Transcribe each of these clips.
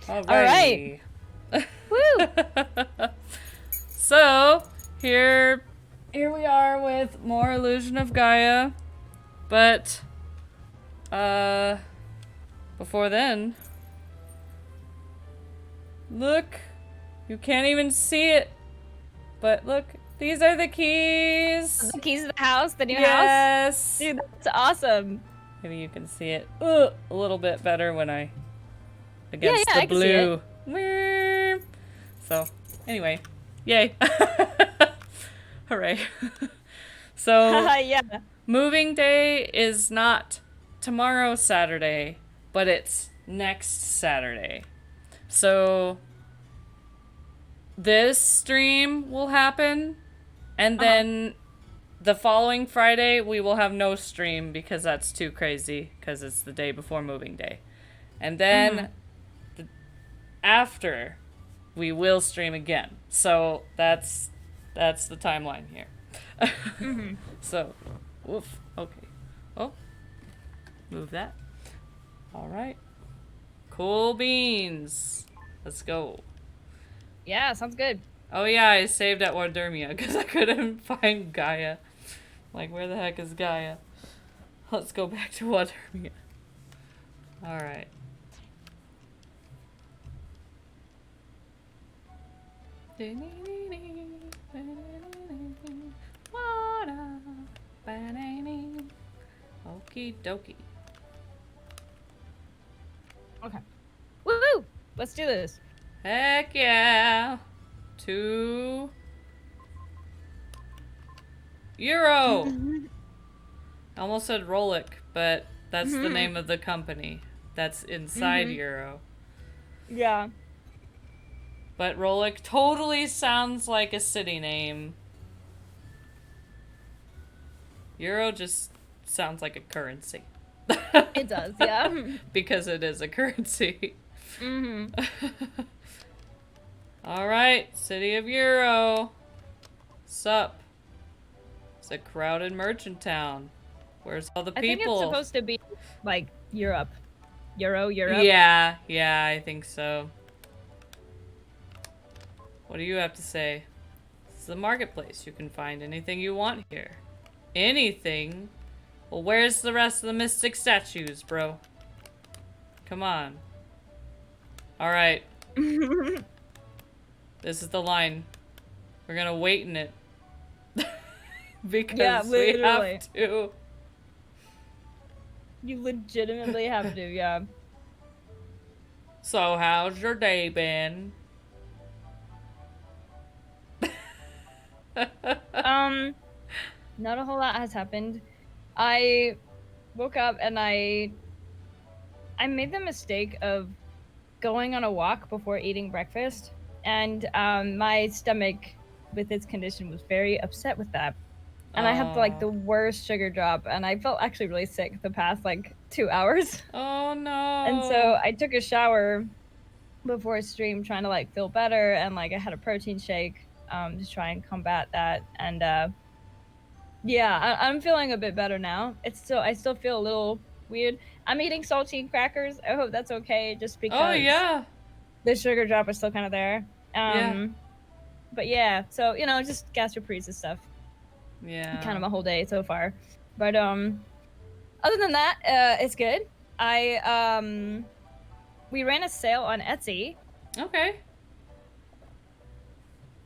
Alrighty. Woo! So, here we are with more Illusion of Gaia. But, before then, look, you can't even see it, but look, these are the keys. The keys to the house, the new house? Yes. Dude, that's awesome. Maybe you can see it a little bit better when I, against I the can see it. blue. So, anyway, yay. Hooray. So, Yeah. moving day is not tomorrow Saturday, but it's next Saturday. So this stream will happen, and then the following Friday we will have no stream because that's too crazy because it's the day before moving day. And then after we will stream again. So that's the timeline here. So, woof. Okay. Oh, move that. All right. Cool beans. Let's go. Yeah, sounds good. Oh yeah, I saved at Wardermia because I couldn't find Gaia. Like, where the heck is Gaia? Let's go back to Wardermia. All right. Okie dokie. Okay. Woo! Let's do this. Heck yeah! €2. I almost said Rolex, but that's the name of the company. That's inside Euro. Yeah. But Rolex totally sounds like a city name. Euro just sounds like a currency. It does, yeah. Because it is a currency. Alright, City of Euro. Sup? It's a crowded merchant town. Where's all the people? I think it's supposed to be, like, Europe. Europe? Yeah, I think so. What do you have to say? This is the marketplace. You can find anything you want here. Anything? Well, where's the rest of the mystic statues, bro? Come on. Alright. This is the line. We're gonna wait in it. Because we have to. You legitimately have to, yeah. So, how's your day been? Not a whole lot has happened. I woke up and I made the mistake of going on a walk before eating breakfast, and my stomach, with its condition, was very upset with that. And I had like the worst sugar drop, and I felt actually really sick the past like 2 hours. Oh no. And so I took a shower before stream trying to like feel better, and like I had a protein shake to try and combat that. And yeah, I'm feeling a bit better now. I still feel a little weird. I'm eating saltine crackers. I hope that's okay, just because the sugar drop is still kind of there. But yeah, so just gastroparesis stuff. Yeah. Kind of a whole day so far. But other than that, it's good. We ran a sale on Etsy. Okay.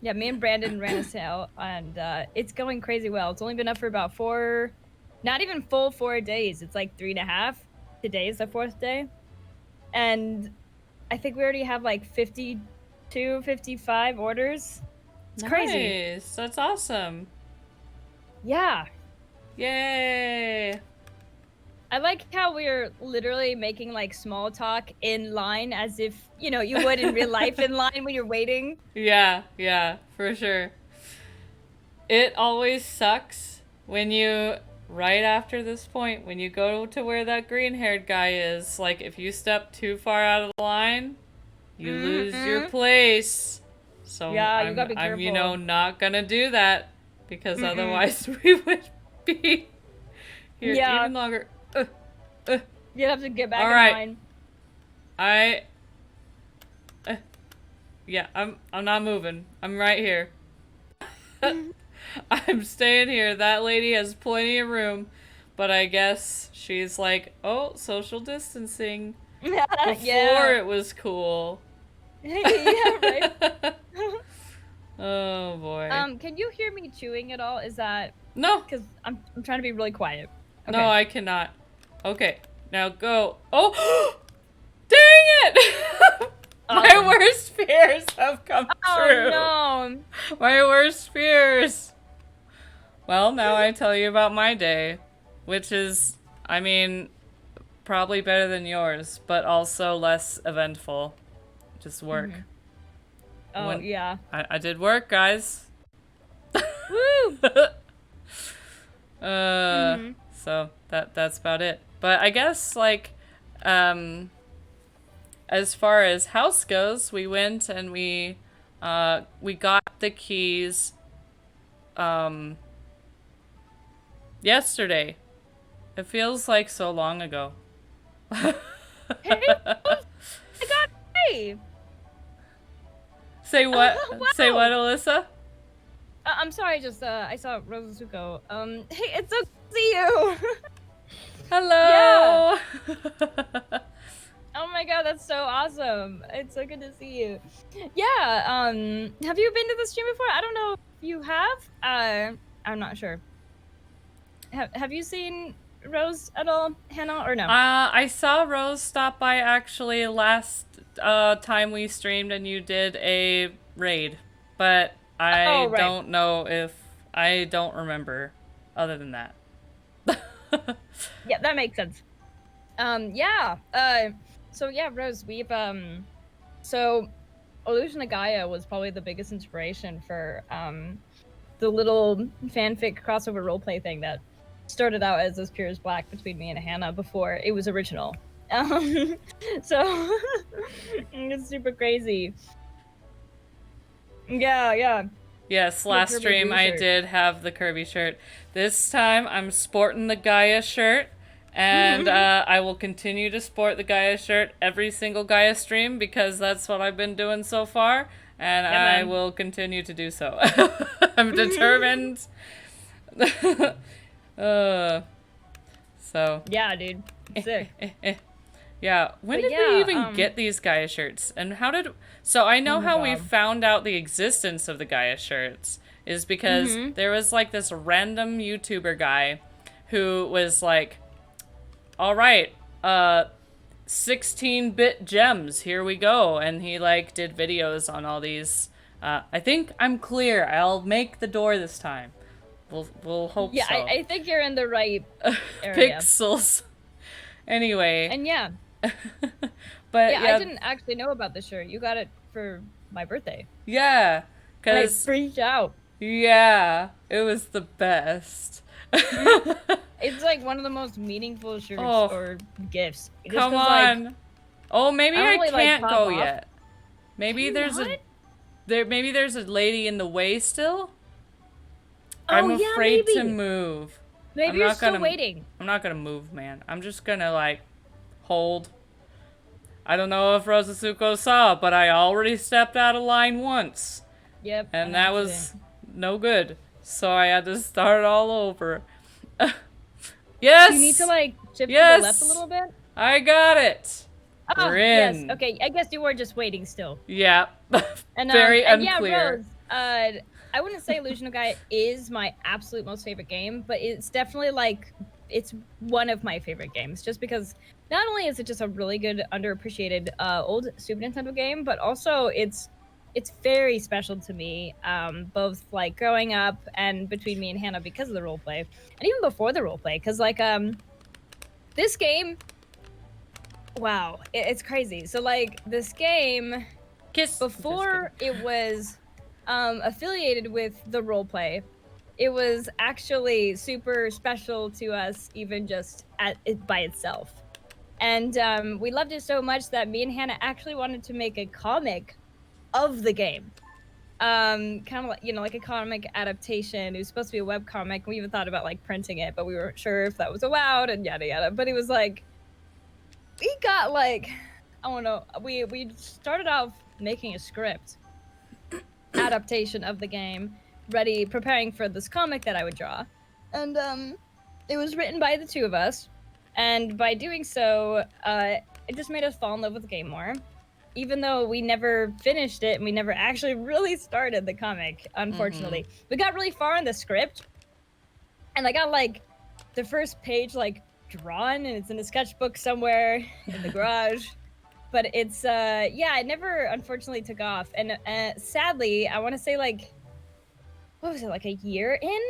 Yeah, me and Brandon ran a sale, and it's going crazy well. It's only been up for about not even full 4 days. It's like 3.5. Today is the 4th day. And I think we already have like 52, 55 orders. It's crazy. Nice. That's awesome. Yeah. Yay. I like how we're literally making like small talk in line as if, you would in real life in line when you're waiting. Yeah, for sure. It always sucks when you, right after this point, when you go to where that green-haired guy is, like if you step too far out of the line, you lose your place. So yeah, you gotta be careful. I'm, not gonna do that. Because otherwise we would be here even longer. You'd have to get back in line. Yeah, I'm not moving. I'm right here. I'm staying here. That lady has plenty of room, but I guess she's like, oh, social distancing. Before Yeah. it was cool. Yeah, right. Oh boy. Can you hear me chewing at all? Is that No. because I'm trying to be really quiet. Okay. No, I cannot. Okay, now go. Oh, dang it! My worst fears have come true. Oh no. My worst fears. Well, now I tell you about my day, which is, I mean, probably better than yours, but also less eventful. Just work. Oh, yeah. I did work, guys. Woo! So that's about it. But I guess, like, as far as house goes, we went and we got the keys yesterday. It feels like so long ago. Hey, I got hey. Say what? Wow. Say what, Alyssa? I'm sorry, just I saw Rosa Zuko. Hey, it's so good to see you. Hello. Yeah. Oh my god, that's so awesome. It's so good to see you. Yeah, have you been to the stream before? I don't know if you have. I'm not sure. Have you seen Rose at all, Hannah, or no? I saw Rose stop by actually last time we streamed and you did a raid, but I don't know if I don't remember other than that. Yeah, that makes sense. Yeah. So yeah, Rose, we've so Illusion of Gaia was probably the biggest inspiration for the little fanfic crossover roleplay thing that started out as Pure as Black between me and Hannah before it was original. So it's super crazy. Yeah. Yes, last stream I did have the Kirby shirt. This time I'm sporting the Gaia shirt, and I will continue to sport the Gaia shirt every single Gaia stream because that's what I've been doing so far, and I will continue to do so. I'm determined. So. Yeah, dude. Sick. Yeah, when did we even get these Gaia shirts? And how did... So I know how we found out the existence of the Gaia shirts is because there was like this random YouTuber guy who was like, all right, 16-bit gems, here we go. And he like did videos on all these. I think I'm clear. I'll make the door this time. We'll hope so. Yeah, I think you're in the right area. Pixels. Anyway. And yeah. But yeah, I didn't actually know about the shirt. You got it for my birthday. Yeah, because I freaked out. Yeah, it was the best. It's like one of the most meaneful shirts or gifts. Come on. Like, oh, maybe I really, can't like, go off. yet. Maybe there's maybe there's a lady in the way still. I'm afraid to move. Maybe you're still waiting. I'm not gonna move, man. I'm just gonna like hold. I don't know if Rosazuko saw, but I already stepped out of line once. Yep. And that was no good. So I had to start all over. Yes! You need to like shift to the left a little bit? I got it. Oh, We're in. Yes. Okay, I guess you were just waiting still. Yeah. And, Very and unclear. Yeah, Rose, I wouldn't say Illusion of Gaia is my absolute most favorite game, but it's definitely like it's one of my favorite games just because not only is it just a really good underappreciated old Super Nintendo game, but also it's very special to me, both like growing up and between me and Hannah because of the roleplay, and even before the roleplay, because like this game, wow, it's crazy. So like this game, before it was affiliated with the roleplay, it was actually super special to us, even just at it by itself. And we loved it so much that me and Hannah actually wanted to make a comic of the game. Kind of like, you know, like a comic adaptation. It was supposed to be a webcomic. We even thought about like printing it, but we weren't sure if that was allowed and yada yada. But it was like, we got like I don't know. We started off making a script adaptation of the game, preparing for this comic that I would draw, and it was written by the two of us, and by doing so, it just made us fall in love with the game more. Even though we never finished it and we never actually really started the comic, unfortunately. We got really far in the script, and I got like the first page like drawn, and it's in a sketchbook somewhere in the garage. But it's yeah, it never unfortunately took off, and sadly, I want to say like, what was it, like a year in?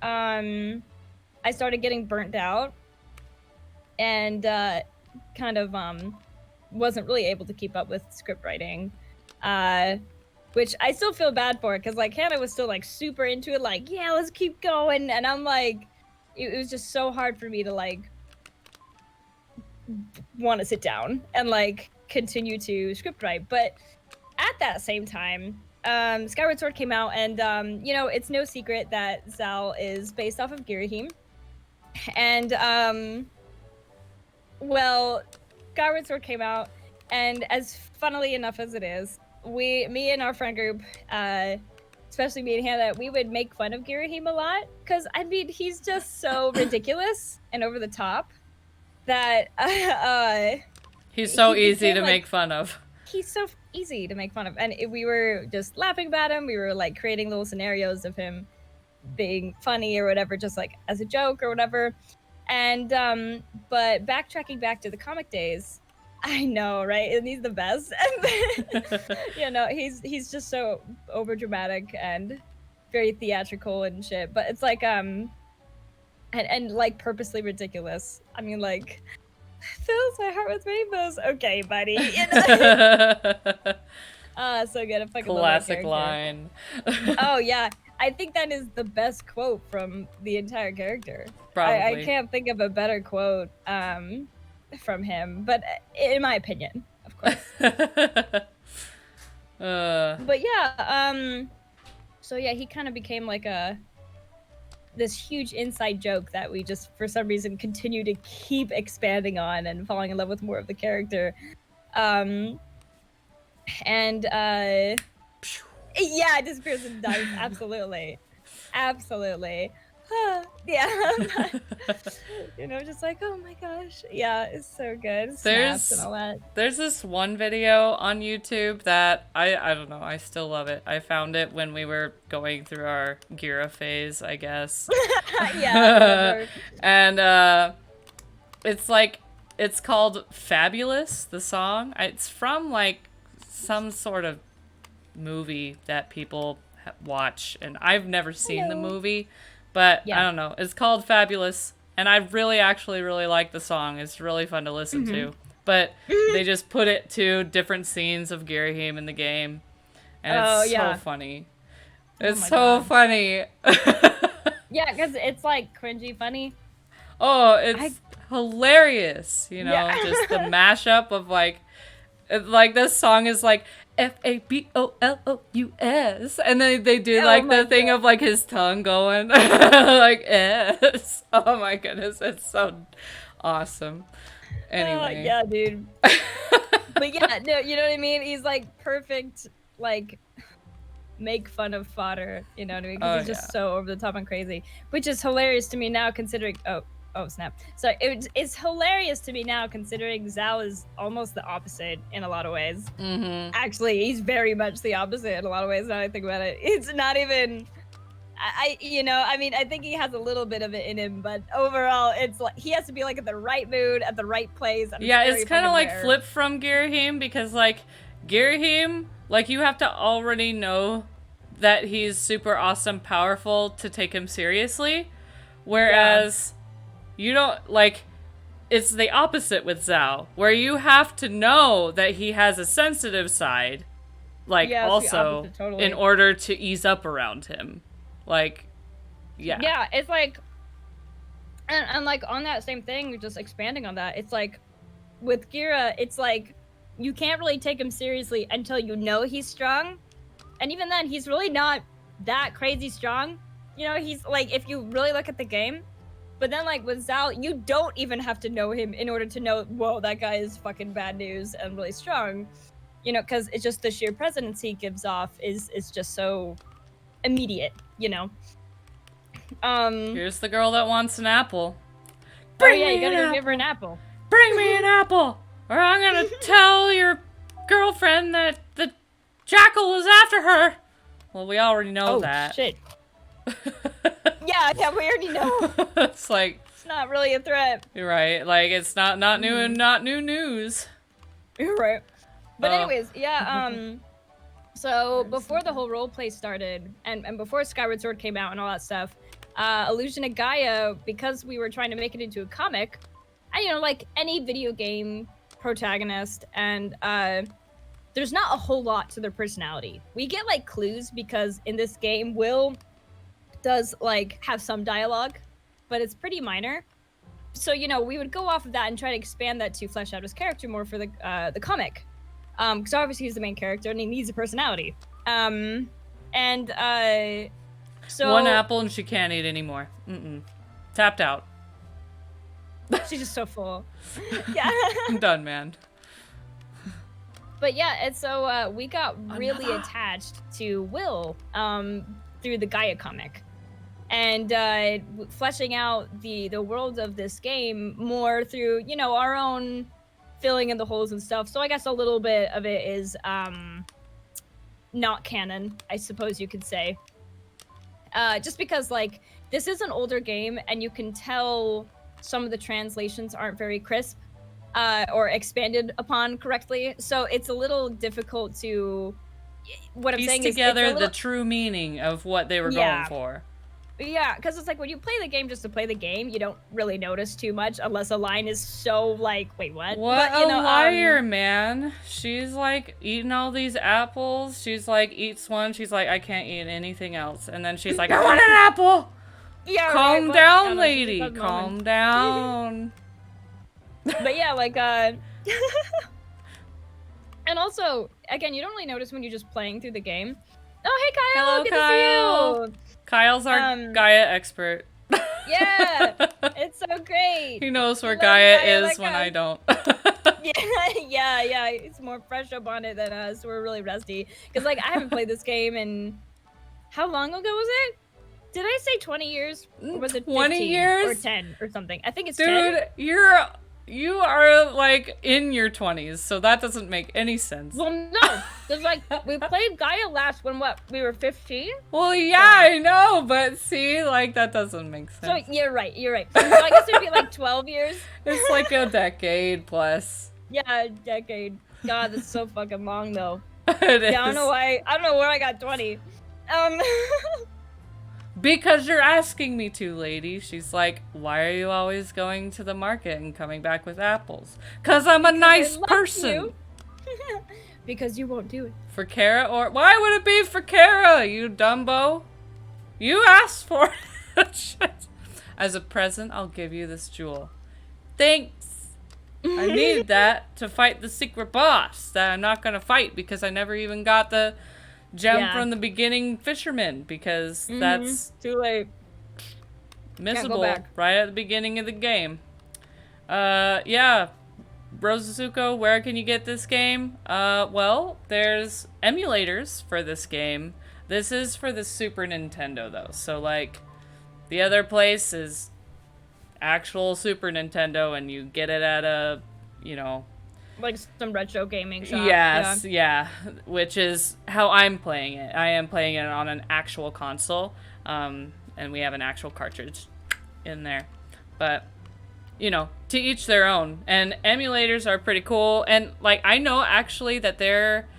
I started getting burnt out, and kind of wasn't really able to keep up with script writing, which I still feel bad for, because like Hannah was still like super into it, like, yeah, let's keep going, and I'm like, it was just so hard for me to like want to sit down and like continue to script write. But at that same time, Skyward Sword came out, and you know, it's no secret that Zal is based off of Girahim, and well, Skyward Sword came out, and as funnily enough as it is, me and our friend group, especially me and Hannah, we would make fun of Girahim a lot, because I mean, he's just so ridiculous and over the top that he's so he easy became, to like, make fun of. He's so easy to make fun of, and we were just laughing about him. We were like creating little scenarios of him being funny or whatever, just like as a joke or whatever. And but backtracking back to the comic days, I know, right? And he's the best. And you know, he's just so over dramatic and very theatrical and shit. But it's like and like purposely ridiculous. I mean, like, fills my heart with rainbows. Okay, buddy. You know? So good. I fucking Classic love that character. line. Oh yeah, I think that is the best quote from the entire character. Probably. I can't think of a better quote from him, but in my opinion, of course. But yeah, so yeah, he kind of became like this huge inside joke that we just for some reason continue to keep expanding on and falling in love with more of the character. And yeah, it disappears and dies. Absolutely. Yeah. You know, just like, oh my gosh. Yeah, it's so good. Snaps and all that. There's this one video on YouTube that I don't know, I still love it. I found it when we were going through our Gira phase, I guess. Yeah. And it's called Fabulous, the song. It's from like some sort of movie that people watch, and I've never seen the movie, but yeah. I don't know. It's called Fabulous, and I actually really like the song. It's really fun to listen to. But they just put it to different scenes of Girahim in the game, and it's so funny. It's so funny. Yeah, because it's like cringy funny. Oh, it's hilarious. You know, just the mashup of like this song is like Fabolous, and then they do like the thing of like his tongue going like S. Oh my goodness, it's so awesome. Anyway, yeah, dude. But yeah, no, you know what I mean? He's like perfect, like make fun of fodder. You know what I mean? Because he's just so over the top and crazy, which is hilarious to me now, considering. Oh snap! So it's hilarious to me now, considering Zal is almost the opposite in a lot of ways. Actually, he's very much the opposite in a lot of ways. Now I think about it, it's not even. You know, I mean, I think he has a little bit of it in him, but overall, it's like he has to be like in the right mood at the right place. Yeah, it's kind of like flipped from Girahim, because like Girahim, like you have to already know that he's super awesome, powerful to take him seriously, whereas. You don't, like, it's the opposite with Zal, where you have to know that he has a sensitive side, like, also, in order to ease up around him. Like, yeah. Yeah, it's like, and like, on that same thing, just expanding on that, it's like, with Gira, it's like, you can't really take him seriously until you know he's strong, and even then, he's really not that crazy strong. You know, he's, like, if you really look at the game, But then, like, with Zal, you don't even have to know him in order to know, whoa, that guy is fucking bad news and really strong. You know, because it's just the sheer presence he gives off is just so immediate, you know? Here's the girl that wants an apple. Oh yeah, you gotta go give her an apple. Bring me an apple, or I'm gonna tell your girlfriend that the jackal was after her. Well, we already know that. Oh, shit. yeah, we already know. It's like... It's not really a threat. You're right. Like, it's not new and not new news. You're right. But anyways, yeah, so before the whole roleplay started, and before Skyward Sword came out and all that stuff, Illusion of Gaia, because we were trying to make it into a comic, and, you know, like any video game protagonist, and there's not a whole lot to their personality. We get, like, clues because in this game, Will does, like, have some dialogue, but it's pretty minor. So, you know, we would go off of that and try to expand that to flesh out his character more for the comic. Because obviously he's the main character and he needs a personality. So... One apple and she can't eat anymore. Tapped out. She's just so full. Yeah. I'm done, man. But yeah, and so we got really attached to Will through the Gaia comic. And fleshing out the world of this game more through, you know, our own filling in the holes and stuff. So I guess a little bit of it is not canon, I suppose you could say. Just because, like, this is an older game and you can tell some of the translations aren't very crisp or expanded upon correctly. So it's a little difficult to... What I'm saying is... Piece together the true meaning of what they were going for. Yeah, because it's like when you play the game just to play the game, you don't really notice too much unless a line is so like, wait, what? What but, you know, liar, man. She's like eating all these apples. She's like, eats one. She's like, I can't eat anything else. And then she's like, I want an apple. Yeah, calm down, lady. Calm down. But yeah, like, and also, again, you don't really notice when you're just playing through the game. Oh, hey, Kyle. Hello, good Kyle. to see you. Kyle's our Gaia expert. Yeah, it's so great. He knows where Gaia is like when I don't. yeah, he's more fresh up on it than us. We're really rusty. Because, like, I haven't played this game in... How long ago was it? Did I say 20 years? Or was it 20 years? Or 10 or something? I think it's Dude, 10. You are, like, in your 20s, so that doesn't make any sense. Well, no. Because, like, we played Gaia last when, what, we were 15? Well, yeah, I know, but see, like, that doesn't make sense. So, you're right. So I guess it'd be, like, 12 years? It's like a decade plus. Yeah, a decade. God, that's so fucking long, though. It is. Yeah, I don't know why. I don't know where I got 20. Because you're asking me to, lady. She's like, why are you always going to the market and coming back with apples? Because I'm a nice person. Because you won't do it. For Kara or... Why would it be for Kara, you Dumbo? You asked for it. Shit. As a present, I'll give you this jewel. Thanks. I need that to fight the secret boss that I'm not going to fight because I never even got the... gem from the beginning fisherman because that's too late. Missable right at the beginning of the game. Yeah. Rosazuko, where can you get this game? Well, there's emulators for this game. This is for the Super Nintendo though. So like the other place is actual Super Nintendo and you get it at a, you know, like some retro gaming shop. Yes, yeah. Which is how I'm playing it. I am playing it on an actual console, and we have an actual cartridge in there. But, you know, to each their own. And emulators are pretty cool. And, like, I know actually that there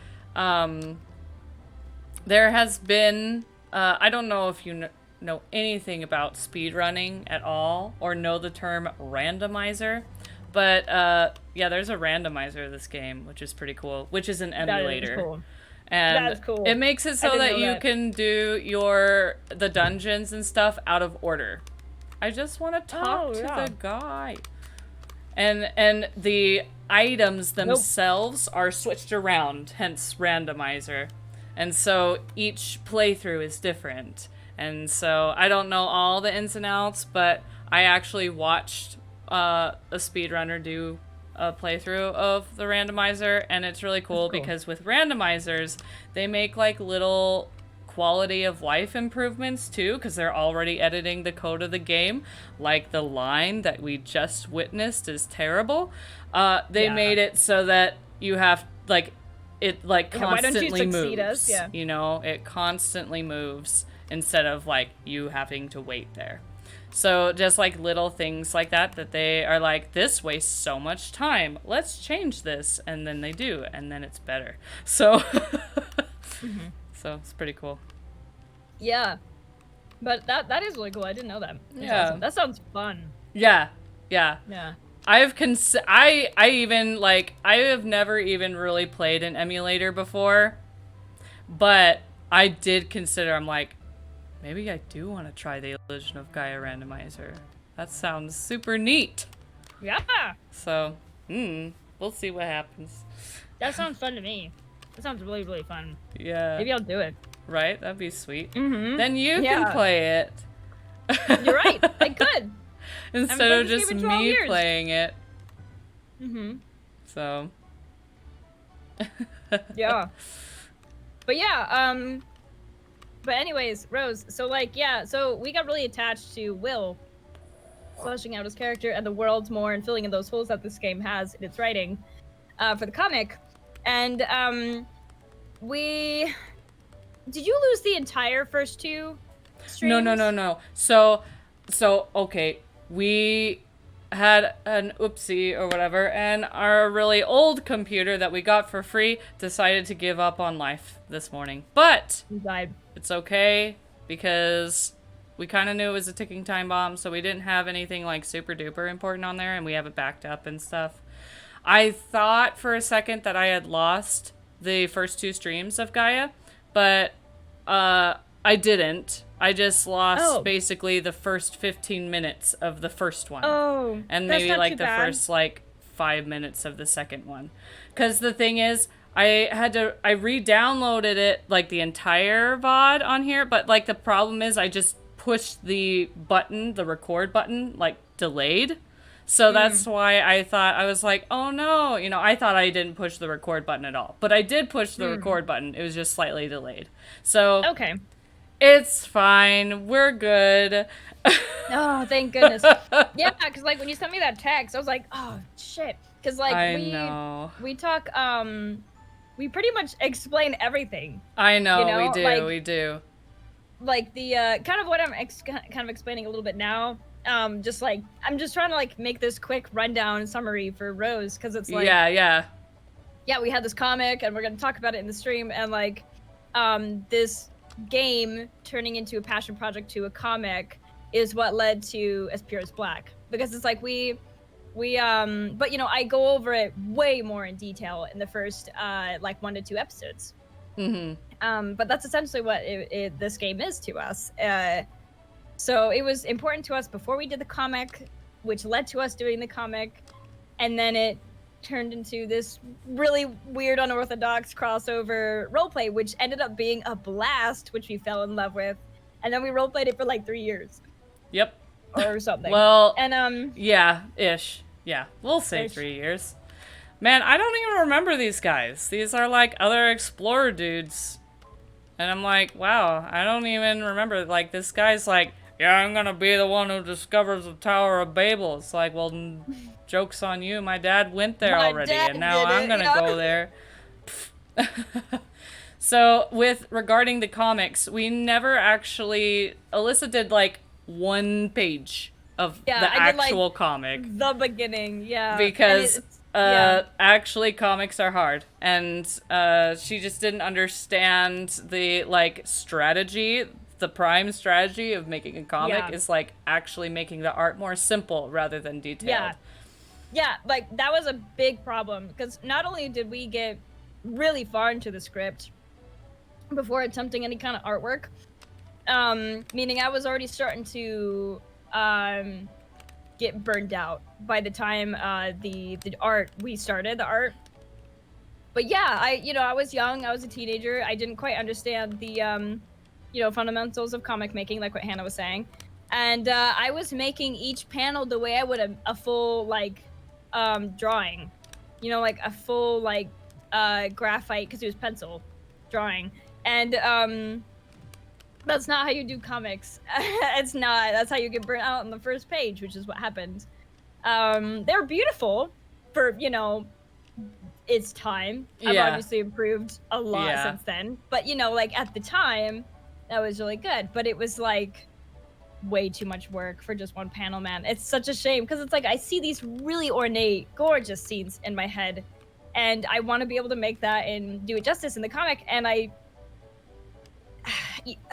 has been, I don't know if you know anything about speedrunning at all, or know the term randomizer. But, yeah, there's a randomizer of this game, which is pretty cool, which is an emulator. That is cool. And that is cool. It makes it so that you can do the dungeons and stuff out of order. I just want to talk to the guy. And the items themselves are switched around, hence randomizer. And so each playthrough is different. And so I don't know all the ins and outs, but I actually watched a speedrunner do a playthrough of the randomizer, and it's really cool, because with randomizers, they make like little quality of life improvements too, because they're already editing the code of the game. Like the line that we just witnessed is terrible. They made it so that you have like it like constantly why don't you succeed moves. us? Yeah. You know, it constantly moves instead of like you having to wait there. So just like little things like that they are like, this wastes so much time. Let's change this, and then they do, and then it's better. So, so it's pretty cool. Yeah, but that is really cool. I didn't know that. That's awesome. That sounds fun. Yeah. I have never even really played an emulator before, but I did consider, I'm like, maybe I do want to try the Illusion of Gaia randomizer. That sounds super neat. Yeah. So, we'll see what happens. That sounds fun to me. That sounds really, really fun. Yeah. Maybe I'll do it. Right? That'd be sweet. Mm-hmm. Then you can play it. You're right. I could. Instead of just me playing it. Mm-hmm. So. Yeah. But yeah, but anyways, Rose, so like, yeah, so we got really attached to Will fleshing out his character and the worlds more and filling in those holes that this game has in its writing for the comic. And did you lose the entire first two streams? No. So okay, we had an oopsie or whatever, and our really old computer that we got for free decided to give up on life this morning. But he died. It's okay, because we kind of knew it was a ticking time bomb, so we didn't have anything like super duper important on there, and we have it backed up and stuff. I thought for a second that I had lost the first two streams of Gaia, but I didn't. I just lost basically the first 15 minutes of the first one. Oh, and maybe like the first like 5 minutes of the second one. Because the thing is, I re-downloaded it, like the entire VOD on here, but like the problem is I just pushed the button, the record button, like delayed. So that's why I thought, I was like, oh no, you know, I thought I didn't push the record button at all. But I did push the record button. It was just slightly delayed. So okay. It's fine. We're good. Oh, thank goodness. Yeah, because like when you sent me that text, I was like, oh shit. Because like we talk, we pretty much explain everything. I know, you know? we do. Like the kind of what I'm kind of explaining a little bit now. Just like I'm just trying to like make this quick rundown summary for Rose, because it's like yeah, we had this comic and we're gonna talk about it in the stream, and like this game turning into a passion project to a comic is what led to As Pure as Black, because it's like we but you know, I go over it way more in detail in the first like 1 to 2 episodes. But that's essentially what this game is to us. So it was important to us before we did the comic, which led to us doing the comic, and then it turned into this really weird, unorthodox crossover roleplay, which ended up being a blast, which we fell in love with, and then we roleplayed it for like 3 years. Yep. Or something. Well, and yeah, ish. Yeah, we'll say 3 years. Man, I don't even remember these guys. These are like other explorer dudes. And I'm like, wow, I don't even remember. Like, this guy's like, yeah, I'm gonna be the one who discovers the Tower of Babel. It's like, well, joke's on you. My dad went there already, and now I'm gonna go there. So, regarding the comics, we never actually... Alyssa did, like, 1 page of the actual comic. The beginning, yeah. Because... actually comics are hard, and she just didn't understand the like strategy. The prime strategy of making a comic is like actually making the art more simple rather than detailed. Yeah, like that was a big problem, because not only did we get really far into the script before attempting any kind of artwork, meaning I was already starting to get burned out by the time the art the art. But yeah, I was young, I was a teenager, I didn't quite understand the fundamentals of comic making, like what Hannah was saying. And I was making each panel the way I would a full like drawing, you know, like a full like graphite, because it was pencil drawing. And that's not how you do comics. It's not. That's how you get burnt out on the first page, which is what happened. They're beautiful for, you know, its time. I've Yeah. obviously improved a lot Yeah. since then. But, you know, like at the time, that was really good. But it was like way too much work for just one panel, man. It's such a shame, because it's like I see these really ornate, gorgeous scenes in my head, and I want to be able to make that and do it justice in the comic, and I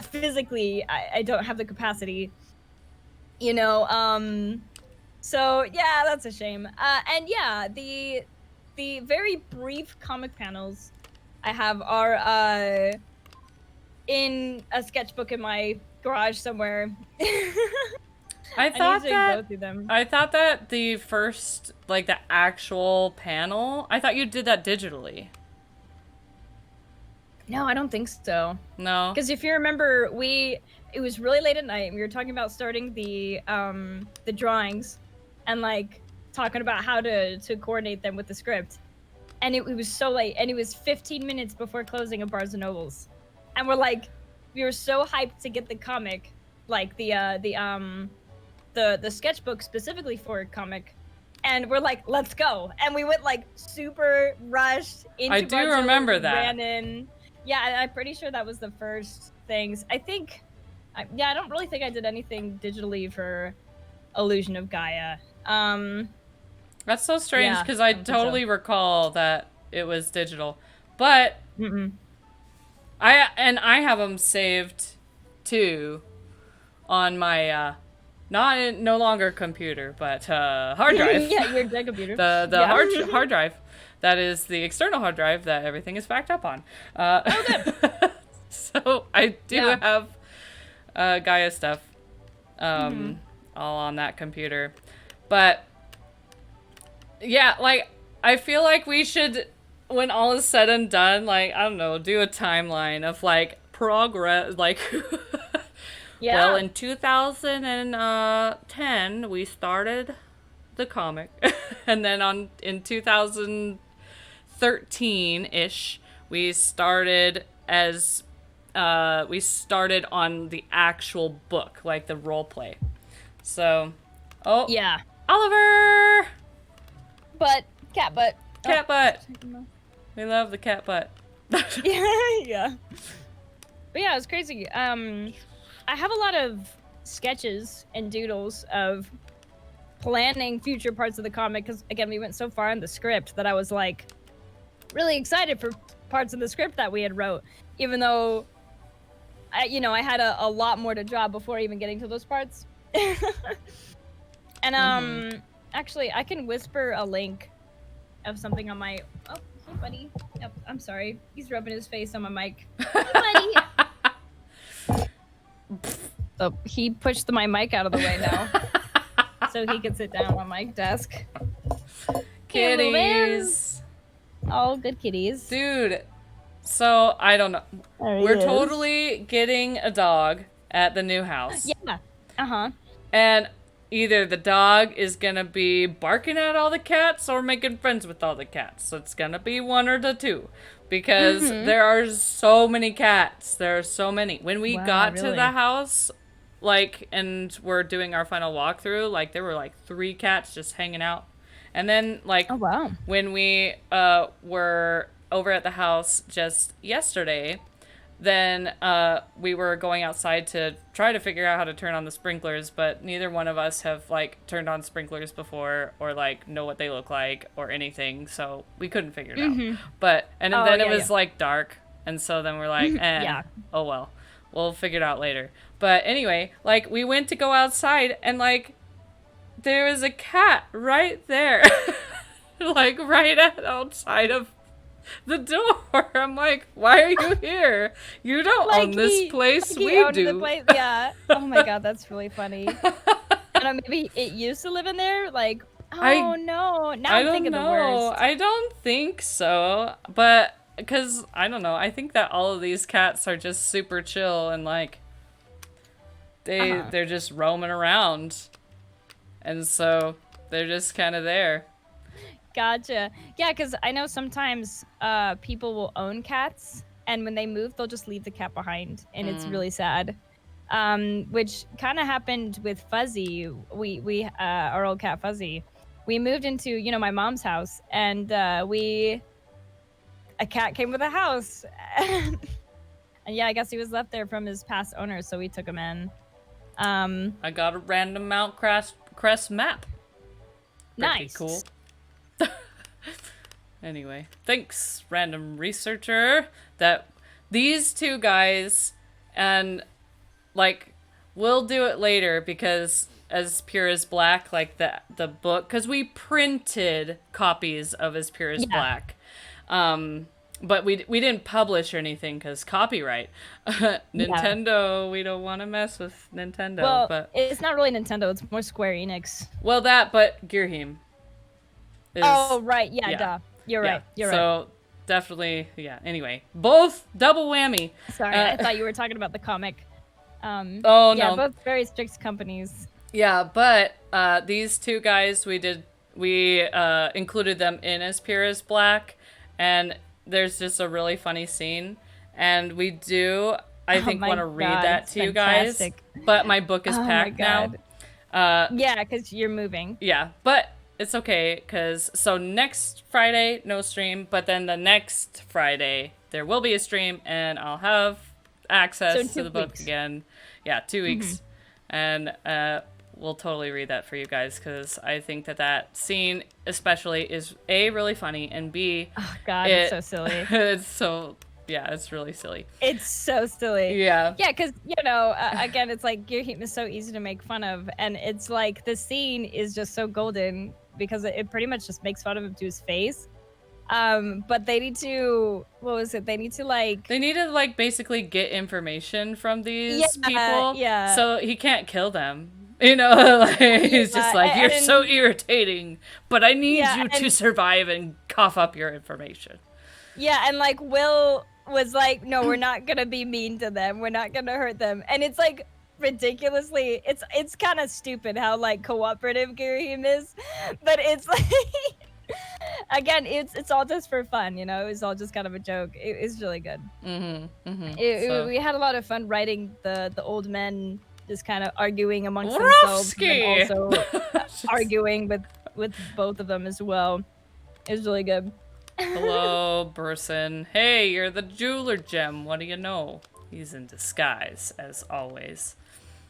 physically I don't have the capacity, you know. So yeah, that's a shame. And yeah, the very brief comic panels I have are in a sketchbook in my garage somewhere. I thought go through them. I thought that the first, like, the actual panel, I thought you did that digitally. No, I don't think so. No. Because if you remember, it was really late at night, and we were talking about starting the drawings and like talking about how to coordinate them with the script. And it was so late, and it was 15 minutes before closing of Barnes and Nobles. And we were so hyped to get the comic, like the sketchbook specifically for a comic, and we're like, let's go. And we went like super rushed into I do remember that. Ran in. Yeah, I'm pretty sure that was the first things. I don't really think I did anything digitally for Illusion of Gaia. That's so strange, because yeah, I totally recall that it was digital. But I have them saved too on my no longer computer, but hard drive. Yeah, your dead computer. The hard drive. That is the external hard drive that everything is backed up on. So I do have Gaia stuff all on that computer. But yeah, like, I feel like we should, when all is said and done, like, I don't know, do a timeline of like progress, like well, in 2010 we started the comic, and then in 2013-ish we started on the actual book, like the role play. So, yeah, Oliver! Cat butt. Cat butt. We love the cat butt. Yeah. But yeah, it was crazy. I have a lot of sketches and doodles of planning future parts of the comic, because again, we went so far in the script that I was like really excited for parts of the script that we had wrote, even though I had a lot more to draw before even getting to those parts. And actually, I can whisper a link of something on my. Oh, hey, buddy. Yep, I'm sorry. He's rubbing his face on my mic. Hey, buddy. So he pushed my mic out of the way now, so he can sit down on my desk. Kitties. All good kitties. Dude, so I don't know. We're totally getting a dog at the new house. Yeah. Uh-huh. And either the dog is gonna be barking at all the cats or making friends with all the cats. So it's gonna be one or the two. Because there are so many cats. There are so many. When we got to the house, like, and we're doing our final walkthrough, like, there were like 3 cats just hanging out. And then, like, when we were over at the house just yesterday, then we were going outside to try to figure out how to turn on the sprinklers, but neither one of us have, like, turned on sprinklers before or, like, know what they look like or anything, so we couldn't figure it out. But, and then it was, like, dark, and so then we're like, oh well, we'll figure it out later. But anyway, like, we went to go outside, and, like, there was a cat right there. Like, right outside of the door. I'm like, why are you here? You don't own this place. We do. The place. Yeah. Oh my god, that's really funny. And maybe it used to live in there. Like, no. Now I'm thinking the worst. I don't think so. But because I don't know. I think that all of these cats are just super chill and like they're just roaming around. And so they're just kind of there. Gotcha. Yeah, because I know sometimes people will own cats, and when they move, they'll just leave the cat behind, and it's really sad. Which kind of happened with Fuzzy. We our old cat Fuzzy. We moved into my mom's house, and a cat came with a house, and yeah, I guess he was left there from his past owner, so we took him in. I got a random Mount Kress map. Pretty Nice. cool. Anyway, thanks, random researcher. That these two guys, and like, we'll do it later because As Pure as Black, like the book, because we printed copies of As Pure as Black. But we didn't publish or anything because copyright. Nintendo, we don't want to mess with Nintendo. Well, but it's not really Nintendo, it's more Square Enix. Well, but Girhim. Oh, right. Yeah, duh. You're right. So definitely, anyway, both double whammy. Sorry, I thought you were talking about the comic. No. Both very strict companies. Yeah, but these two guys, we included them in As Pure as Black, and there's just a really funny scene, and we do, I think, want to read that to you guys. But my book is packed now. Yeah, because you're moving. Yeah, but it's okay, because so next Friday, no stream, but then the next Friday, there will be a stream, and I'll have access to the book again. Yeah, 2 weeks. And we'll totally read that for you guys, because I think that scene especially is A, really funny, and B, oh god, it's so silly. It's really silly. It's so silly. Yeah, because again, it's like Girhim is so easy to make fun of, and it's like the scene is just so golden because it pretty much just makes fun of him to his face. But they need to, what was it? They need to basically get information from these people. Yeah. So he can't kill them. He's just like, you're so irritating, but I need you to survive and cough up your information. Yeah, and like Will was like, no, we're not gonna be mean to them. We're not gonna hurt them. And it's like ridiculously, it's kind of stupid how like cooperative Girhim is, but it's like, again, it's all just for fun, it was all just kind of a joke. It's really good. We had a lot of fun writing the old men just kind of arguing amongst themselves, and also arguing with both of them as well. It was really good. Hello, Burson. Hey, you're the jeweler gem. What do you know? He's in disguise, as always.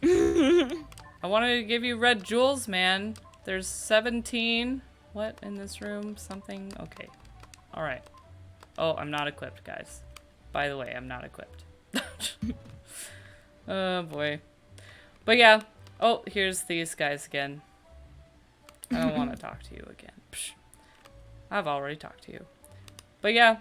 I wanted to give you red jewels, man. There's 17. What in this room? Something? Okay. Alright. Oh, I'm not equipped, guys. By the way, I'm not equipped. Oh, boy. But yeah. Oh, here's these guys again. I don't want to talk to you again. Psh. I've already talked to you. But yeah,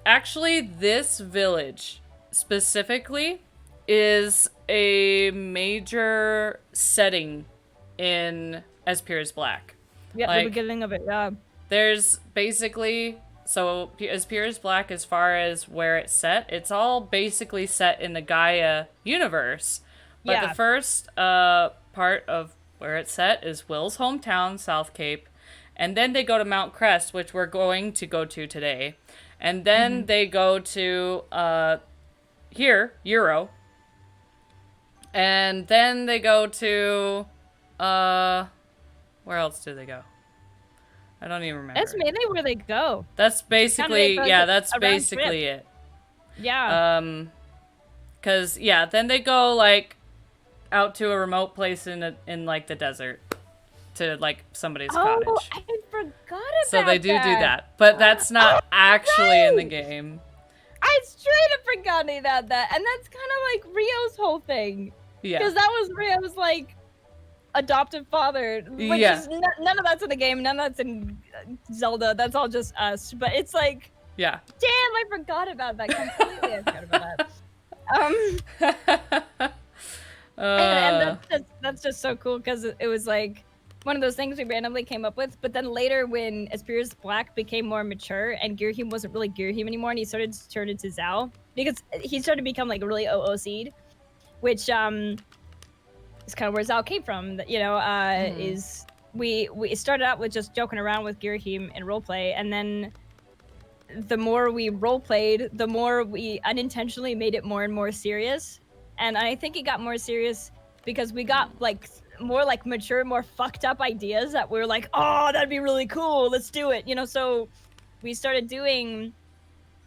actually, this village specifically is a major setting in As Pure as Black. Yeah, the beginning of it, yeah. There's basically, so As Pure as Black, as far as where it's set, it's all basically set in the Gaia universe. But the first part of where it's set is Will's hometown, South Cape. And then they go to Mount Kress, which we're going to go to today. And then they go to Euro. And then they go to where else do they go? I don't even remember. That's mainly where they go. That's basically that's basically it. Yeah. Cause then they go like out to a remote place in like the desert. To like somebody's cottage. Oh, I forgot about So they do that, but that's not actually in the game. I straight up forgot about that, and that's kind of like Rio's whole thing. Yeah. Because that was Rio's like adoptive father, which is none of that's in the game, none of that's in Zelda. That's all just us. But it's like, damn, I forgot about that completely. I forgot about that. And that's just so cool because it was like. one of those things we randomly came up with. But then later, when Asperier's Black became more mature and Girahim wasn't really Girahim anymore, and he started to turn into Zal, because he started to become like a really OOC'd, which is kind of where Zal came from. You know, is we started out with just joking around with Girahim in roleplay, and then the more we roleplayed, the more we unintentionally made it more and more serious. And I think it got more serious because we got like more like mature, more fucked up ideas that we were like, oh, that'd be really cool, let's do it, you know. So we started doing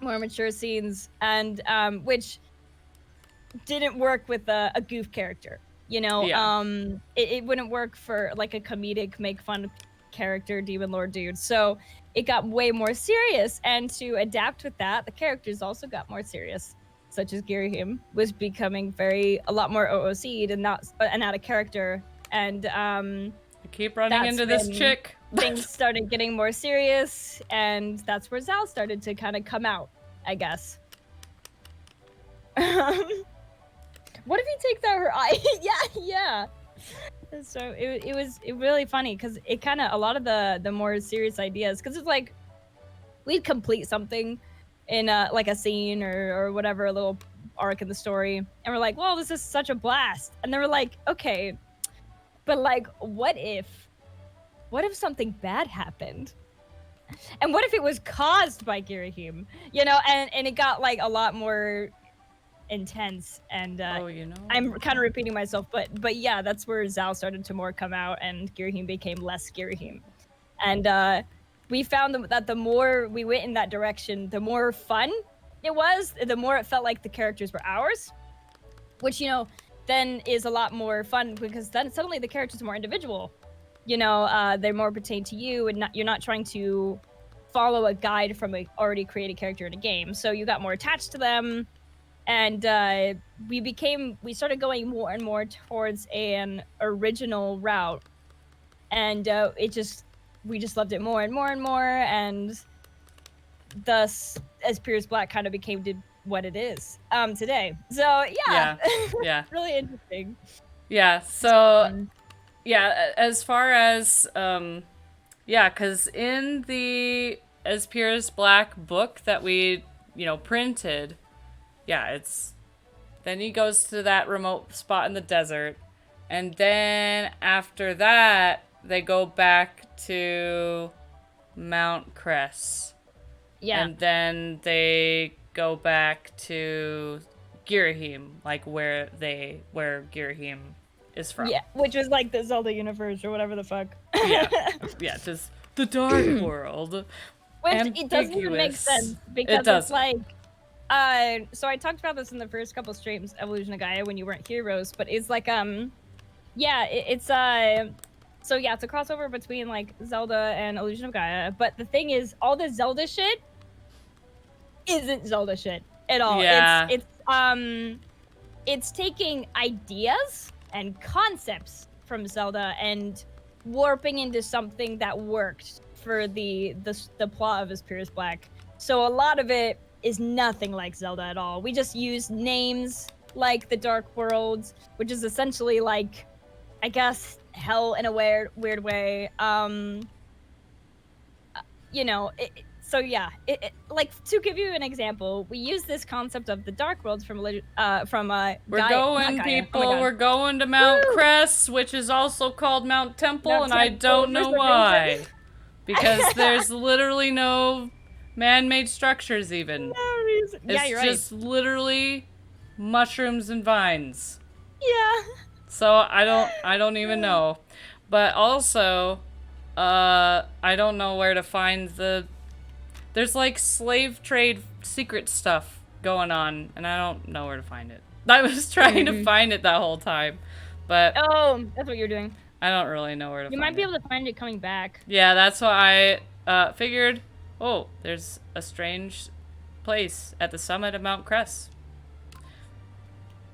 more mature scenes, and which didn't work with a goof character, you know. It wouldn't work for like a comedic make fun character demon lord dude. So it got way more serious, and to adapt with that, the characters also got more serious, such as Girahim was becoming a lot more OOC'd and not a character. And I keep running into this chick. Things started getting more serious, and that's where Zal started to kind of come out, I guess. What if you take out her eye? yeah. So it was really funny because it kind of, a lot of the more serious ideas, because it's like we'd complete something in like a scene or whatever, a little arc in the story, and we're like, well, this is such a blast. And they were like, okay, but like, what if something bad happened? And what if it was caused by Girahim? You know, and it got like a lot more intense, and you know, I'm kind of repeating myself, but yeah, that's where Zal started to more come out, and Girahim became less Girahim. And we found that the more we went in that direction, the more fun it was, the more it felt like the characters were ours, which, you know, then is a lot more fun, because then suddenly the characters are more individual, you know. They're more pertained to you, and you're not trying to follow a guide from a already created character in a game, so you got more attached to them. And we started going more and more towards an original route, and we just loved it more and more and more, and thus Asperier's Black kind of became what it is today. So yeah. Really interesting. Yeah, so yeah, as far as because in the Asperier's Black book that we, you know, printed, then he goes to that remote spot in the desert, and then after that they go back to Mount Kress. Yeah. And then they go back to Girahim, like where Girahim is from. Yeah, which was like the Zelda universe or whatever the fuck. Yeah, just the Dark World. Which it doesn't even make sense, because it's like, so I talked about this in the first couple streams, Illusion of Gaia, when you weren't heroes, but it's like, it's a crossover between like Zelda and Illusion of Gaia, but the thing is, all the Zelda shit isn't Zelda shit at all. Yeah. It's taking ideas and concepts from Zelda and warping into something that worked for the plot of Asperier's Black. So a lot of it is nothing like Zelda at all. We just use names like the Dark World, which is essentially like, I guess, hell in a weird way. You know, like, to give you an example, we use this concept of the Dark Worlds from we're Gaia, going, people. Oh, we're going to Mount Kress, which is also called Mount Temple, and I don't know why. Because there's literally no man-made structures even. No reason. Yeah, you're right. It's just literally mushrooms and vines. Yeah. So I don't even know. But also, I don't know where to find there's like slave trade secret stuff going on, and I don't know where to find it. I was trying to find it that whole time, but oh, that's what you're doing. I don't really know where to find it. You might be able to find it coming back. Yeah, that's why I figured, oh, there's a strange place at the summit of Mount Kress.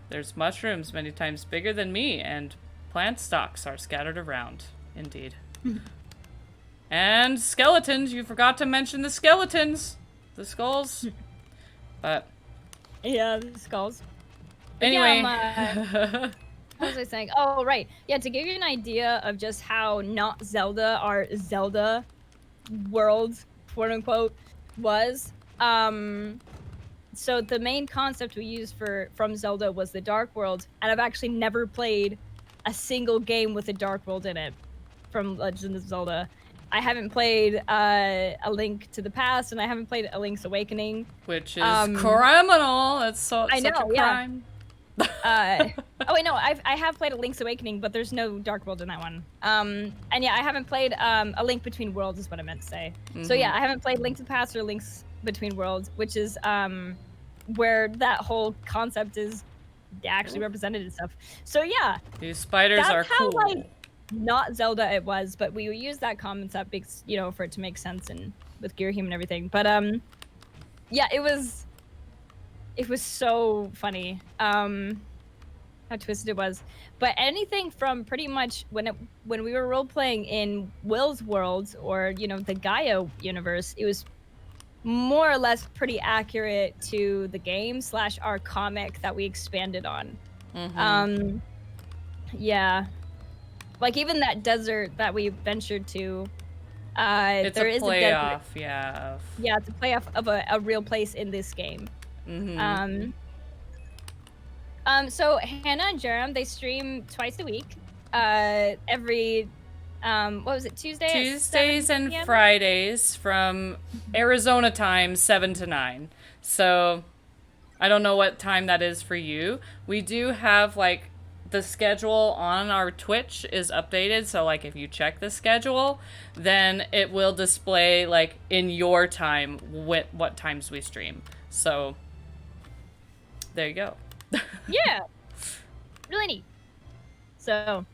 There's mushrooms many times bigger than me, and plant stalks are scattered around. Indeed. And skeletons. You forgot to mention the skeletons. The skulls. But yeah, the skulls. anyway. Yeah, What was I saying? Oh, right. Yeah, to give you an idea of just how not Zelda our Zelda world, quote unquote, was. So the main concept we used from Zelda was the Dark World, and I've actually never played a single game with a Dark World in it from Legend of Zelda. I haven't played A Link to the Past, and I haven't played A Link's Awakening. Which is criminal. That's such a crime. Oh wait, no, I have played A Link's Awakening, but there's no Dark World in that one. And yeah, I haven't played A Link Between Worlds is what I meant to say. So yeah, I haven't played Link to the Past or Link's Between Worlds, which is where that whole concept is actually represented and stuff. So yeah, these spiders are cool. That's how, like, not Zelda it was, but we use that concept because, you know, for it to make sense and with Ghirahim and everything. But yeah, it was so funny how twisted it was. But anything from pretty much when we were role playing in Will's world, or, you know, the Gaia universe, it was more or less pretty accurate to the game / our comic that we expanded on. Yeah, like even that desert that we ventured to, it's there a is play a desert. off, yeah. Yeah, it's a play off of a real place in this game. So Hannah and Jarom, they stream twice a week. Every what was it, Tuesdays and Fridays from Arizona time, 7 to 9. So I don't know what time that is for you. We do have, like, the schedule on our Twitch is updated, so like if you check the schedule, then it will display like in your time what times we stream. So there you go. Yeah, really neat. So,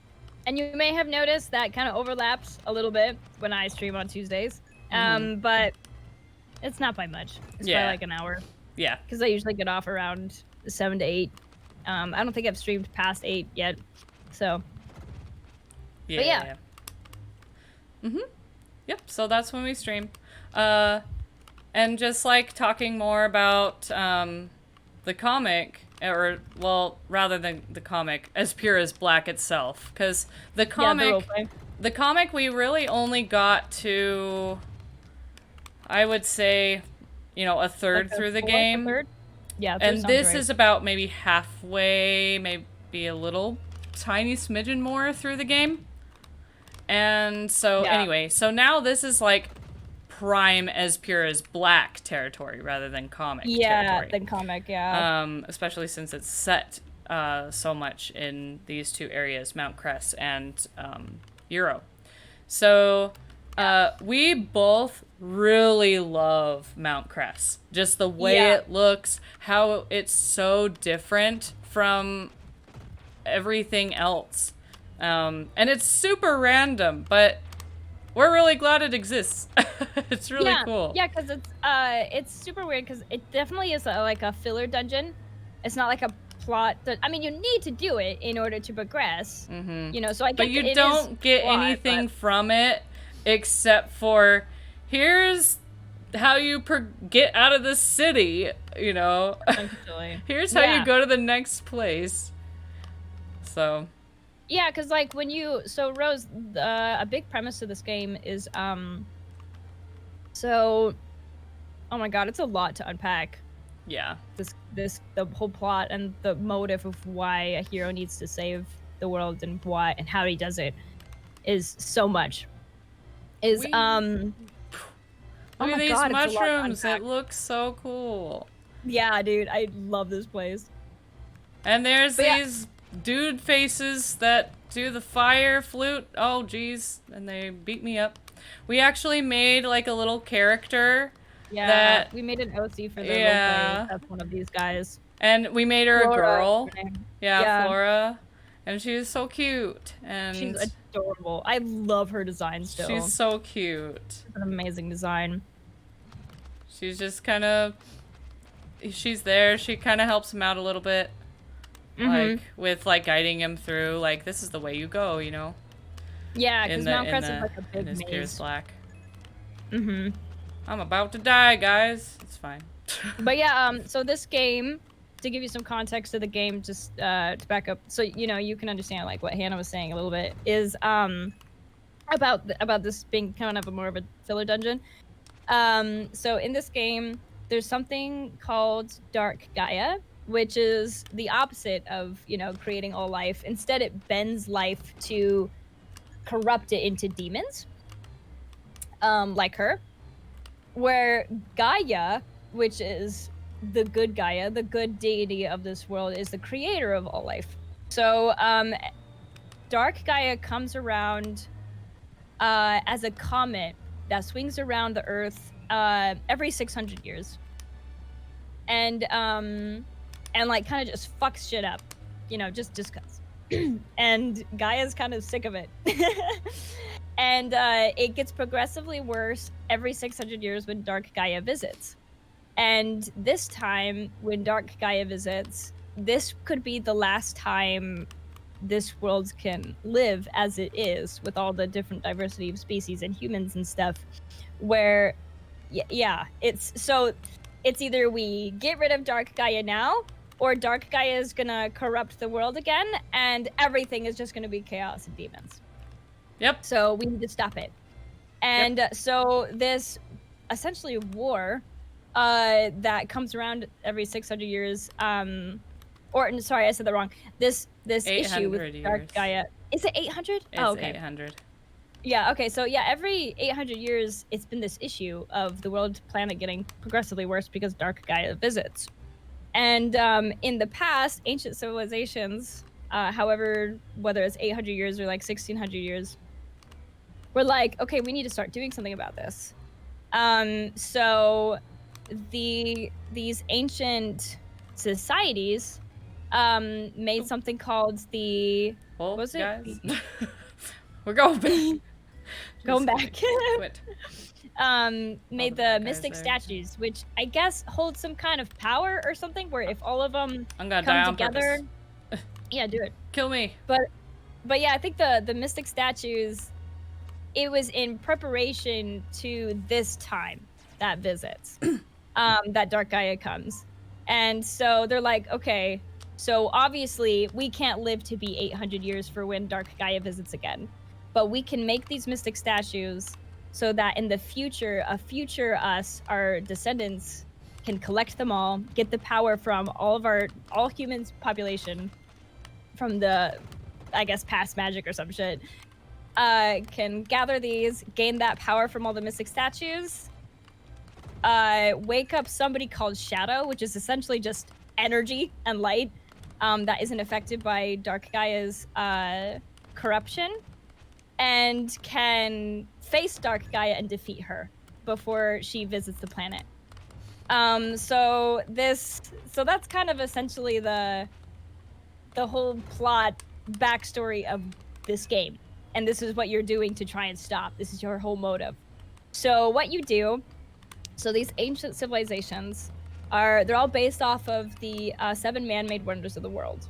and you may have noticed that kind of overlaps a little bit when I stream on Tuesdays, but it's not by much. It's by like an hour. Yeah, because I usually get off around 7 to 8. I don't think I've streamed past 8 yet, so. Yeah. Yep. So that's when we stream, and just like talking more about the comic, or well, rather than the comic, As Pure as Black itself, because the comic we really only got to, I would say, you know, a third through the game. Yeah, and this is about maybe halfway, maybe a little tiny smidgen more through the game. And so anyway, so now this is like prime As Pure as Black territory rather than comic territory. Yeah, than comic, especially since it's set so much in these two areas, Mount Kress and Euro. So we both really love Mount Kress. Just the way it looks, how it's so different from everything else. And it's super random, but we're really glad it exists. It's really cool. Yeah, because it's super weird, because it definitely is like a filler dungeon. It's not like a plot. I mean, you need to do it in order to progress. You know, so I get but you don't get anything from it except for, here's how you get out of the city, you know. Here's how you go to the next place. So yeah, because like when you, so Rose, a big premise of this game is so, oh my god, it's a lot to unpack. Yeah, the whole plot and the motive of why a hero needs to save the world and why and how he does it is so much. Is look at these mushrooms. It looks so cool. Yeah, dude, I love this place. And there's these dude faces that do the fire flute. Oh, geez. And they beat me up. We actually made like a little character. Yeah, we made an OC for the roleplay. That's one of these guys. And we made her Flora, a girl. Yeah, Flora. And she was so cute. And she's adorable. I love her design still. She's so cute. It's an amazing design. She's just kind of... She's there. She kind of helps him out a little bit. Like, with, like, guiding him through, like, this is the way you go, you know? Yeah, because Mount Kress is like a big maze. Pure Black. I'm about to die, guys. It's fine. But yeah, so this game, to give you some context of the game, just to back up, so you can understand like what Hannah was saying a little bit, is about this being kind of a more of a filler dungeon. So in this game, there's something called Dark Gaia, which is the opposite of creating all life. Instead, it bends life to corrupt it into demons, like her. Where Gaia, which is the good Gaia, the good deity of this world, is the creator of all life. So Dark Gaia comes around as a comet that swings around the Earth every 600 years, and like kind of just fucks shit up, just cause. And Gaia's kind of sick of it. And it gets progressively worse every 600 years when Dark Gaia visits. And this time, when Dark Gaia visits, this could be the last time this world can live as it is, with all the different diversity of species and humans and stuff. Where, it's either we get rid of Dark Gaia now, or Dark Gaia is gonna corrupt the world again, and everything is just gonna be chaos and demons. Yep. So we need to stop it. And so this essentially war that comes around every 600 years, sorry, I said that wrong. This issue with Dark Gaia. Is it 800? It's 800. Yeah, okay, so every 800 years, it's been this issue of the world planet getting progressively worse because Dark Gaia visits. And in the past, ancient civilizations, however, whether it's 800 years or like 1600 years, we're like, okay, we need to start doing something about this. So these ancient societies made something called the... What was it? Guys? We're going back. Going back. Quit. Made the mystic statues, which I guess hold some kind of power or something, where if all of them come together... Yeah, do it. Kill me. But yeah, I think the mystic statues, it was in preparation to this time that visits, that Dark Gaia comes. And so they're like, okay, so obviously we can't live to be 800 years for when Dark Gaia visits again. But we can make these mystic statues so that in the future, a future us, our descendants, can collect them all, get the power from all humans population, from the, I guess, past magic or some shit, can gather these, gain that power from all the mystic statues, wake up somebody called Shadow, which is essentially just energy and light that isn't affected by Dark Gaia's corruption, and can face Dark Gaia and defeat her before she visits the planet. So that's kind of essentially the whole plot backstory of this game. And this is what you're doing to try and stop. This is your whole motive. So what you do, so these ancient civilizations they're all based off of the 7 man-made wonders of the world.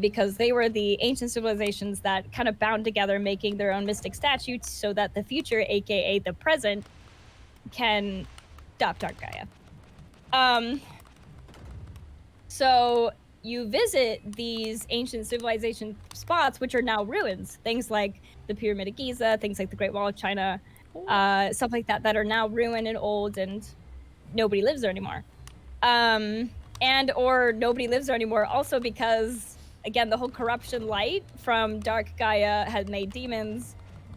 Because they were the ancient civilizations that kind of bound together, making their own mystic statues so that the future, aka the present, can stop Dark Gaia. So you visit these ancient civilization spots, which are now ruins. Things like the Pyramid of Giza, things like the Great Wall of China, stuff like that are now ruined and old, and nobody lives there anymore. And or nobody lives there anymore also because, again, the whole corruption light from Dark Gaia had made demons,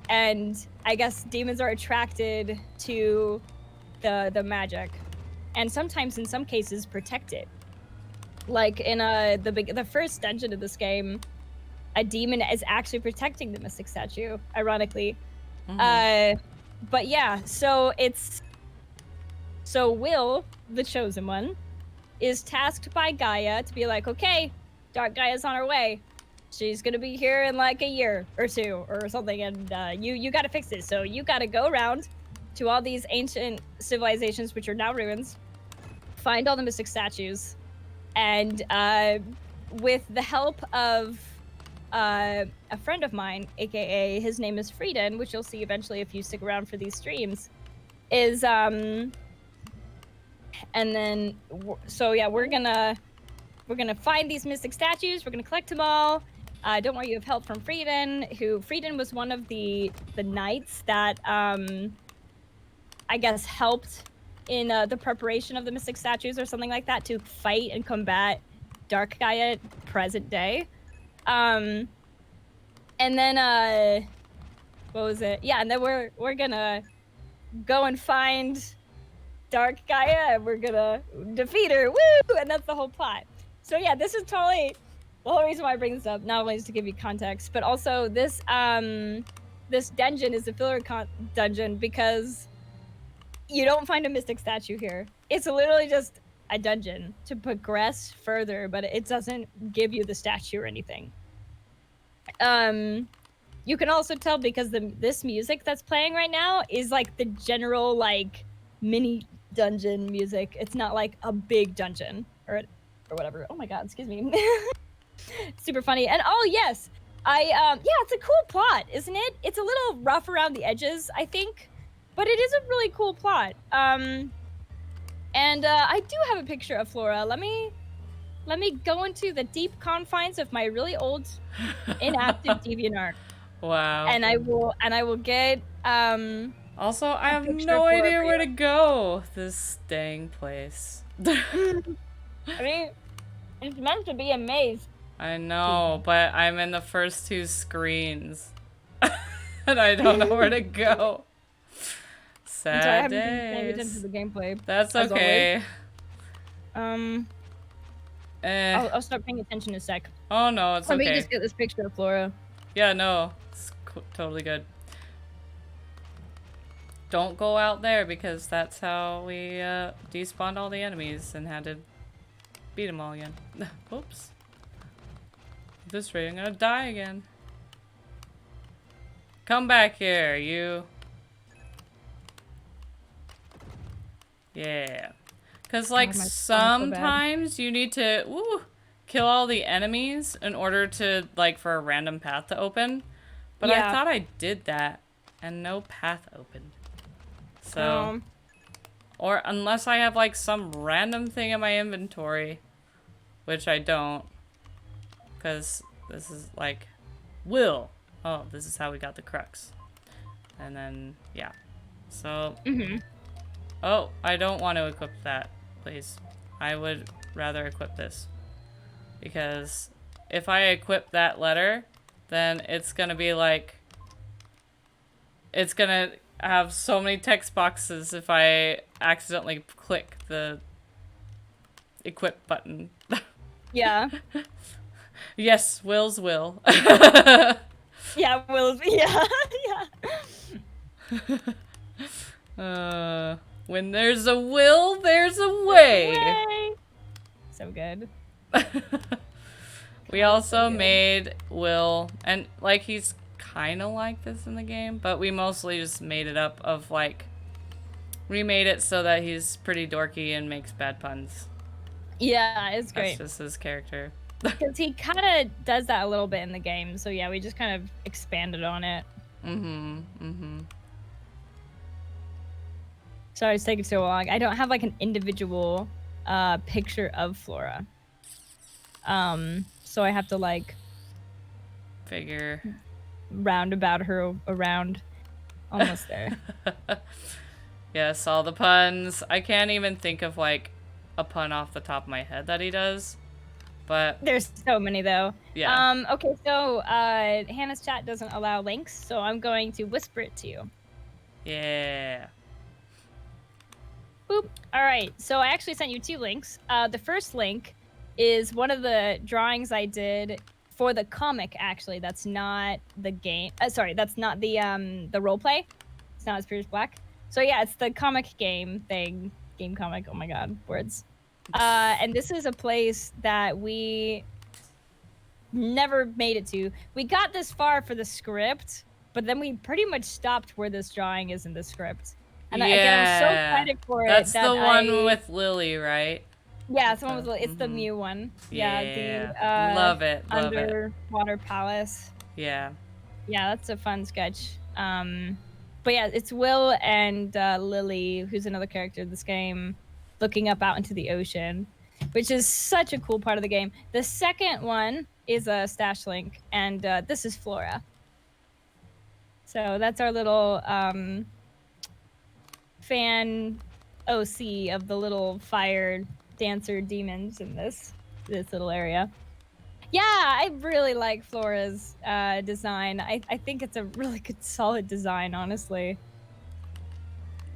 and I guess demons are attracted to the magic, and sometimes in some cases protect it. Like in the first dungeon of this game, a demon is actually protecting the mystic statue, ironically. Mm-hmm. But yeah, so Will, the chosen one, is tasked by Gaia to be like, okay, Dark Gaia's on her way. She's gonna be here in like a year or two or something, and you gotta fix this. So you gotta go around to all these ancient civilizations, which are now ruins, find all the mystic statues, and with the help of a friend of mine, aka his name is Frieden, which you'll see eventually if you stick around for these streams, is and then so yeah, we're gonna we're gonna find these mystic statues. We're gonna collect them all. Don't worry, you have help from Frieden. Frieden was one of the knights that I guess helped in the preparation of the mystic statues or something like that to fight and combat Dark Gaia present day. And then what was it? Yeah, and then we're gonna go and find Dark Gaia and we're gonna defeat her. Woo! And that's the whole plot. So yeah, this is totally the whole reason why I bring this up, not only is to give you context, but also this this dungeon is a filler dungeon because you don't find a mystic statue here. It's literally just a dungeon to progress further, but it doesn't give you the statue or anything. You can also tell because this music that's playing right now is like the general like mini dungeon music. It's not like a big dungeon or whatever. Oh my god, excuse me. Super funny. And oh yes, yeah, it's a cool plot, isn't it? It's a little rough around the edges, I think, but it is a really cool plot. And I do have a picture of Flora. Let me go into the deep confines of my really old inactive DeviantArt. Wow. And I will get Also, I have no idea where to go. This dang place. I mean, it's meant to be a maze. I know, but I'm in the first two screens. And I don't know where to go. Sad I haven't days. been paying attention to the gameplay. That's okay. I'll start paying attention in a sec. Oh no, it's okay. Let me just get this picture of Flora. Yeah, no, it's totally good. Don't go out there because that's how we despawned all the enemies and had to beat them all again. Oops. At this rate, I'm gonna die again. Come back here, you. Yeah. Because, like, sometimes you need to kill all the enemies in order to, like, for a random path to open. But yeah. I thought I did that, and no path opened. So, or unless I have, like, some random thing in my inventory, which I don't. Because this is, like, will. Oh, this is how we got the crux. And then, yeah. So, oh, I don't want to equip that, please. I would rather equip this. Because if I equip that letter, then it's gonna be like... It's gonna have so many text boxes if I accidentally click the equip button. Yeah. Yes, Will's will. Yeah, Will's, yeah, yeah. When there's a will, there's a way. So good. We also made Will, and like he's kind of like this in the game, but we mostly just made it up of like, we made it so that he's pretty dorky and makes bad puns. Yeah, it's great. That's just his character. Because he kind of does that a little bit in the game, so yeah, we just kind of expanded on it. Sorry it's taking so long. I don't have like an individual picture of Flora. So I have to like figure round about her around. Almost there. Yes, all the puns. I can't even think of like a pun off the top of my head that he does. But there's so many though. Yeah. Okay, so Hannah's chat doesn't allow links, so I'm going to whisper it to you. Yeah. Boop. All right, so I actually sent you 2 links. The first link is one of the drawings I did for the comic. Actually, that's not the game. Sorry, that's not the roleplay. It's not as Pierce Black. So yeah, it's the comic game thing. Game comic. Oh my god, words. And this is a place that we never made it to. We got this far for the script, but then we pretty much stopped where this drawing is in the script. And again, I'm so excited for it. That's the one with Lily, right? Yeah, it's the one with Lily. It's the Mew one. Yeah, the love it. Underwater Palace. Yeah. Yeah, that's a fun sketch. But yeah, it's Will and Lily, who's another character in this game, looking up out into the ocean. which is such a cool part of the game. The second one is a stash link, and this is Flora. So that's our little fan OC of the little fire dancer demons in this little area. Yeah, I really like Flora's design. I think it's a really good, solid design, honestly.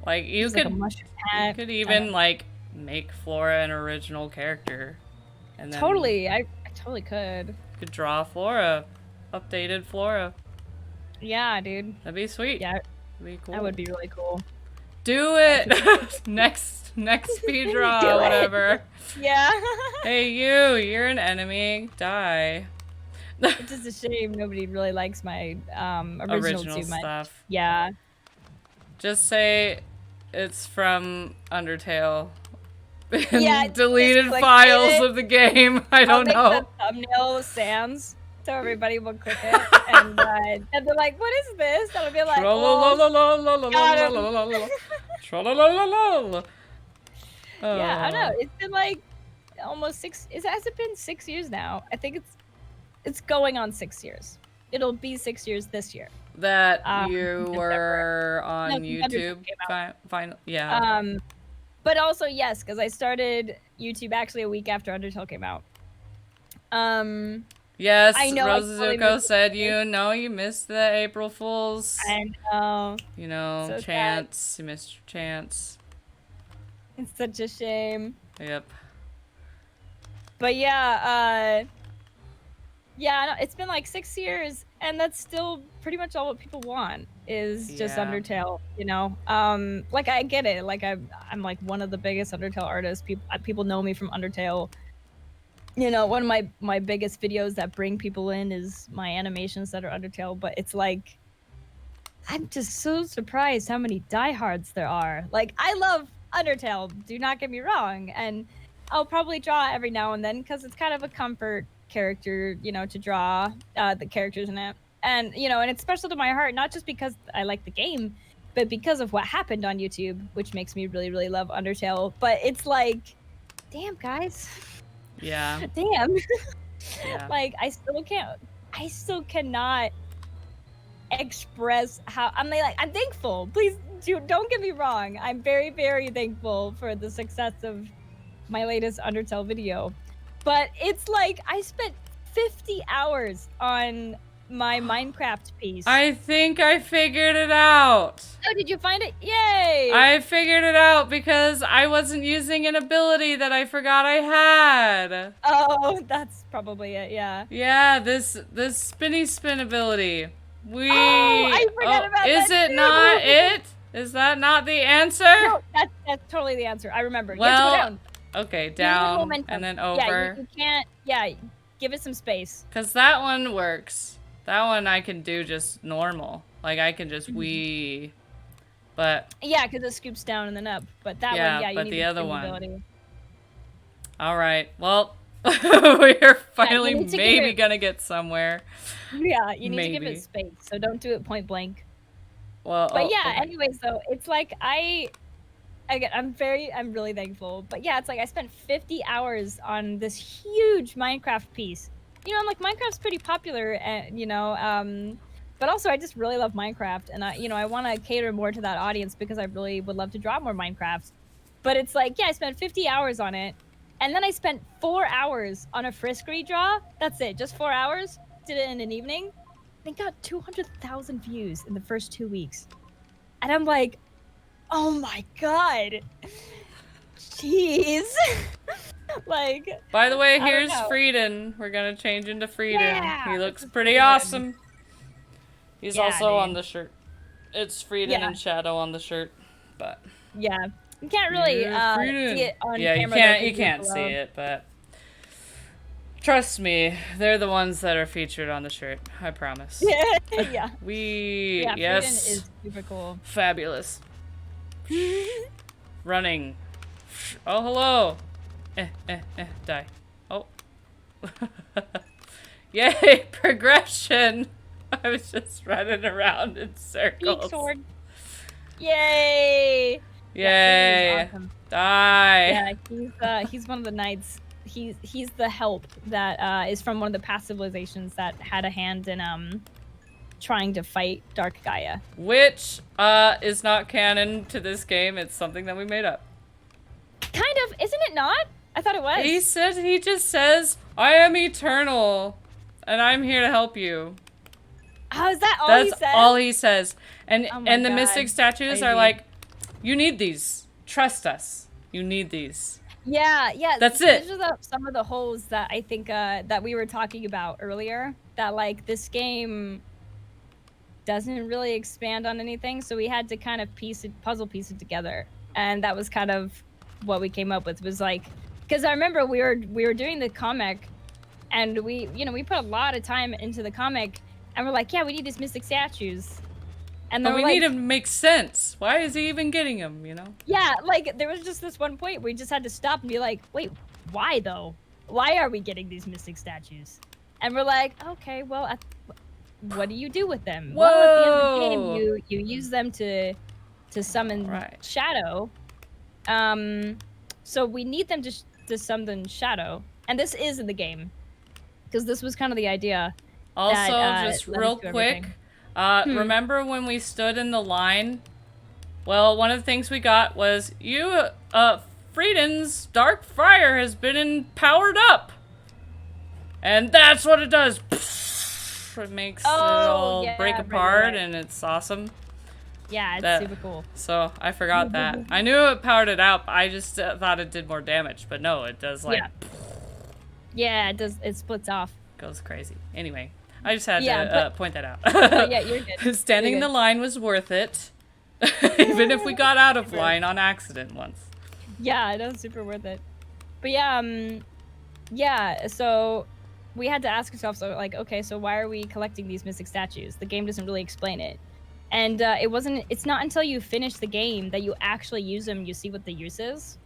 Like you Like a could, mushroom you hat. could even like make Flora an original character, and then Totally, I totally could. you could draw Flora, updated Flora. Yeah, dude. That'd be sweet. Yeah, That'd be cool. that would be really cool. Do it. next speed draw, Do it. whatever. Yeah. Hey, you're an enemy. Die. It's just a shame nobody really likes my original too much. Stuff. Yeah. Just say it's from Undertale. Yeah, deleted just files of the game. I don't know. I'll make the thumbnail Sans, so everybody will click it, and they're like, "What is this?" And I'll be like, "Yeah, I don't know. It's been like almost 6. Has it been 6 years now? I think it's going on 6 years. It'll be 6 years this year. That you were on YouTube. Fine. Yeah. But also yes, because I started YouTube actually a week after Undertale came out. Yes, I know, Rosazuko said you missed the April Fools. I know. You know, So chance. Sad. You missed your chance. It's such a shame. Yep. But yeah, no, it's been like 6 years, and that's still pretty much all what people want is just Undertale, you know? Like, I get it. Like, I'm like one of the biggest Undertale artists. People know me from Undertale. You know, one of my biggest videos that bring people in is my animations that are Undertale, but it's like, I'm just so surprised how many diehards there are. Like, I love Undertale, do not get me wrong, and I'll probably draw every now and then because it's kind of a comfort character, you know, to draw the characters in it. And, you know, and it's special to my heart, not just because I like the game, but because of what happened on YouTube, which makes me really, really love Undertale. But it's like, damn, guys. Yeah. Damn. Yeah. Like, I still cannot express how I'm thankful. Please don't get me wrong. I'm very, very thankful for the success of my latest Undertale video. But it's like I spent 50 hours on my Minecraft piece. I think I figured it out. Oh, did you find it? Yay! I figured it out because I wasn't using an ability that I forgot I had. Oh, that's probably it, yeah. Yeah, this spinny spin ability. I forgot about that. Is it too. not it? Is that not the answer? No, that's totally the answer. I remember. Well, you have to go down. Okay, down and then over. Yeah, you can't. Yeah, give it some space. Cause that one works. That one I can do just normal. Like I can just wee. But yeah, because it scoops down and then up. But that one, yeah, you but need the other one. ability. All right. Well, we're finally maybe gonna get somewhere. Yeah, you need to give it space. So don't do it point blank. Well, but yeah. Anyways, though, it's like I'm really thankful. But yeah, it's like I spent 50 hours on this huge Minecraft piece. You know, I'm like, Minecraft's pretty popular, and you know, but also I just really love Minecraft, and I want to cater more to that audience because I really would love to draw more Minecraft. But it's like, yeah, I spent 50 hours on it, and then I spent 4 hours on a frisky draw. That's it, just 4 hours. Did it in an evening. They got 200,000 views in the first 2 weeks, and I'm like, oh my god, jeez. Like, by the way, here's Frieden. We're gonna change into Frieden. Yeah, he looks pretty awesome. He's also on the shirt. It's Frieden and Shadow on the shirt, but yeah, you can't really see it on camera. Yeah, you can't see it, but trust me, they're the ones that are featured on the shirt. I promise. Yeah. Yes. Frieden is super cool. Fabulous. Running. Oh, hello. Die. Oh. Yay, progression. I was just running around in circles. Sword. Yay. Yay! Yeah, awesome. Die! Yeah, he's one of the knights. He's the help that is from one of the past civilizations that had a hand in trying to fight Dark Gaia. Which is not canon to this game. It's something that we made up. Kind of, isn't it not? I thought it was. He just says, I am eternal, and I'm here to help you. Oh, is that all That's he says? all he says. And Oh my and the God. mystic statues Crazy. are like, you need these. Trust us. You need these. Yeah. That's it. These are some of the holes that I think that we were talking about earlier. That like this game doesn't really expand on anything, so we had to kind of puzzle piece it together, and that was kind of what we came up with. Was like, because I remember we were doing the comic, and we put a lot of time into the comic, and we're like, yeah, we need these mystic statues. And But we need him to make sense. Why is he even getting them, you know? Yeah, like, there was just this one point where we just had to stop and be like, wait, why, though? Why are we getting these mystic statues? And we're like, okay, well, what do you do with them? Whoa! Well, at the end of the game, you use them to summon Shadow. So we need them to summon Shadow. And this is in the game. Because this was kind of the idea. Also, that, just real quick, everything. remember when we stood in the line? Well, one of the things we got was, Frieden's Dark Fire has been powered up! And that's what it does! It makes it all break apart, right. And it's awesome. Yeah, it's super cool. So, I forgot that. I knew it powered it up, I just thought it did more damage, but no, it does, like... Yeah, it does, it splits off. Goes crazy. Anyway, I just had to point that out. Yeah, you're good. Standing in the line was worth it. Even if we got out of line on accident once. Yeah, it was super worth it. But yeah, so we had to ask ourselves, like, okay, so why are we collecting these mystic statues? The game doesn't really explain it. And it's not until you finish the game that you actually use them, you see what the use is.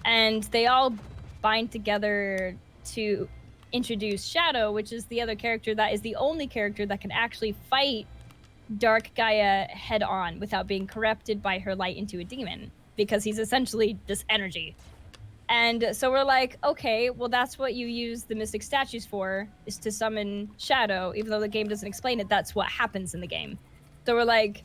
And they all bind together to introduce Shadow, which is the other character that is the only character that can actually fight Dark Gaia head on without being corrupted by her light into a demon, because he's essentially this energy. And so we're like, okay, well, that's what you use the mystic statues for, is to summon Shadow. Even though the game doesn't explain it, that's what happens in the game. So we're like,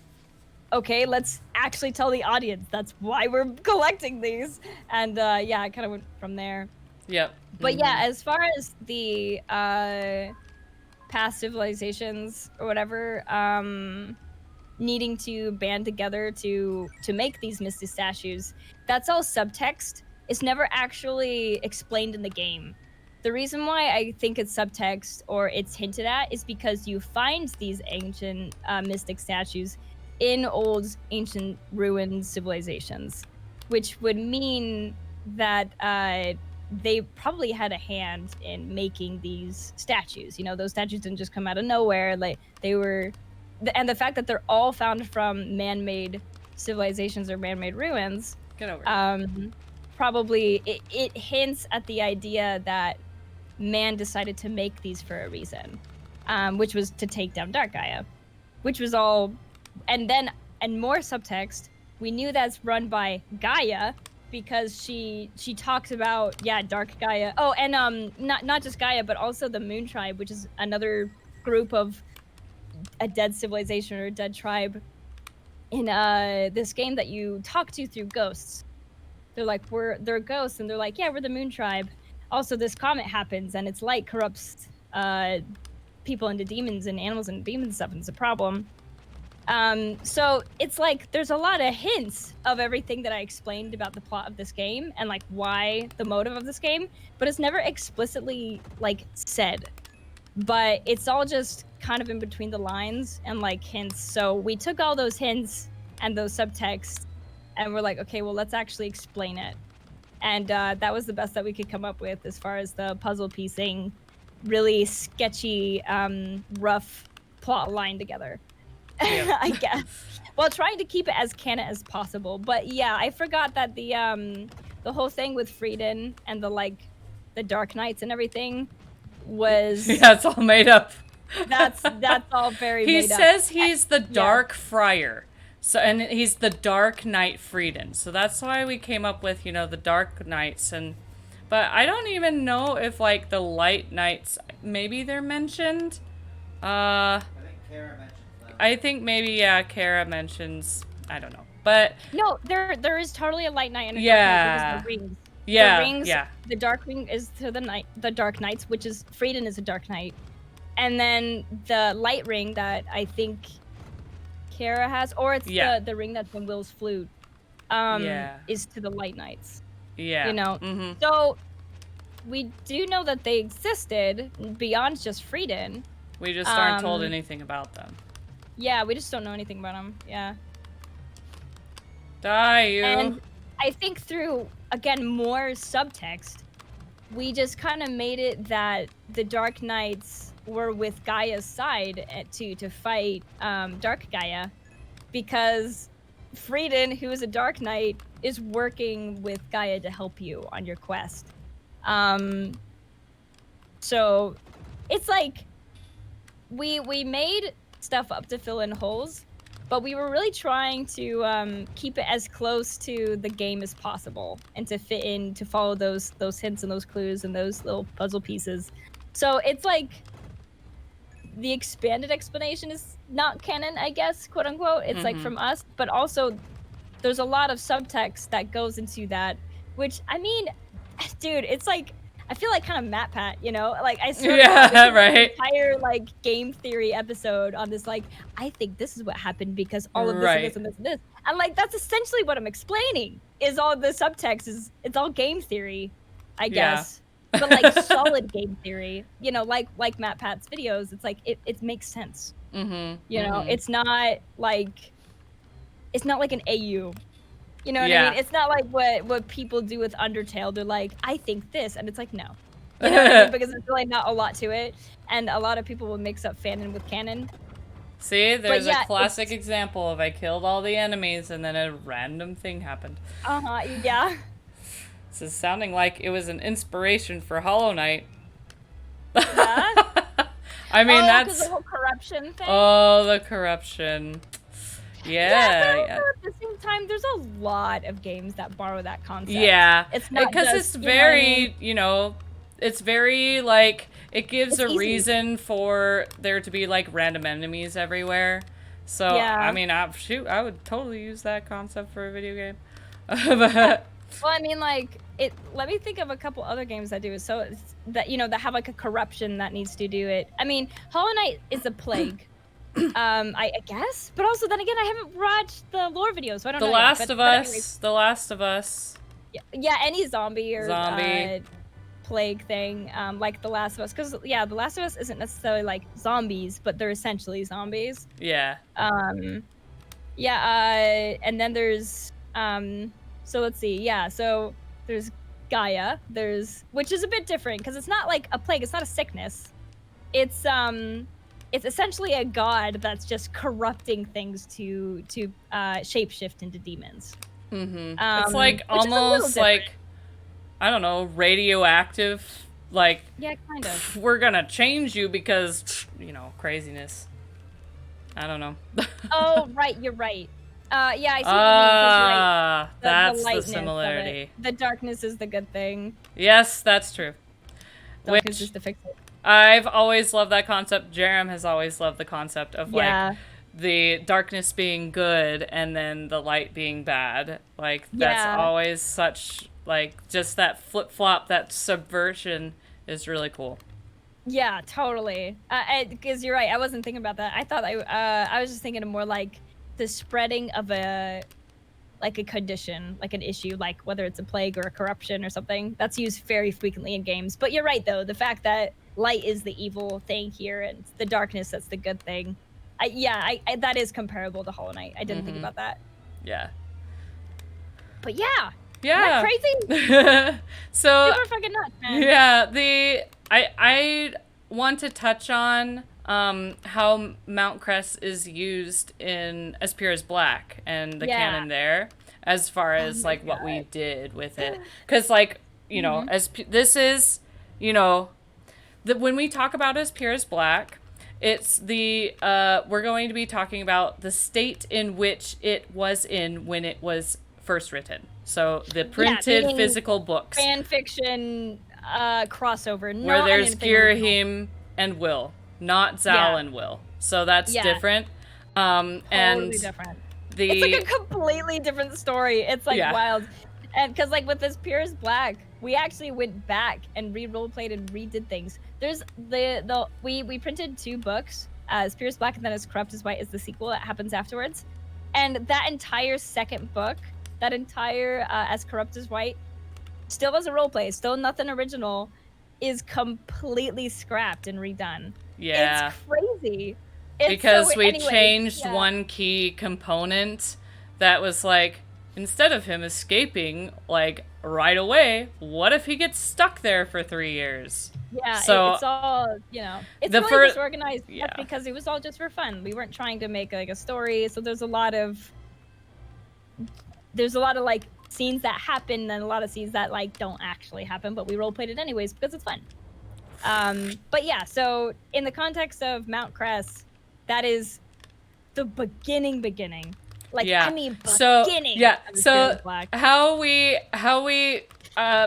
okay, let's actually tell the audience that's why we're collecting these. And yeah, it kind of went from there. Yep. But yeah, as far as the past civilizations or whatever, needing to band together to make these mystic statues, that's all subtext. It's never actually explained in the game. The reason why I think it's subtext or it's hinted at is because you find these ancient mystic statues in old ancient ruined civilizations, which would mean that they probably had a hand in making these statues. You know, those statues didn't just come out of nowhere. Like, they were, and the fact that they're all found from man-made civilizations or man-made ruins. Get over it. Probably it hints at the idea that man decided to make these for a reason, which was to take down Dark Gaia, which was all, and more subtext. We knew that's run by Gaia, because she talks about Dark Gaia. Oh, and not just Gaia, but also the Moon Tribe, which is another group of a dead civilization or a dead tribe in this game that you talk to through ghosts. They're like, they're ghosts, and they're like, yeah, we're the Moon Tribe. Also, this comet happens, and its light corrupts people into demons and animals and demons and stuff, and it's a problem. So it's like there's a lot of hints of everything that I explained about the plot of this game and like why the motive of this game, but it's never explicitly like said. But it's all just kind of in between the lines and like hints. So we took all those hints and those subtexts and we're like, okay, well, let's actually explain it. And that was the best that we could come up with as far as the puzzle piecing, really sketchy, rough plot line together. Yeah. I guess. Well, trying to keep it as canon as possible. But yeah, I forgot that the whole thing with Frieden and the Dark Knights and everything was it's all made up. That's all very he made up. says he's the Dark Friar. So, and he's the Dark Knight Frieden. So that's why we came up with, the Dark Knights. But I don't even know if, like, the Light Knights, maybe they're mentioned. I think Kara mentions them. I think maybe, yeah, Kara mentions, I don't know. But No, there is totally a Light Knight and a yeah. Dark Knight because the rings. Yeah, The rings, yeah. The Dark Ring is to the Dark Knights, which is Frieden is a Dark Knight. And then the Light Ring that I think Kara has, or it's the ring that's in Will's flute, is to the Light Knights. Yeah. Mm-hmm. So we do know that they existed beyond just Frieden. We just aren't told anything about them. Yeah, we just don't know anything about them. Yeah. Die, you. And I think through, again, more subtext, we just kind of made it that the Dark Knights were with Gaia's side to fight Dark Gaia, because Frieden, who is a Dark Knight, is working with Gaia to help you on your quest. So it's like we made stuff up to fill in holes, but we were really trying to keep it as close to the game as possible and to fit in, to follow those hints and those clues and those little puzzle pieces. So it's like the expanded explanation is not canon, I guess, quote unquote. It's like from us, but also there's a lot of subtext that goes into that, which, I mean, dude, it's like, I feel like kind of Matt Pat, like I sort of right. entire like game theory episode on this, like, I think this is what happened because all of this and this and this and this. And like, that's essentially what I'm explaining, is all the subtext it's all game theory, I guess. But like solid game theory, like Matt Pat's videos, it's like, it makes sense. It's not like an AU. You know what I mean? It's not like what people do with Undertale. They're like, I think this, and it's like, no. You know what I mean? Because there's really not a lot to it, and a lot of people will mix up fanon with canon. See, there's a classic example of I killed all the enemies and then a random thing happened. Yeah. This is sounding like it was an inspiration for Hollow Knight. Yeah? I mean, that's... because the whole corruption thing? Oh, the corruption. Yeah. But also at the same time, there's a lot of games that borrow that concept. Yeah. It's not because just, it's very, it's very, like, it gives a easy reason for there to be, like, random enemies everywhere. So, I mean, I would totally use that concept for a video game. But... Well, I mean, like, let me think of a couple other games that do it. So, that have, like, a corruption that needs to do it. I mean, Hollow Knight is a plague. I guess, but also then again, I haven't watched the lore videos, so I don't know. The Last of Us. Yeah, any zombie or plague thing, like The Last of Us, because The Last of Us isn't necessarily like zombies, but they're essentially zombies. Yeah. And then there's so let's see, so there's Gaia, which is a bit different because it's not like a plague, it's not a sickness. It's essentially a god that's just corrupting things to shapeshift into demons. It's like almost like, I don't know, radioactive. Like, yeah, kind of. We're gonna change you because, craziness. I don't know. Oh, right, you're right. I see what you mean. Right. That's the similarity. The darkness is the good thing. Yes, that's true. Darkness is to fix it. I've always loved that concept. Jarom has always loved the concept of, like, the darkness being good and then the light being bad. Like, that's always such, like, just that flip-flop, that subversion is really cool. Yeah, totally. Because you're right, I wasn't thinking about that. I thought I was just thinking of more, like, the spreading of a condition, like an issue, like whether it's a plague or a corruption or something. That's used very frequently in games. But you're right, though. The fact that light is the evil thing here and the darkness that's the good thing. That is comparable to Hollow Knight. I didn't think about that. Yeah. But yeah. Yeah. Isn't that crazy? So super fucking nuts, man. Yeah, I want to touch on how Mount Kress is used in As Pure as Black and the canon there, as far as like what we did with it, because like this is when we talk about As Pure as Black, It's the we're going to be talking about the state in which it was in when it was first written. So the printed meaning physical books fan fiction crossover, where not there's anything original. Girahim and Will, not Zal Yeah. and Will. So that's Yeah. different. Totally And different. the It's like a completely different story. It's like Yeah. wild. And because like with this Pure as Black, we actually went back and re-roleplayed and redid things. There's we printed 2 books, as Pure as Black and then as Corrupt as White is the sequel that happens afterwards. And that entire second book, that entire as Corrupt as White, still as a roleplay, still nothing original, is completely scrapped and redone. yeah. It's crazy. It's Because so, we anyways, changed yeah. one key component that was like, instead of him escaping like right away, what if he gets stuck there for 3 years? Yeah, So it's all, it's the really fir- disorganized yeah. because it was all just for fun. We weren't trying to make like a story, so there's a lot of like scenes that happen and a lot of scenes that like don't actually happen, but we roleplayed it anyways because it's fun. But yeah, so in the context of Mount Kress, that is the beginning. Like, Yeah. I mean, So beginning. yeah. of Pure So as Black. how we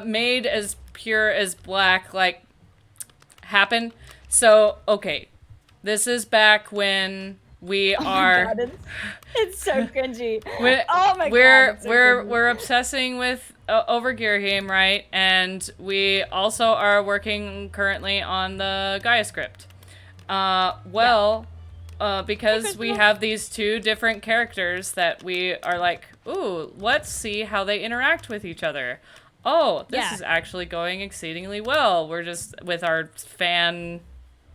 made as Pure as Black like happen. So okay, this is back when we Oh my are. God, it's so cringy. We're, Oh my we're, God, it's so we're cringy. we're obsessing with over Girahim, right? And we also are working currently on the Gaia script. Because we have these 2 different characters that we are like, ooh, let's see how they interact with each other. Oh, this Yeah. is actually going exceedingly well. We're just with our fan,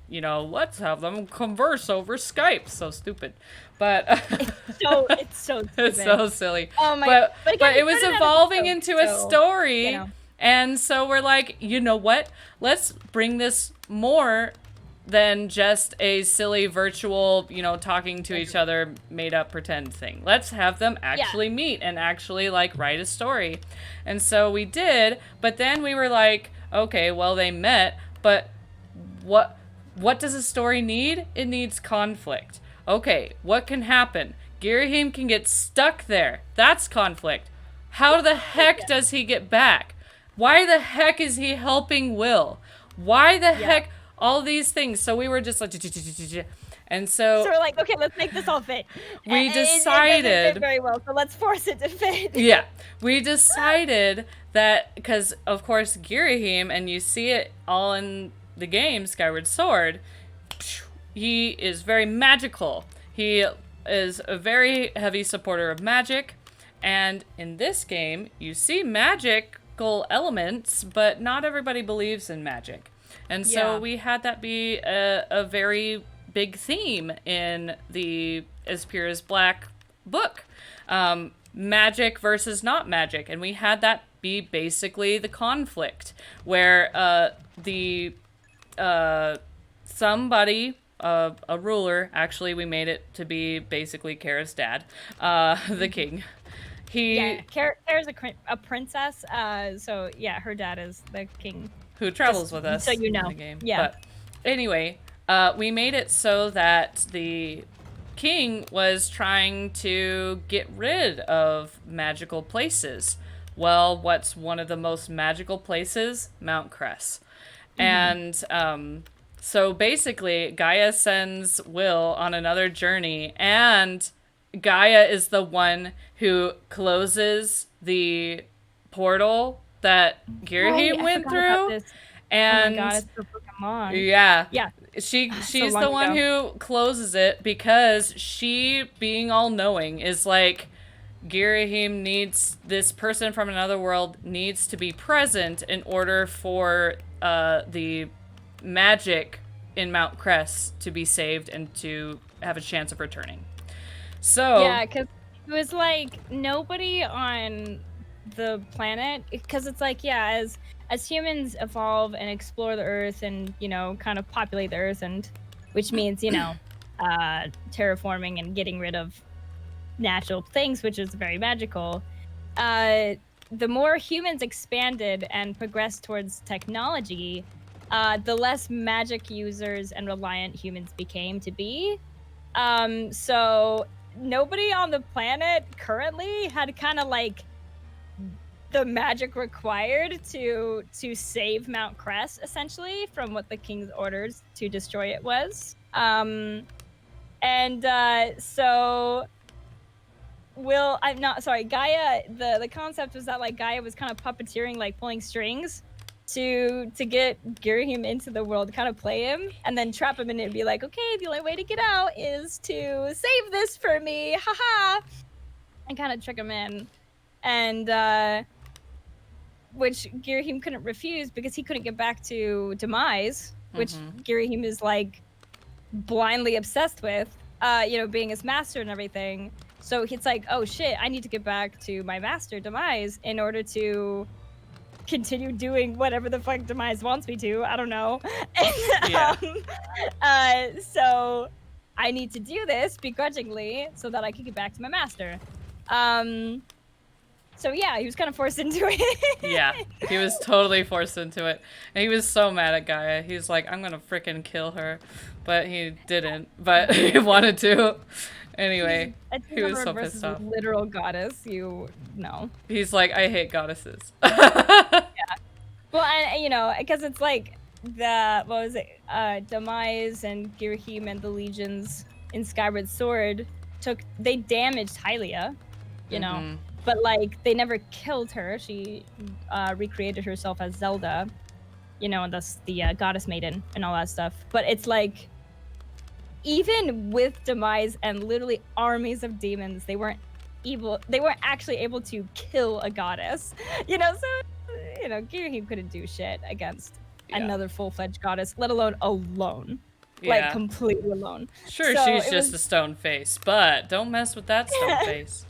let's have them converse over Skype. So stupid. But It's so stupid. it's so silly. Oh my! But again, it we was put out evolving as into joke, a so, story. And so we're like, you know what? Let's bring this more than just a silly virtual, talking to each other, made up pretend thing. Let's have them actually meet and actually like write a story. And so we did, but then we were like, okay, well they met, but what does a story need? It needs conflict. Okay, what can happen? Girahim can get stuck there. That's conflict. How the heck does he get back? Why the heck is he helping Will? Why the heck? All these things. So we were just like, and so we're like, okay, let's make this all fit. We It doesn't decided- fit very well, so let's force it to fit. yeah, we decided that because of course Girahim, and you see it all in the game Skyward Sword, he is very magical. He is a very heavy supporter of magic, and in this game you see magical elements, but not everybody believes in magic. And so we had that be a very big theme in the As Pure as Black book. Magic versus not magic. And we had that be basically the conflict where somebody, a ruler, actually we made it to be basically Kara's dad, the king. Kara's a princess, so yeah, her dad is the king. Who travels with us so you know. in the game. Yeah. But anyway, we made it so that the king was trying to get rid of magical places. Well, what's one of the most magical places? Mount Kress. And so basically, Gaia sends Will on another journey, and Gaia is the one who closes the portal that Girahim went through. And oh my God, it's so freaking long. Yeah. So She's long the one ago. who closes it because she, being all knowing, is like, Girahim needs, this person from another world needs to be present in order for the magic in Mount Kress to be saved and to have a chance of returning. So yeah, because it was like nobody on the planet, because it's like, yeah, as humans evolve and explore the earth and kind of populate the earth, and which means terraforming and getting rid of natural things, which is very magical, the more humans expanded and progressed towards technology, the less magic users and reliant humans became to be. So nobody on the planet currently had kind of like the magic required to save Mount Kress, essentially, from what the king's orders to destroy it was. So I'm not sorry, Gaia, the concept was that like Gaia was kind of puppeteering, like pulling strings to get Girahim into the world, kind of play him and then trap him in it and be like, okay, the only way to get out is to save this for me, haha, and kind of trick him in. And which Girahim couldn't refuse because he couldn't get back to Demise, which Girahim is like blindly obsessed with, being his master and everything. So it's like, oh shit, I need to get back to my master, Demise, in order to continue doing whatever the fuck Demise wants me to. I don't know. So I need to do this begrudgingly so that I can get back to my master. So yeah, he was kind of forced into it. Yeah, he was totally forced into it. And he was so mad at Gaia. He was like, I'm gonna frickin' kill her. But he didn't. But he wanted to. Anyway, he was so pissed off. Literal goddess, you know. He's like, I hate goddesses. Yeah. Well, and because it's like Demise and Girahim and the legions in Skyward Sword they damaged Hylia, you know. But, like, they never killed her. She recreated herself as Zelda, and thus the goddess maiden and all that stuff. But it's like, even with Demise and literally armies of demons, they weren't actually able to kill a goddess. So, Girahim couldn't do shit against another full-fledged goddess, let alone alone. Like, completely alone. Sure, so she's just a stone face, but don't mess with that stone face.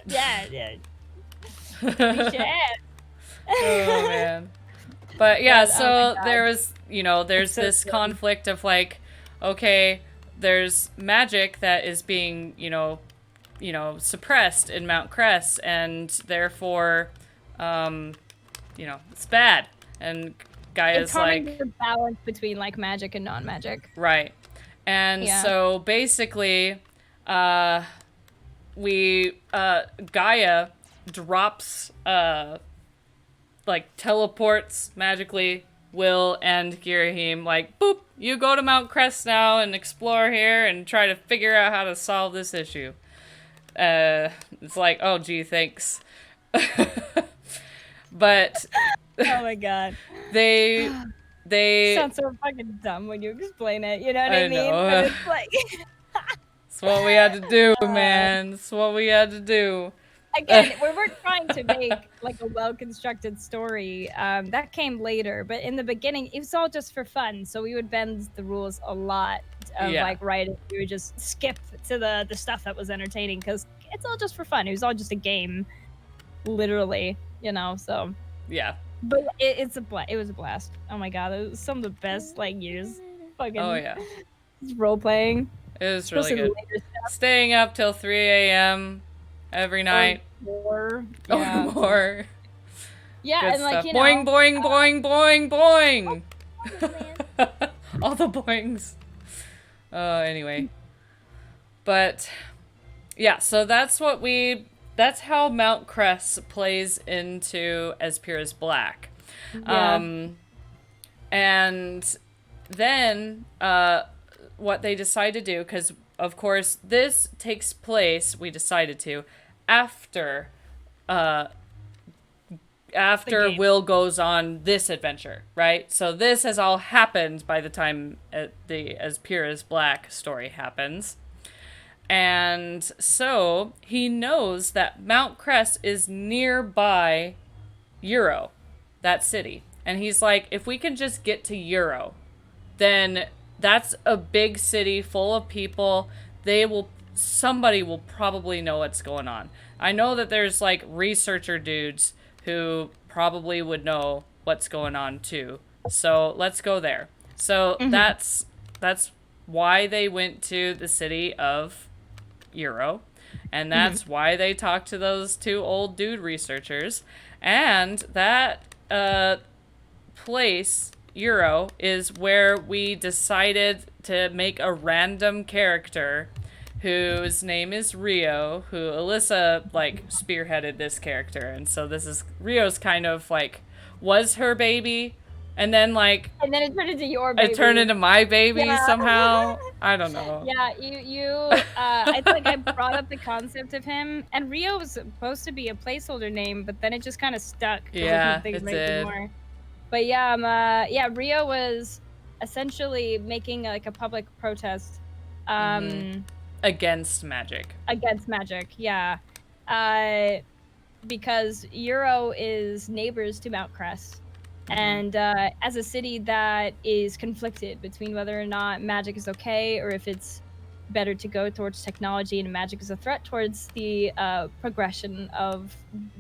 Yeah. Oh man. But yeah, so there was, there's this conflict of like, okay, there's magic that is being, suppressed in Mount Kress, and therefore, it's bad. And Gaia's like the balance between like magic and non-magic. Right. And so basically, Gaia drops, teleports magically Will and Girahim, like, boop, you go to Mount Kress now and explore here and try to figure out how to solve this issue. It's like, oh gee, thanks. But oh my god. They sound so fucking dumb when you explain it, you know what I mean? Know. But it's like it's what we had to do, man. It's what we had to do. Again, we weren't trying to make like a well-constructed story. That came later, but in the beginning, it was all just for fun. So we would bend the rules a lot of like writing. We would just skip to the stuff that was entertaining because it's all just for fun. It was all just a game, literally, So yeah. But it was a blast. Oh my god, it was some of the best like years. Fucking. Oh yeah. Role playing. It was really good. Staying up till 3 a.m. every night. Or more. Yeah. Or more. Yeah, good and like, stuff. Boing, boing, boing, boing, boing. All the boings. Anyway. But, yeah, so that's how Mount Kress plays into As Pure as Black. Yeah. And then, what they decide to do, because of course this takes place, we decided to, after Will goes on this adventure, right? So this has all happened by the time the As Pure as Black story happens. And so he knows that Mount Kress is nearby Euro, that city. And he's like, if we can just get to Euro, then that's a big city full of people. Somebody will probably know what's going on. I know that there's like researcher dudes who probably would know what's going on too. So let's go there. So that's why they went to the city of Euro. And that's why they talked to those two old dude researchers. And that place Euro is where we decided to make a random character whose name is Rio, who Alyssa, like, spearheaded this character. And so this is, Rio's kind of, like, was her baby, and then, like, And then it turned into your baby. it turned into my baby Yeah. somehow. I don't know. Yeah, I think I brought up the concept of him, and Rio was supposed to be a placeholder name, but then it just kind of stuck. 'cause I Yeah, couldn't think of it anything did. more. But Rio was essentially making like a public protest, Against magic. against magic. Yeah, because Euro is neighbors to Mount Kress. And as a city that is conflicted between whether or not magic is okay or if it's better to go towards technology and magic is a threat towards the progression of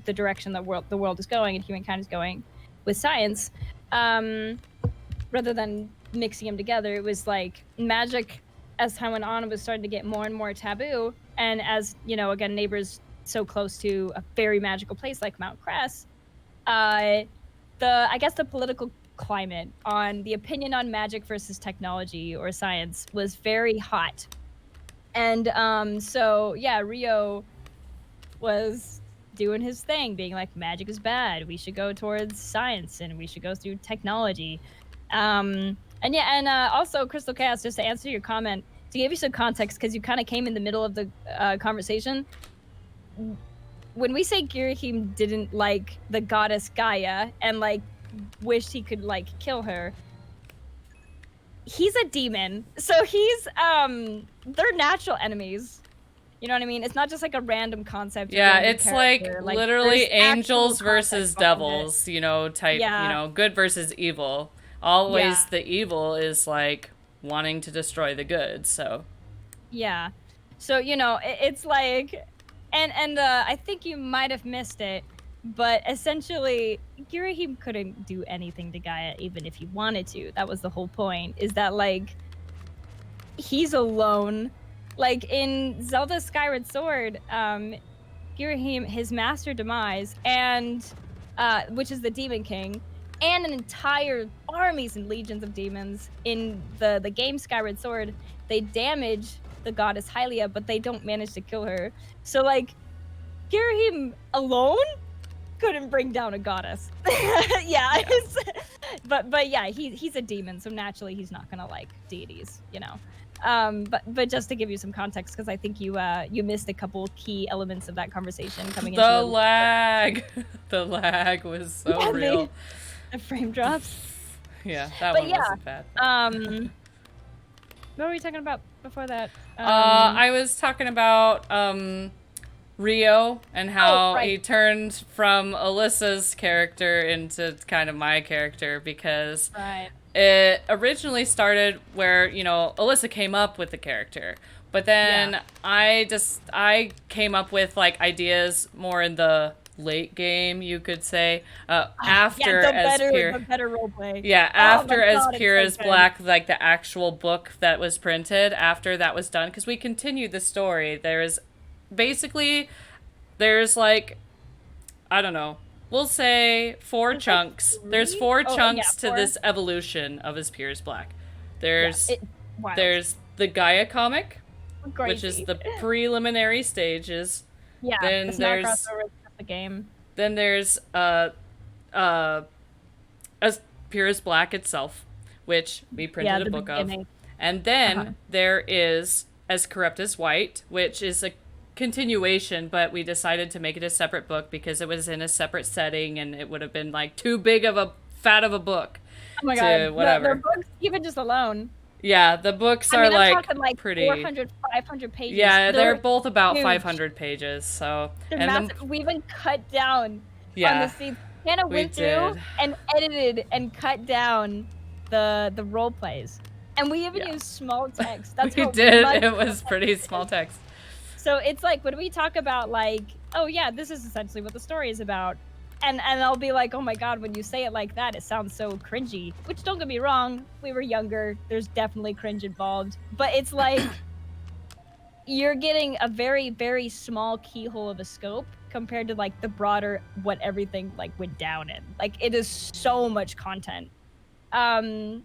the direction that the world is going and humankind is going with science, rather than mixing them together, it was like magic as time went on was starting to get more and more taboo. And as, you know, again, neighbors so close to a very magical place like Mount Kress, I guess the political climate on the opinion on magic versus technology or science was very hot. And so yeah, Rio was doing his thing, being like, magic is bad, we should go towards science and we should go through technology. Also Crystal Chaos, just to answer your comment, to give you some context, because you kind of came in the middle of the conversation. When we say Girahim didn't like the goddess Gaia and like wished he could like kill her, he's a demon, so he's they're natural enemies. You know what I mean? It's not just like a random concept. Yeah, it's like literally there's actual angels versus context behind it. devils, you know, type, Yeah. you know, good versus evil. Always Yeah. the evil is like wanting to destroy the good, so. Yeah. So, you know, it's like, and I think you might have missed it, but essentially, Girahim couldn't do anything to Gaia even if he wanted to. That was the whole point, is that, like, he's alone. Like, in Zelda Skyward Sword, Girahim, his master demise, and, which is the Demon King, and an entire armies and legions of demons in the game Skyward Sword, they damage the goddess Hylia, but they don't manage to kill her. So, like, Girahim alone couldn't bring down a goddess. Yeah. But yeah, he's a demon, so naturally he's not gonna like deities, you know. But just to give you some context, because I think you missed a couple key elements of that conversation coming into The lag. The lag was so real. The frame drops. Yeah, that But one yeah, wasn't bad. What were we talking about before that? I was talking about Rio and how right. he turned from Alyssa's character into kind of my character, because Right. it originally started where, you know, Alyssa came up with the character, but then Yeah. I came up with like ideas more in the late game, you could say, after the better roleplay. Yeah, Oh after my As God, it's Pure so as good. Black, like the actual book that was printed, after that was done, because we continued the story. There's like, I don't know, we'll say four There's chunks. like There's three? four Oh, chunks yeah, to 4. this evolution of As Pure as Black. Yeah, wild. There's the Gaia comic, Crazy. which is the preliminary stages. Yeah, then it's not there's- crossover, it's just the game. Then there's As Pure as Black itself, which we printed a book beginning. of. And then there is As Corrupt as White, which is a continuation, but we decided to make it a separate book because it was in a separate setting and it would have been like too big of a fat of a book. Oh my to God, whatever. The books, even just alone. Yeah, the books I mean, are I'm like talking like pretty 400, 500 pages. Yeah, they're both about huge. 500 pages. So They're and massive. We even cut down on yeah, the scenes. Hannah we went through did. and edited and cut down the role plays. And we even Yeah. used small text. That's we how did. much It was text pretty it is. small text. So it's like when we talk about like, oh yeah, this is essentially what the story is about. And I'll be like, oh my God, when you say it like that, it sounds so cringy. Which, don't get me wrong, we were younger. There's definitely cringe involved. But it's like, you're getting a very, very small keyhole of a scope compared to like the broader what everything like went down in. Like, it is so much content. It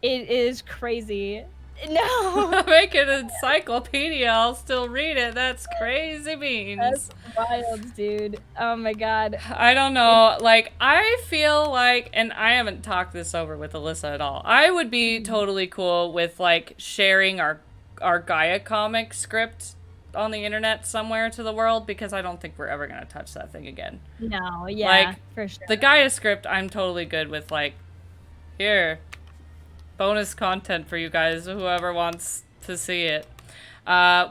is crazy. No. Make an encyclopedia. I'll still read it. That's crazy beans. That's wild, dude. Oh my god. I don't know. Like, I feel like, and I haven't talked this over with Alyssa at all. I would be totally cool with like sharing our Gaia comic script on the internet somewhere to the world, because I don't think we're ever gonna touch that thing again. No, yeah, Like, for sure. the Gaia script, I'm totally good with, like, here, bonus content for you guys, whoever wants to see it. I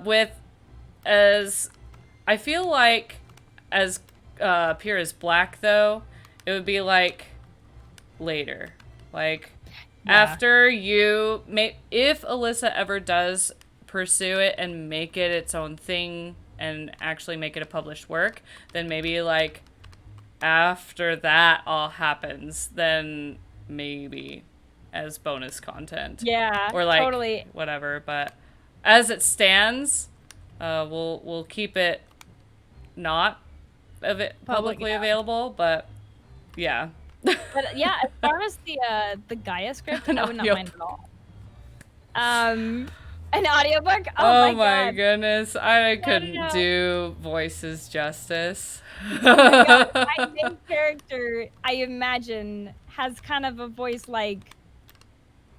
feel like, as pure as black, though, it would be, like, later. Like, after you, if Alyssa ever does pursue it and make it its own thing and actually make it a published work, then maybe, like, after that all happens, then maybe as bonus content. Yeah, or like totally. whatever. But as it stands, we'll keep it not publicly available. But yeah. But yeah, as far as the Gaia script, I would not mind at all. An audiobook? Oh my God. goodness, I couldn't do voices justice. Oh my God. My main character, I imagine, has kind of a voice like,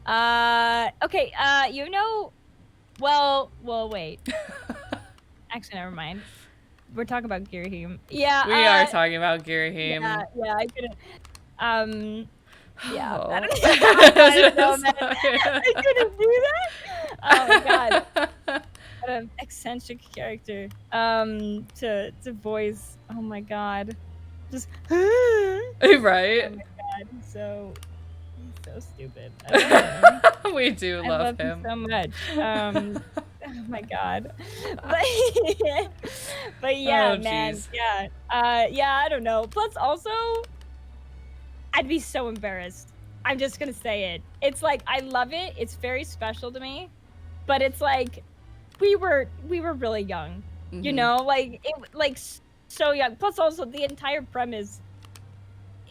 okay, you know, well, wait. Actually, never mind. We're talking about Girahim. Yeah, we are talking about Girahim. Yeah, I couldn't, yeah, Oh. I don't know, man. I couldn't do that. Oh my God. What an eccentric character. To voice. Oh my God. Just right. Oh my God. He's so stupid. I love him. We do love him so much. Oh my God. But yeah, Oh, man. geez. Yeah. Yeah, I don't know. Plus also, I'd be so embarrassed. I'm just gonna say it. It's like, I love it. It's very special to me. But it's like, we were really young. You know, like so young. Plus also the entire premise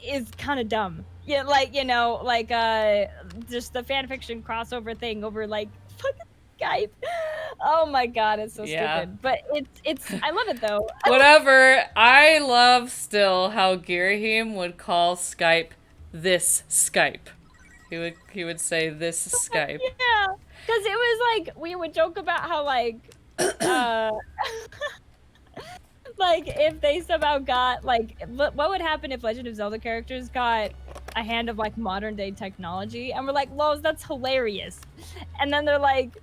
is kind of dumb. Yeah, like, you know, like just the fanfiction crossover thing over like fucking Skype. Oh my God, it's so stupid. But it's I love it though. Whatever. I love still how Girahim would call Skype this Skype. He would say this Skype. Yeah, because it was like we would joke about how like like if they somehow got like what would happen if Legend of Zelda characters got a hand of like modern day technology, and we're like, "Lol, that's hilarious," and then they're like,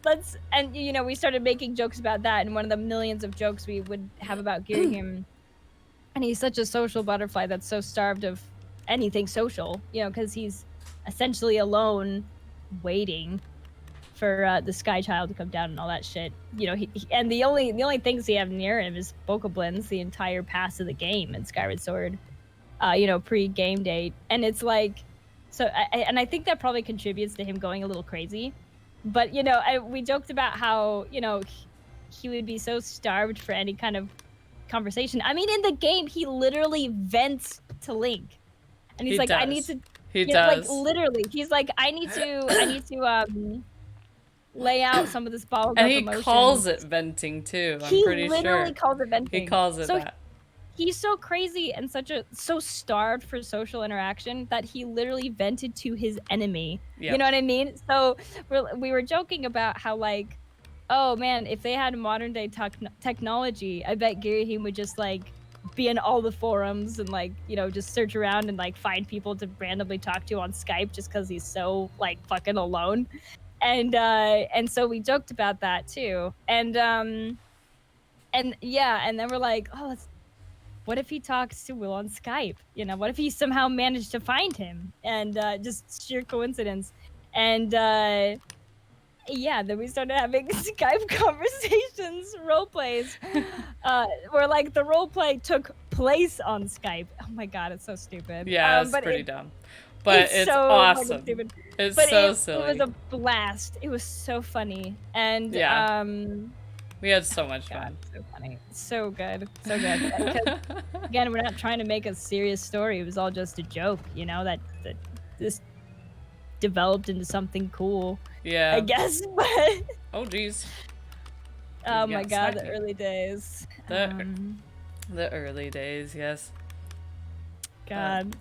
"Let's," and you know, we started making jokes about that, and one of the millions of jokes we would have about Girahim, and he's such a social butterfly that's so starved of anything social, you know, because he's essentially alone, waiting for the Sky Child to come down and all that shit. You know, he and the only things he have near him is Bokoblins the entire pass of the game in Skyward Sword. You know, pre-game date, and it's like, so I think that probably contributes to him going a little crazy. But you know, we joked about how, you know, he would be so starved for any kind of conversation. I mean, in the game, he literally vents to Link, and he's like, "I need to." He does. Like literally, he's like, I need to lay out some of this bottled up emotions. And he calls it venting too. I'm pretty sure. He literally calls it venting. He calls it that. He's so crazy and so starved for social interaction that he literally vented to his enemy. Yep. You know what I mean? So we were joking about how like, oh man, if they had modern day technology, I bet Girahim would just like be in all the forums and like, you know, just search around and like find people to randomly talk to on Skype just because he's so like fucking alone. And so we joked about that too. And yeah, and then we're like, oh, what if he talks to Will on Skype? You know, what if he somehow managed to find him? And just sheer coincidence. And yeah, then we started having Skype conversations, role plays, where like the role play took place on Skype. Oh my God, it's so stupid. Yeah, it's pretty dumb. But it's so awesome. Stupid. It's but so silly. It was a blast. It was so funny. And we had so much fun. So funny. So good. So good. Again, we're not trying to make a serious story. It was all just a joke, you know, that this developed into something cool. Yeah. I guess, but Oh geez. oh You my got god, the snacky. early days. The early days, yes. God,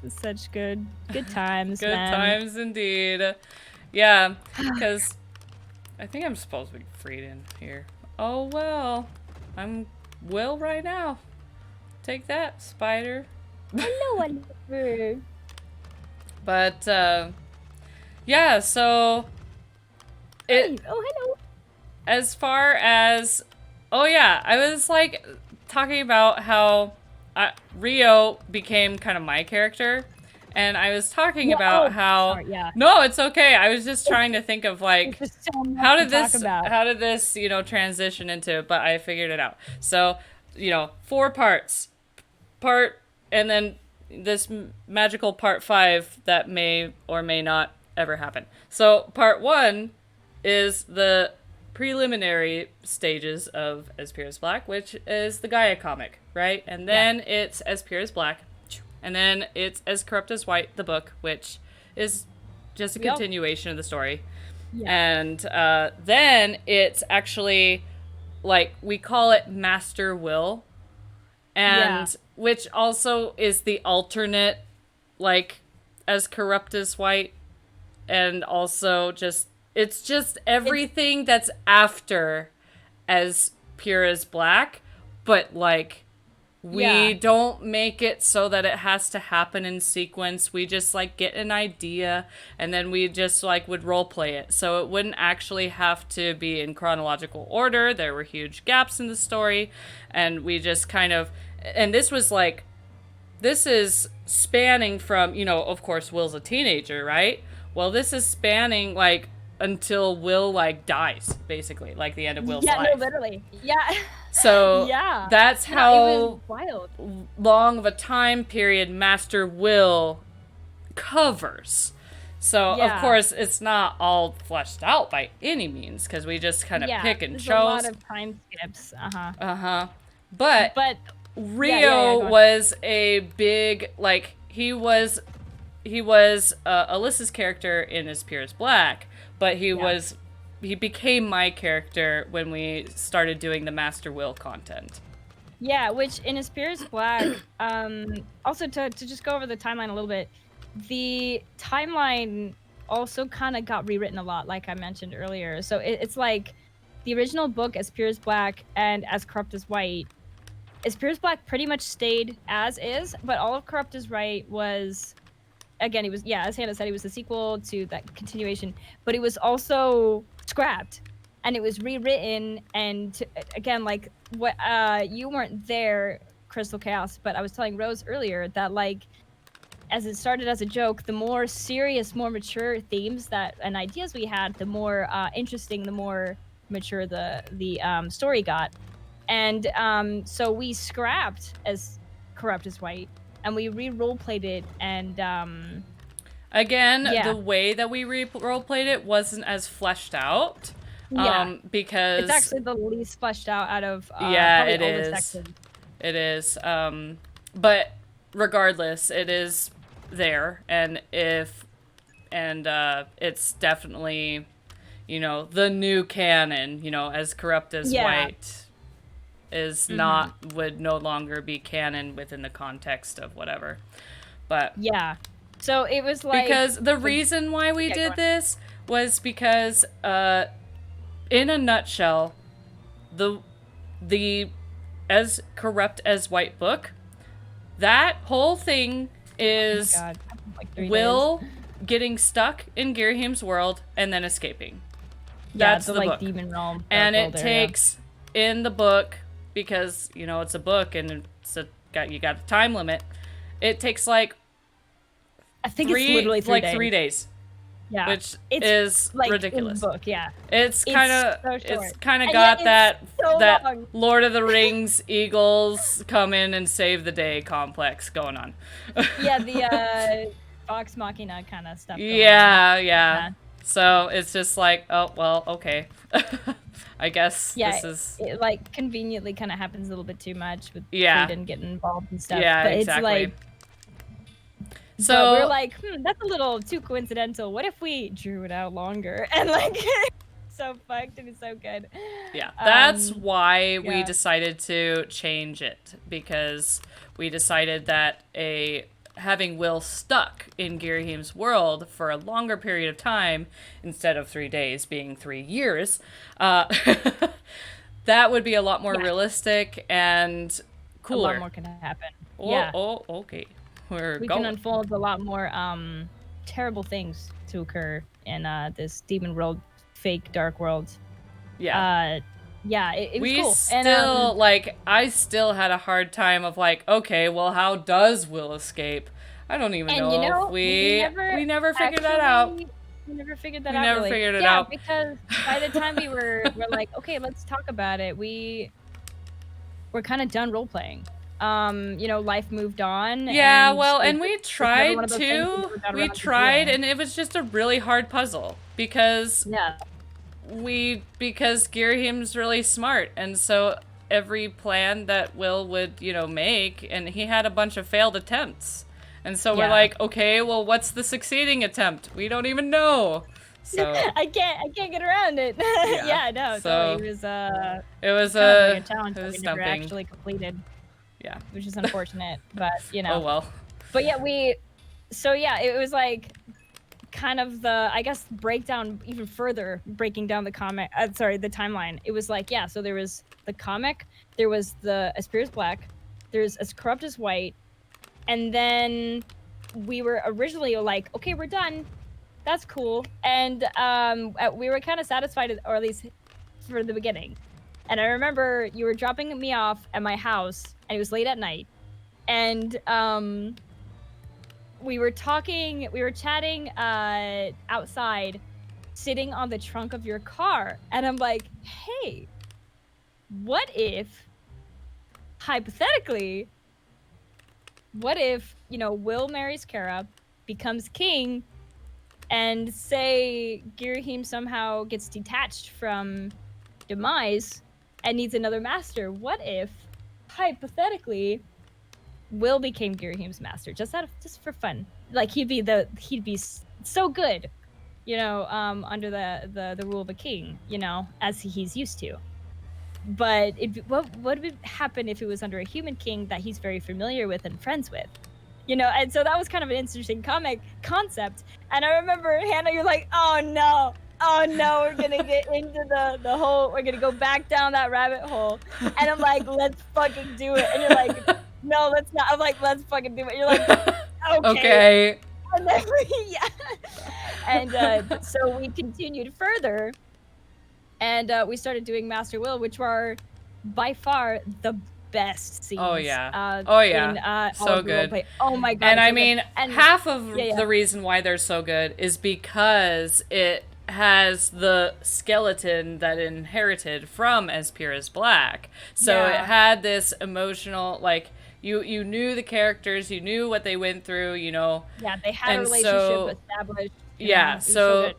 such good times, Good man. times indeed. Yeah, because I think I'm supposed to be freed in here. Oh well, I'm Will right now. Take that, spider. Hello, Oliver. But yeah, so Hey, oh, hello. as far as, oh yeah, I was like talking about how Rio became kind of my character, and I was talking about how sorry, yeah. no, it's okay. I was just trying to think of like There's just so much how to did talk this about. how did this transition into, but I figured it out. So 4 parts, and then this magical part 5 that may or may not ever happen. So part 1 is the preliminary stages of As Pure as Black, which is the Gaia comic, right? And then it's As Pure as Black, and then it's As Corrupt as White, the book, which is just a continuation of the story. Yeah. And then it's actually, like, we call it Master Will, and which also is the alternate, like, As Corrupt as White, and also just, it's just everything that's after As Pure as Black, but like we don't make it so that it has to happen in sequence. We just like get an idea and then we just like would role play it. So it wouldn't actually have to be in chronological order. There were huge gaps in the story, and we just kind of, and this was like, this is spanning from, of course, Will's a teenager, right? Well, this is spanning like until Will like dies, basically, like the end of Will's life. Yeah, no, literally. Yeah. So that's how it was wild. long of a time period Master Will covers. So of course it's not all fleshed out by any means, because we just kind of pick and chose. A lot of time skips. But Rio was a big, like, he was Alyssa's character in As Pure as Black, but he became my character when we started doing the Master Will content. Yeah, which in As Pure as Black, also to just go over the timeline a little bit, the timeline also kind of got rewritten a lot, like I mentioned earlier. So it's like the original book, As Pure as Black and As Corrupt as White. As Pure as Black pretty much stayed as is, but all of Corrupt as White was, again, he was, as Hannah said, he was the sequel to that continuation, but it was also scrapped and it was rewritten. And again, like, what you weren't there, Crystal Chaos, but I was telling Rose earlier that, like, as it started as a joke, the more serious, more mature themes and ideas we had, the more interesting, the more mature the story got. And so we scrapped As Corrupt as White, and we re-roleplayed it, and again, the way that we re-roleplayed it wasn't as fleshed out. Because it's actually the least fleshed out of it all is. The sections. It is. But regardless, it is there, and it's definitely, the new canon. As Corrupt as White is would no longer be canon within the context of whatever. But so it was like, because the reason why we did this was because in a nutshell, the As Corrupt as White book, that whole thing is Will getting stuck in Girahim's world and then escaping. That's the book. Demon realm. And it takes in the book, because it's a book and you got a time limit. It takes like, I think it's literally 3 days. Yeah, which is like ridiculous. In the book, it's kind of so got that long. Lord of the Rings Eagles come in and save the day complex going on. The Vox Machina kind of stuff. Yeah. So it's just like, oh well, okay. I guess this is it like conveniently kind of happens a little bit too much with Freedom getting involved and stuff. Yeah, but exactly. It's like, So but we're like, that's a little too coincidental. What if we drew it out longer? And like, so fucked and it's so good. yeah, that's why we yeah. decided to change it, because we decided that having Will stuck in Girahim's world for a longer period of time instead of 3 days being 3 years, that would be a lot more realistic and cooler. A lot more can happen. Oh, okay. We going. can unfold a lot more terrible things to occur in this demon world, fake dark world. Yeah. Yeah, it was we cool. Still, like, I still had a hard time of like, okay, well, how does Will escape? I don't even know if we never figured that out. We never figured that out. We never figured it out. Yeah, because by the time we're like, okay, let's talk about it. We're kind of done role playing. You know, life moved on. Yeah, and we tried to. We tried, and it was just a really hard puzzle because because Girahim's really smart, and so every plan that Will would, make, and he had a bunch of failed attempts. And so we're like, okay, well, what's the succeeding attempt? We don't even know. So I can't get around it. No. So it was a challenge that we never actually completed. Yeah, which is unfortunate, but Oh well. But yeah, it was like kind of the, I guess, breakdown even further, breaking down the comic. The timeline. It was like, so there was the comic, there was the As Pure as Black, there's As Corrupt as White, and then we were originally like, okay, we're done. That's cool. And we were kind of satisfied, or at least for the beginning. And I remember you were dropping me off at my house, and it was late at night. And we were chatting outside, sitting on the trunk of your car. And I'm like, hey, what if, hypothetically, Will marries Kara, becomes king, and say Girahim somehow gets detached from Demise and needs another master? What if, hypothetically, Will became Girahim's master, just for fun? Like, he'd be so good, under the rule of a king, as he's used to. But what would happen if it was under a human king that he's very familiar with and friends with? And so that was kind of an interesting comic concept. And I remember, Hannah, you're like, oh no, we're gonna get into the whole, we're gonna go back down that rabbit hole. And I'm like, let's fucking do it. And you're like, no, let's not. I'm like, let's fucking do it. You're like, okay. And then and so we continued further, and we started doing Master Will, which were by far the best scenes. Oh yeah. In, so good. Oh my god. And I mean, half of the reason why they're so good is because it has the skeleton that inherited from As Pure as Black. So it had this emotional, like, you knew the characters, you knew what they went through, Yeah, they had a relationship established. Yeah, so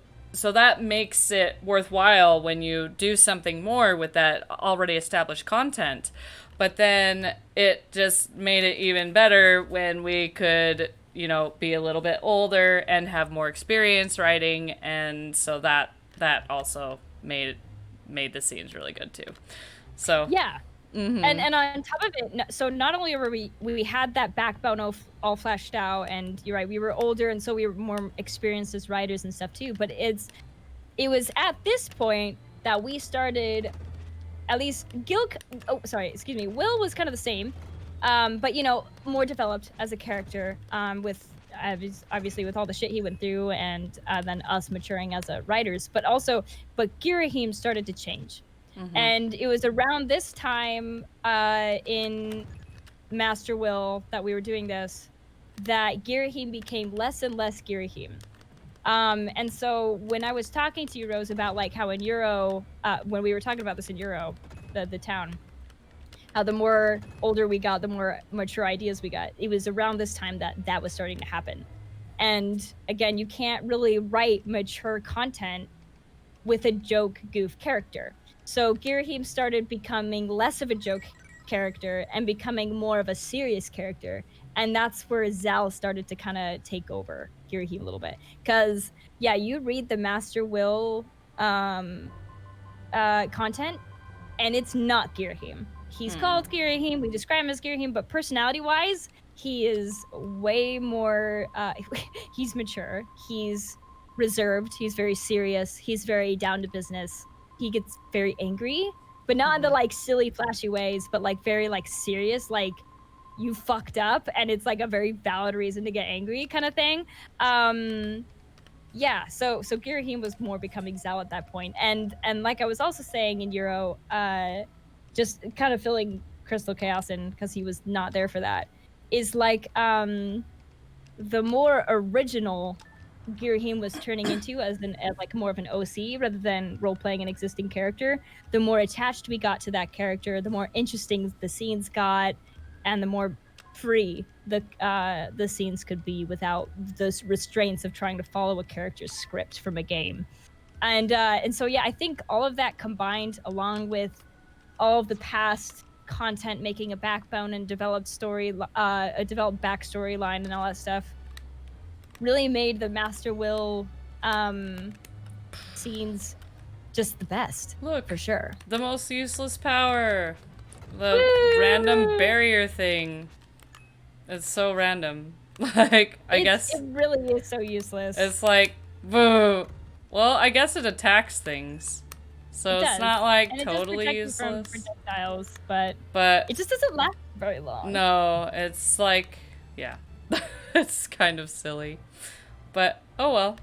that makes it worthwhile when you do something more with that already established content. But then it just made it even better when we could, be a little bit older and have more experience writing, and so that also made the scenes really good too. So yeah. Mm-hmm. And on top of it, so not only were we had that backbone all fleshed out, and you're right, we were older, and so we were more experienced as writers and stuff too. But it was at this point that we started, at least Will was kind of the same, but more developed as a character, with obviously with all the shit he went through, and then us maturing as writers. But Girahim started to change. Mm-hmm. And it was around this time in Master Will that we were doing this, that Girahim became less and less Girahim. And so when I was talking to you, Rose, about like how in Euro, when we were talking about this in Euro, the town, how the more older we got, the more mature ideas we got. It was around this time that was starting to happen. And again, you can't really write mature content with a joke goof character. So Girahim started becoming less of a joke character and becoming more of a serious character. And that's where Zal started to kind of take over Girahim a little bit. Because, yeah, you read the Master Will content, and it's not Girahim. He's called Girahim, we describe him as Girahim, but personality-wise, he is way more, he's mature, he's reserved, he's very serious, he's very down to business, he gets very angry, but not in the, like, silly, flashy ways, but, like, very, like, serious, like, you fucked up, and it's, like, a very valid reason to get angry kind of thing. Yeah, so Girahim was more becoming Zal at that point, and like I was also saying in Euro, just kind of filling Crystal Chaos in because he was not there for that, is like the more original Girahim was turning into as like more of an OC rather than role playing an existing character, the more attached we got to that character, the more interesting the scenes got, and the more free the scenes could be without those restraints of trying to follow a character's script from a game. And so yeah, I think all of that combined, along with all of the past content making a backbone and developed a developed backstory line and all that stuff, really made the Master Will scenes just the best. Look, for sure. The most useless power. The Woo! random barrier thing. It's so random. Like, I guess it really is so useless. it's like, boo. Well, I guess it attacks things. So it's not like and totally it useless. from projectiles, but But it just doesn't last very long. no, it's like, yeah. It's kind of silly. But, oh well.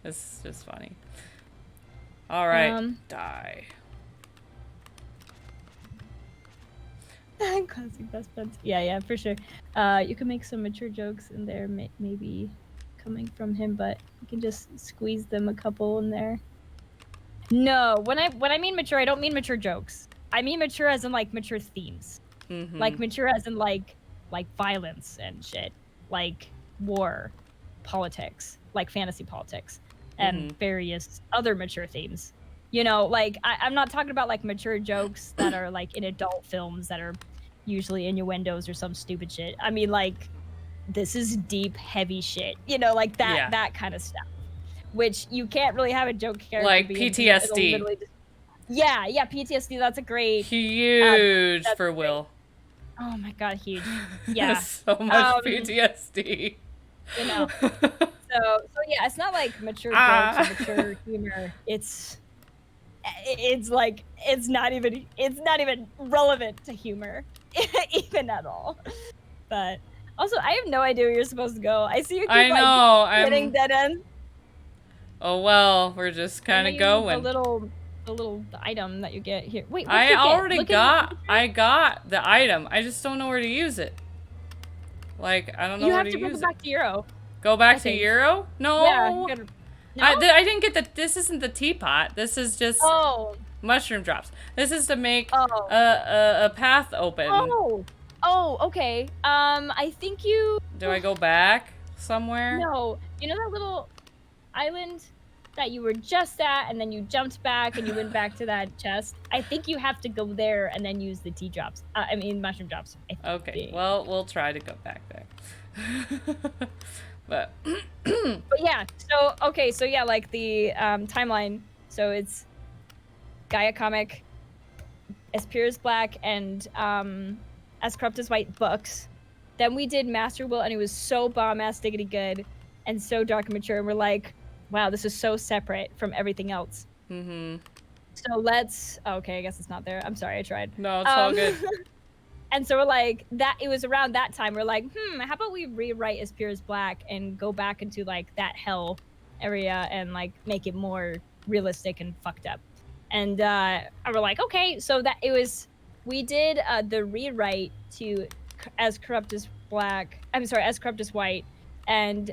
It's just funny. Alright, die. Classic best friends. Yeah, for sure. You can make some mature jokes in there, maybe coming from him, but you can just squeeze them a couple in there. No, when I mean mature, I don't mean mature jokes. I mean mature as in like mature themes. Like mature as in like violence and shit, like war, politics, like fantasy politics, and various other mature themes. You know, like I'm not talking about like mature jokes that are like in adult films that are usually innuendos or some stupid shit. I mean, like, this is deep, heavy shit. You know, like that kind of stuff, which you can't really have a joke character like be PTSD. Yeah, PTSD. That's a great huge for Will. Oh my god, huge. Yeah. So much PTSD. You know. So yeah, it's not like mature jokes or mature humor. It's like it's not even relevant to humor even at all. But also, I have no idea where you're supposed to go. I see you keep hitting dead ends. Oh well, we're just kind of going. The little item that you get here. Wait, I got the item. I just don't know where to use it. Like, I don't know where to use it. You have to go back to Euro. Go back to Euro? No. Yeah. No? I didn't get the. This isn't the teapot. This is just mushroom drops. This is to make a path open. Oh, okay. I think you. Do I go back somewhere? No. You know that little island that you were just at, and then you jumped back and you went back to that chest? I think you have to go there and then use the tea drops. I mean, mushroom drops. Okay. Well, we'll try to go back there. But yeah, so yeah, like the timeline, so it's Gaia comic, As Pure as Black, and As Corrupt as White books. Then we did Master Will, and it was so bomb-ass diggity good and so dark and mature, and we're like, wow, this is so separate from everything else. So let's okay, I guess it's not there. I'm sorry, I tried. No, it's all good. And so we're like, it was around that time, we're like, how about we rewrite As Pure as Black and go back into like that hell area and like make it more realistic and fucked up. And we're like, okay, so we did the rewrite to As Corrupt as White, and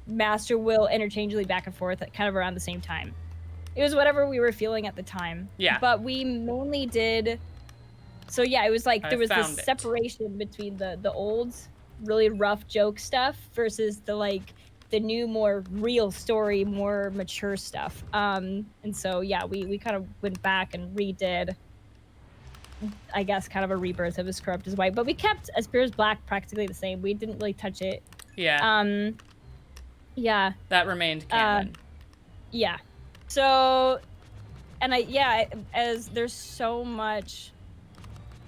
Master Will interchangeably back and forth kind of around the same time. It was whatever we were feeling at the time. Yeah. But we mainly did. So yeah, it was like there was this separation between the old, really rough joke stuff versus the new, more real story, more mature stuff. And so yeah, we kind of went back and redid I guess, kind of a rebirth of his corrupt as white. But we kept Asper's black practically the same. We didn't really touch it. Yeah. Yeah. That remained canon. Yeah. So, and as there's so much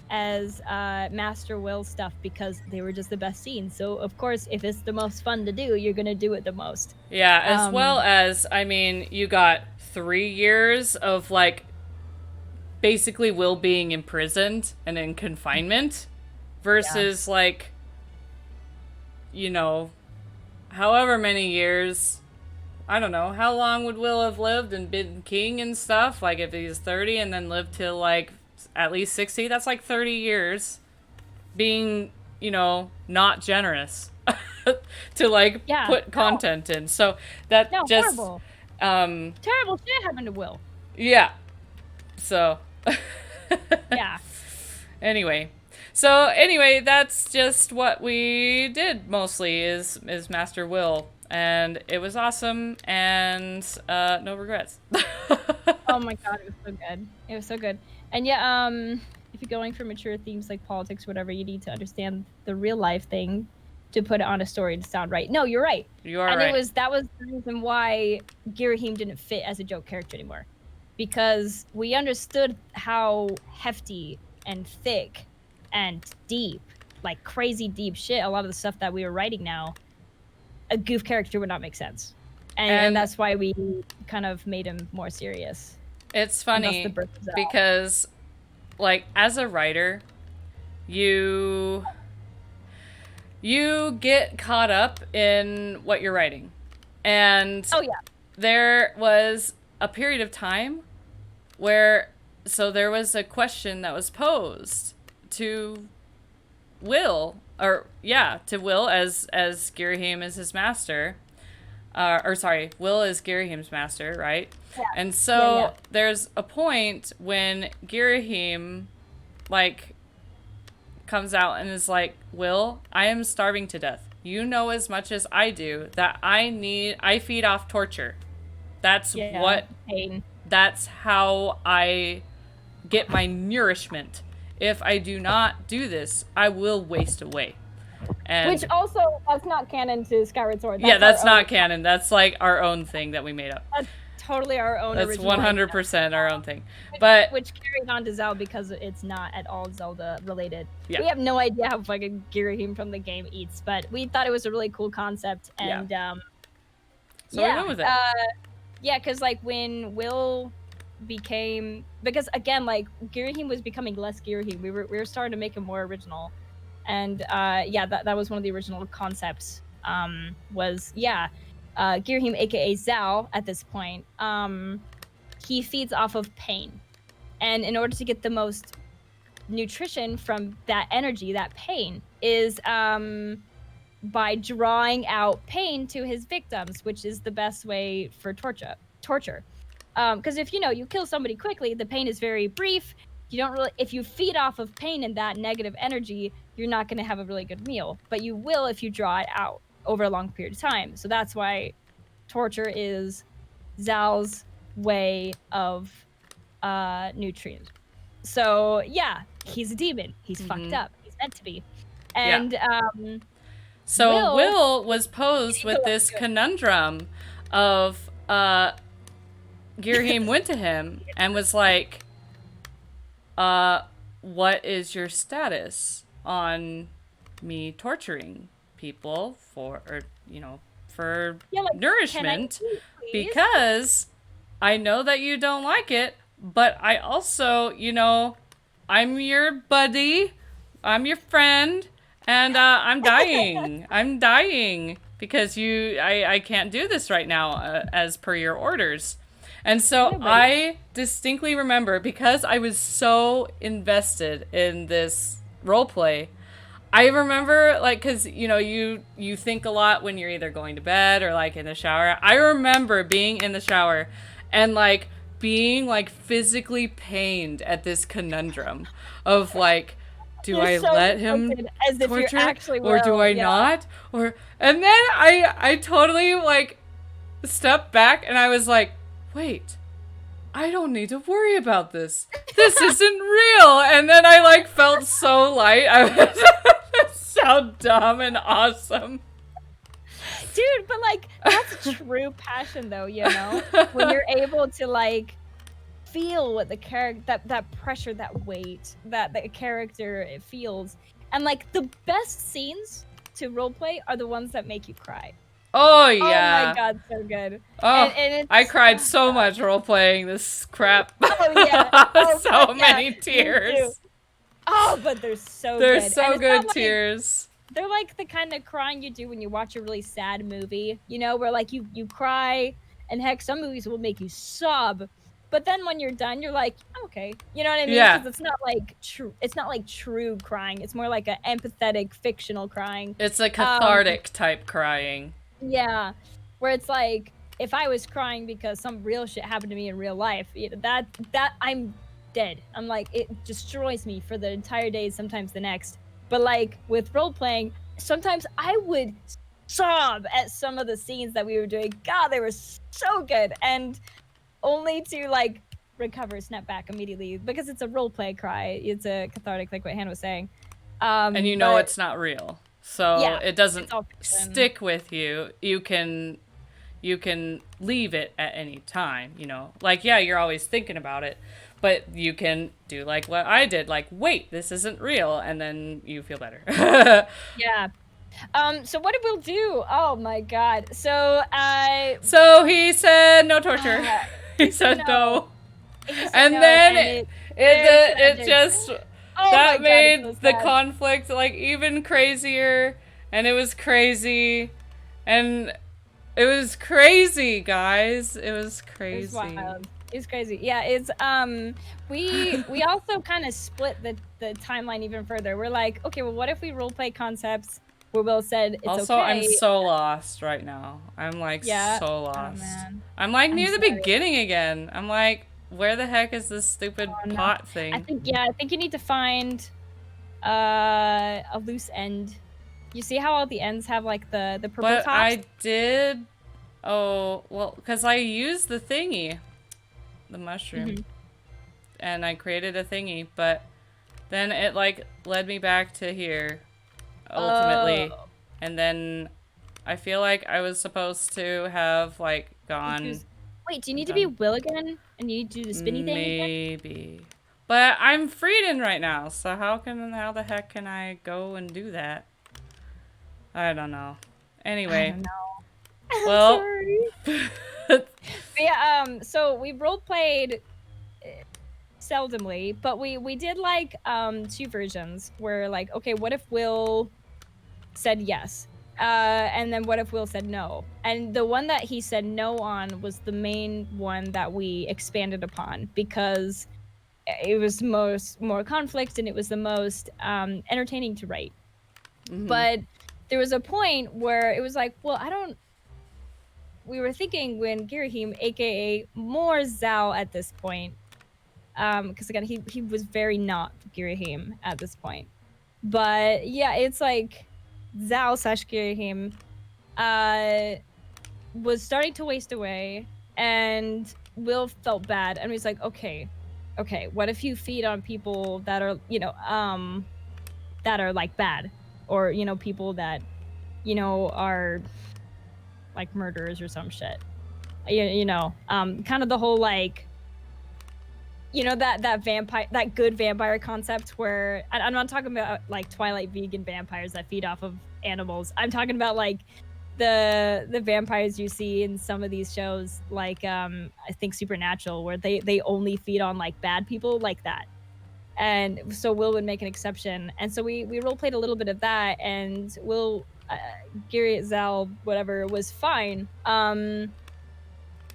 as Master Will stuff because they were just the best scenes. So of course, if it's the most fun to do, you're gonna do it the most. Yeah, as well as, I mean, you got 3 years of, like, basically Will being imprisoned and in confinement versus, like, you know, however many years. I don't know, how long would Will have lived and been king and stuff? Like, if he's 30 and then lived till, like, at least 60, that's like 30 years being, you know, not generous to, like, put content in. So that just... horrible. Terrible shit happened to Will. Yeah. So... Yeah. Anyway, that's just what we did mostly is Master Will. And it was awesome, and no regrets. Oh my god, it was so good. It was so good. And yeah, if you're going for mature themes like politics, whatever, you need to understand the real life thing to put it on a story to sound right. No, you're right. You are right. And that was the reason why Girahim didn't fit as a joke character anymore. Because we understood how hefty and thick and deep, like crazy deep shit, a lot of the stuff that we were writing now, a goof character would not make sense. And that's why we kind of made him more serious. It's funny because, like, as a writer, you get caught up in what you're writing. And there was a period of time where, so there was a question that was posed to Will, to Will as Girahim is his master. Will is Girahim's master, right? Yeah. And so there's a point when Girahim, like, comes out and is like, Will, I am starving to death. You know as much as I do that I feed off torture. That's pain. That's how I get my nourishment. If I do not do this, I will waste away. And which also, that's not canon to Skyward Sword. That's not canon. That's like our own thing that we made up. That's totally our own. That's original 100% our own thing. Which carries on to Zelda because it's not at all Zelda related. Yeah. We have no idea how fucking Girahim from the game eats, but we thought it was a really cool concept. And so we went with it. Because like when Will became, because again, like Girahim was becoming less Girahim. We were starting to make him more original. And that was one of the original concepts. Girahim, aka Zal, at this point, he feeds off of pain, and in order to get the most nutrition from that energy, that pain, is by drawing out pain to his victims, which is the best way for torture. Because if you kill somebody quickly, the pain is very brief. You don't really, if you feed off of pain and that negative energy, you're not going to have a really good meal. But you will if you draw it out over a long period of time. So that's why torture is Zal's way of nutrient. So yeah, he's a demon. He's fucked up. He's meant to be. And so Will was posed with this conundrum of Girahim went to him and was like, what is your status on me torturing people for nourishment? Because I know that you don't like it, but I also, I'm your buddy, I'm your friend, and I'm dying. I'm dying because I can't do this right now as per your orders. And so I distinctly remember, because I was so invested in this roleplay, I remember, like, because, you think a lot when you're either going to bed or, like, in the shower. I remember being in the shower and, like, being, like, physically pained at this conundrum of, like, do I let him torture or do I not? And then I totally, like, stepped back and I was like, wait, I don't need to worry about this. This isn't real. And then I like felt so light. I was so dumb and awesome. Dude, but like that's true passion though, you know? When you're able to like feel what the character that pressure, that weight, that the character it feels. And like the best scenes to roleplay are the ones that make you cry. Oh Oh yeah. my god, so good. Oh, and it's, I cried so much role playing this crap. Oh yeah. Oh, So God, many yeah, me too. tears. Oh, but they're so They're good. so And it's good not like- tears. they're like the kind of crying you do when you watch a really sad movie, you know, where like you cry, and heck, some movies will make you sob, but then when you're done, you're like, okay, you know what I mean? Yeah. Because it's not like true. It's not like true crying. It's more like an empathetic, fictional crying. It's a cathartic type crying. Yeah, where it's like if I was crying because some real shit happened to me in real life, that I'm dead. I'm like, it destroys me for the entire day, sometimes the next. But like with role playing, sometimes I would sob at some of the scenes that we were doing. God, they were so good, and only to like recover, snap back immediately because it's a role play cry. It's a cathartic, like what Hannah was saying. And you know but it's not real. So Yeah, it doesn't it's all fiction. stick with you. You can leave it at any time, you know. Like, yeah, you're always thinking about it, but you can do like what I did, like, wait, this isn't real, and then you feel better. Yeah. So what did Will do? Oh my god. So So he said no torture. He said said no. he said And no, then and it just oh that my God, made it's so the sad. conflict like even crazier, and it was crazy, and it was crazy, guys. It was crazy. It's wild. It's crazy. Yeah, it's we also kind of split the timeline even further. We're like, okay, well, what if we roleplay concepts where Will said it's Also, okay? I'm so lost right now. I'm like Yeah. so Oh, lost. man. I'm like near the sorry. beginning again. I'm like, where the heck is this stupid Oh, no. pot thing? I think you need to find a loose end. You see how all the ends have like the purple But tops? I did. Oh well, because I used the thingy, the mushroom, and I created a thingy, but then it like led me back to here, ultimately, Oh. and then I feel like I was supposed to have like gone. Wait, do you need to be Will again? And you need to do the spinny thing again? Maybe. But I'm Frieden right now, so how the heck can I go and do that? I don't know. Anyway. I don't know. Well. Sorry. But yeah, so we role played seldomly, but we did like two versions where like, okay, what if Will said yes? And then what if Will said no? And the one that he said no on was the main one that we expanded upon because it was more conflict and it was the most entertaining to write. But there was a point where it was like, well, we were thinking when Girahim, aka more Zal at this point, because again he was very not Girahim at this point. But yeah, it's like Zal / Girahim was starting to waste away, and Will felt bad, and he's like, okay, what if you feed on people that are, that are like bad, or people that, are like murderers or some shit, kind of the whole like, that vampire, that good vampire concept where I'm not talking about like Twilight vegan vampires that feed off of animals. I'm talking about like the vampires you see in some of these shows, like I think Supernatural, where they only feed on like bad people like that. And so Will would make an exception, and so we role played a little bit of that, and Will, Gary, Zal, whatever, was fine, and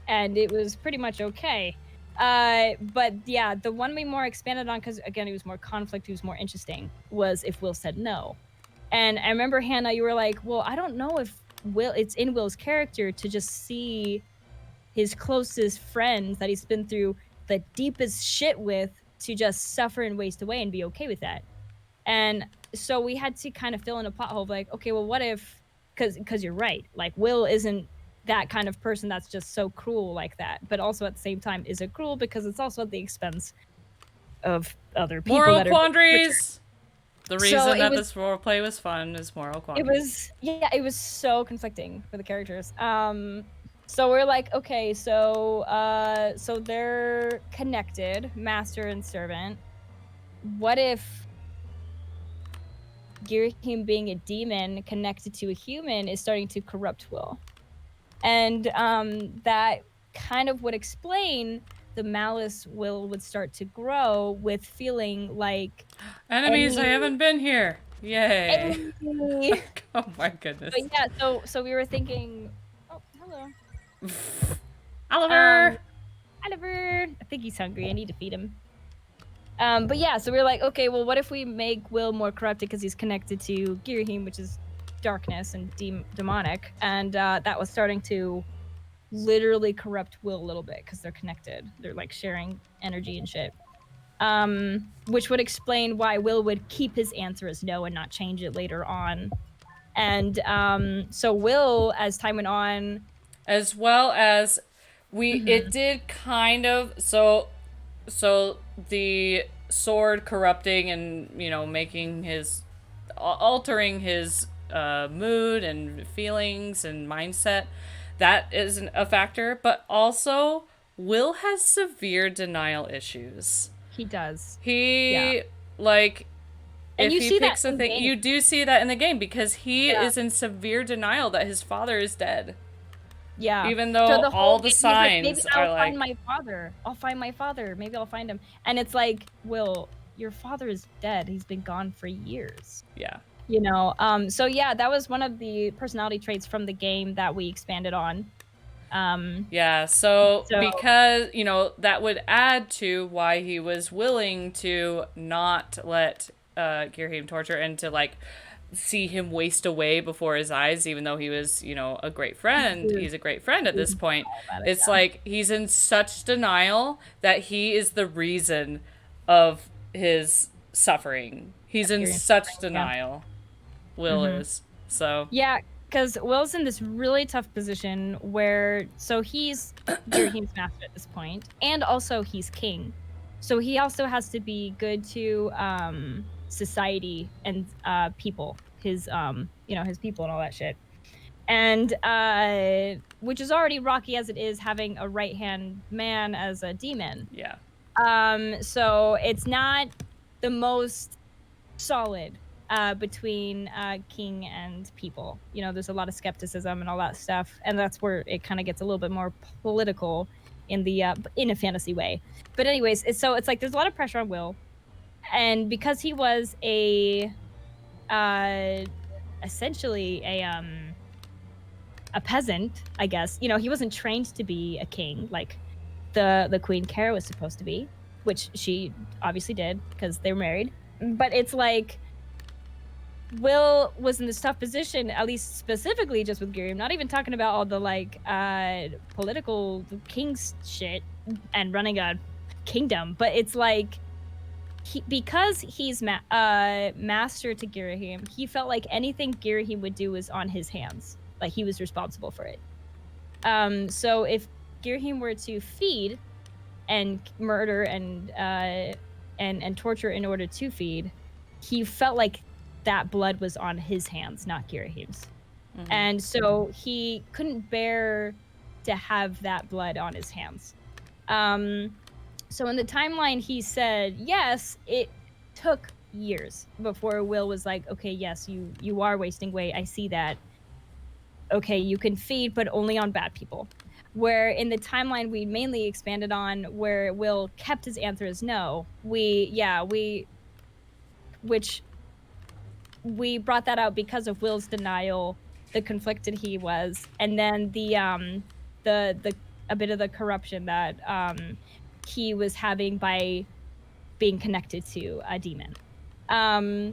it was pretty much okay. But yeah, the one we more expanded on, because again, it was more conflict, it was more interesting, was if Will said no. And I remember, Hannah, you were like, well, I don't know if it's in Will's character to just see his closest friends that he's been through the deepest shit with to just suffer and waste away and be okay with that. And so we had to kind of fill in a pothole of like, okay, well, what if, because you're right, like Will isn't that kind of person that's just so cruel like that, but also at the same time isn't cruel because it's also at the expense of other people Moral that are being tortured. quandaries. The So reason it that was- this roleplay was fun is moral It quandaries. it was so conflicting for the characters. So we're like, okay, so they're connected, master and servant. What if Girahim being a demon connected to a human is starting to corrupt Will? And that kind of would explain the malice Will would start to grow with feeling like Enemies, I any- haven't been here. Yay. any- Oh my goodness. But yeah, so we were thinking, oh, hello. Oliver! Oliver, I think he's hungry. I need to feed him. But yeah, so we were like, okay, well, what if we make Will more corrupted because he's connected to Girahim, which is darkness and demonic, and that was starting to literally corrupt Will a little bit because they're connected. They're like sharing energy and shit. Which would explain why Will would keep his answer as no and not change it later on. And so Will, as time went on, As well as it did kind of so the sword corrupting and making his altering his mood and feelings and mindset, that isn't a factor, but also Will has severe denial issues. he does. He Yeah. like And if you he see that picks a in thing, game. you do see that in the game because he Yeah. is in severe denial that his father is dead. Yeah. Even though So the all whole the game, he's like, signs maybe are I'll like, find my father. I'll find my father. Maybe I'll find him. And it's like, Will, your father is dead. He's been gone for years. yeah. You know. So yeah, that was one of the personality traits from the game that we expanded on. Yeah, so So- because, that would add to why he was willing to not let Girahim torture and to, like, see him waste away before his eyes, even though he was, a great friend. He's a great friend at this point. It's like he's in such denial that he is the reason of his suffering. He's in such denial. Will is. So. Yeah, because Will's in this really tough position where, so he's Girahim's master at this point, and also he's king. So he also has to be good to society and people, his his people and all that shit. And which is already rocky as it is having a right-hand man as a demon. Yeah. So it's not the most solid between king and people. There's a lot of skepticism and all that stuff, and that's where it kind of gets a little bit more political in a fantasy way. But anyways, it's like there's a lot of pressure on Will, and because he was essentially a peasant, I guess. He wasn't trained to be a king like the Queen Kara was supposed to be, which she obviously did because they were married. But it's like Will was in this tough position, at least specifically just with Girahim, not even talking about all the like political king's shit and running a kingdom, but it's like because he's master to Girahim, he felt like anything Girahim would do was on his hands, like he was responsible for it. So if Girahim were to feed and murder and torture in order to feed, he felt like that blood was on his hands, not Girahim's. Mm-hmm. And so he couldn't bear to have that blood on his hands. So in the timeline, he said, yes, it took years before Will was like, okay, yes, you are wasting weight. I see that. Okay, you can feed, but only on bad people. Where in the timeline we mainly expanded on, where Will kept his answer as no, we brought that out because of Will's denial, the conflicted he was, and then the a bit of the corruption that he was having by being connected to a demon.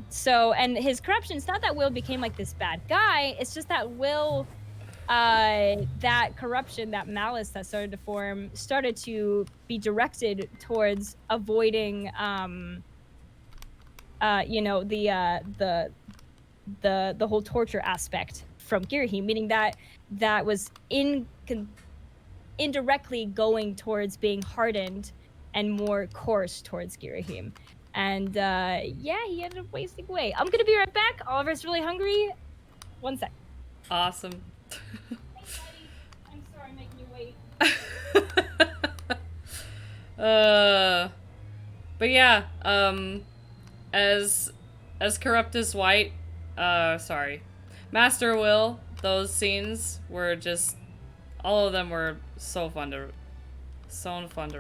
So, and his corruption, it's not that Will became like this bad guy, it's just that Will, that corruption, that malice that started to form, started to be directed towards avoiding, the whole torture aspect from Girahim, meaning that was indirectly going towards being hardened and more coarse towards Girahim. And yeah, he ended up wasting away. I'm gonna be right back. Oliver's really hungry. 1 sec. Awesome. Thanks, Daddy. I'm sorry I'm making you wait. But yeah, as corrupt as white, sorry, Master Will, those scenes were just, all of them were so fun to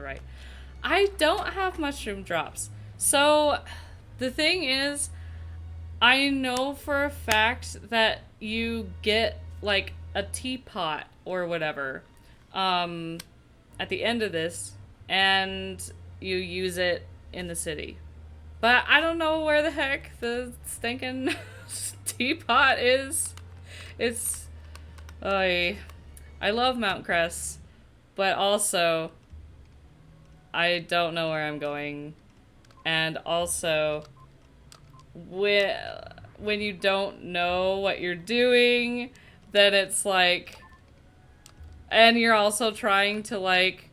write. I don't have mushroom drops. So the thing is, I know for a fact that you get like a teapot or whatever at the end of this, and you use it in the city. But I don't know where the heck the stinking teapot is. It's... I love Mount Kress, but also I don't know where I'm going. And also, when you don't know what you're doing, then it's like... And you're also trying to, like,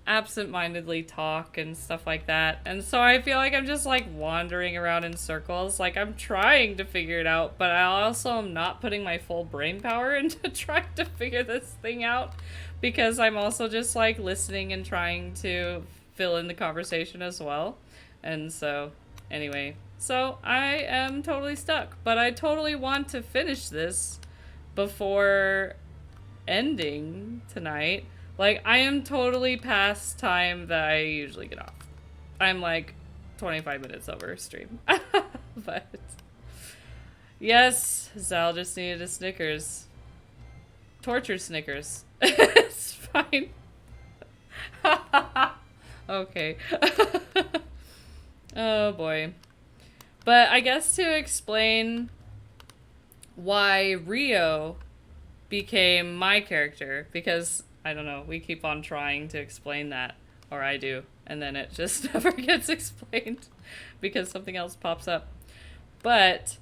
absent-mindedly talk and stuff like that. And so I feel like I'm just, like, wandering around in circles. Like, I'm trying to figure it out, but I also am not putting my full brain power into trying to figure this thing out. Because I'm also just, like, listening and trying to fill in the conversation as well. And so, anyway. So, I am totally stuck. But I totally want to finish this before ending tonight. Like, I am totally past time that I usually get off. I'm like 25 minutes over stream. But yes, Zal just needed a Snickers. Torture Snickers. It's fine. Okay. Oh boy. But I guess to explain why Rio became my character, because I don't know, we keep on trying to explain that, or I do, and then it just never gets explained because something else pops up. But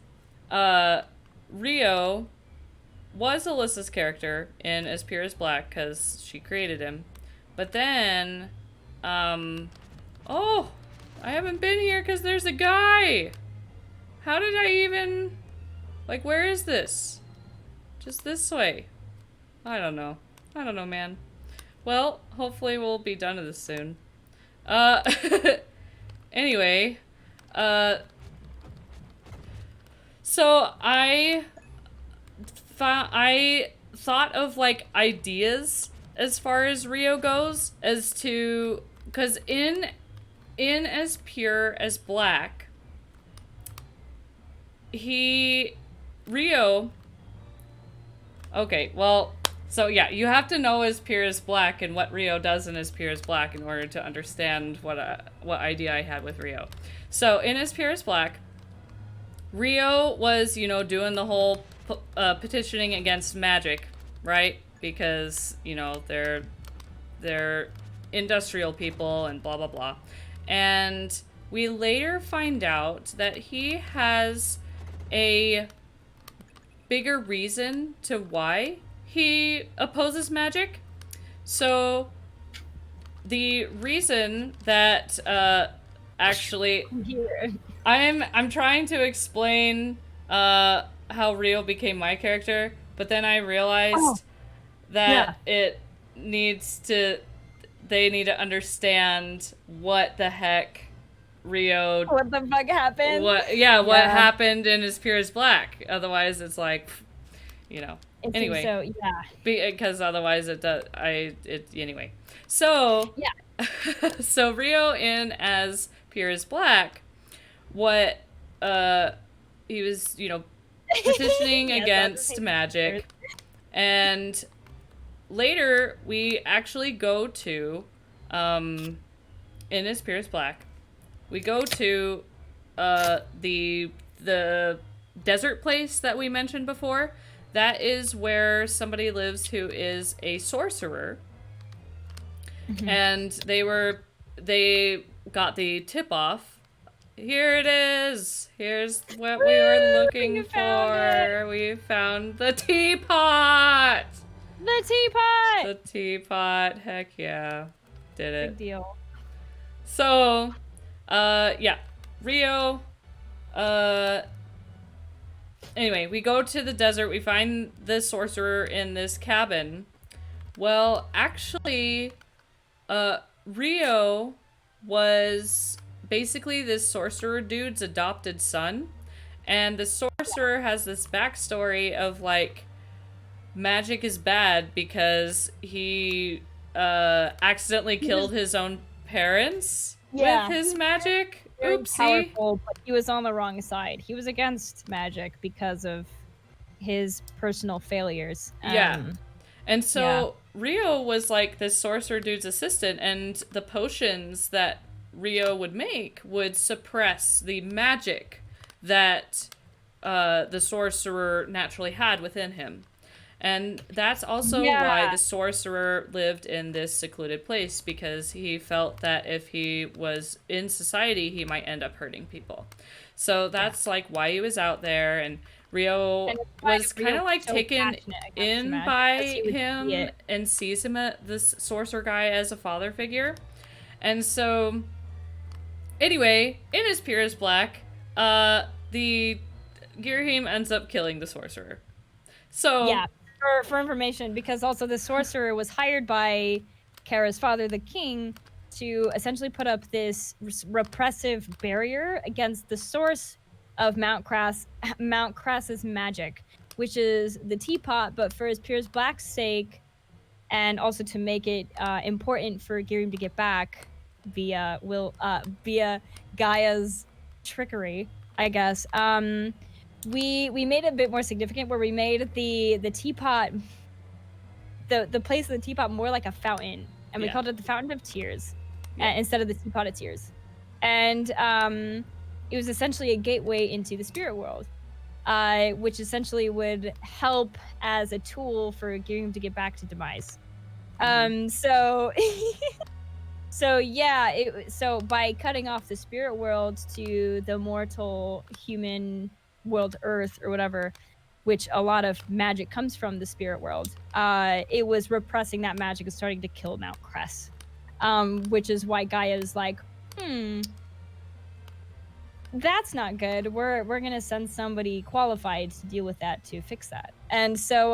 Rio was Alyssa's character in As Pure as Black because she created him. But then oh, I haven't been here because there's a guy. How did I even, like, where is this? Just this way. I don't know. I don't know, man. Well, hopefully we'll be done with this soon. Anyway, so I thought of, like, ideas as far as Rio goes, as to, because in As Pure as Black, Rio, okay, well, so yeah, you have to know As Pure as Black and what Rio does in As Pure as Black in order to understand what idea I had with Rio. So in As Pure as Black, Rio was, you know, doing the whole petitioning against magic, right? Because, you know, they're industrial people and blah blah blah. And we later find out that he has a bigger reason to why he opposes magic. So the reason that actually I'm trying to explain how Rio became my character, but then I realized that they need to understand what the heck Rio, what the fuck happened? What happened in As Pure as Black. Otherwise it's like, you know. Anyway, so yeah, because otherwise it does. Anyway. So yeah. So Rio in As Pure as Black, what he was, you know, petitioning against magic, and later we actually go to in As Pure as Black, we go to the desert place that we mentioned before. That is where somebody lives who is a sorcerer. Mm-hmm. And they got the tip off Here it is. Here's what we were looking You found for. We found the teapot. The teapot! The teapot. Heck yeah. Did it. Big deal. So, yeah. Rio, anyway, we go to the desert. We find the sorcerer in this cabin. Well, actually, Rio was basically this sorcerer dude's adopted son. And the sorcerer has this backstory of, like, magic is bad because he, accidentally killed his own parents with his magic. Very Oopsie. powerful, but he was on the wrong side. He was against magic because of his personal failures. Yeah. And so Rio was like this sorcerer dude's assistant, and the potions that Rio would make would suppress the magic that the sorcerer naturally had within him. And that's also why the sorcerer lived in this secluded place, because he felt that if he was in society, he might end up hurting people. So that's like why he was out there, and Rio was kind of like taken in by him and sees him, this sorcerer guy, as a father figure. And so, anyway, in his purest black, the Girahim ends up killing the sorcerer. So yeah. For information, because also the sorcerer was hired by Kara's father, the king, to essentially put up this repressive barrier against the source of Mount Kress's magic, which is the teapot. But for his Piers Black's sake, and also to make it important for Girahim to get back via Gaia's trickery, I guess. We made it a bit more significant, where we made the teapot, the place of the teapot, more like a fountain, and we called it the Fountain of Tears instead of the Teapot of Tears. And it was essentially a gateway into the spirit world, which essentially would help as a tool for Girahim to get back to Demise. So by cutting off the spirit world to the mortal human world, Earth, or whatever, which a lot of magic comes from the spirit world, it was repressing that magic and starting to kill Mount Kress, which is why Gaia is like, that's not good. We're gonna send somebody qualified to deal with that, to fix that. And so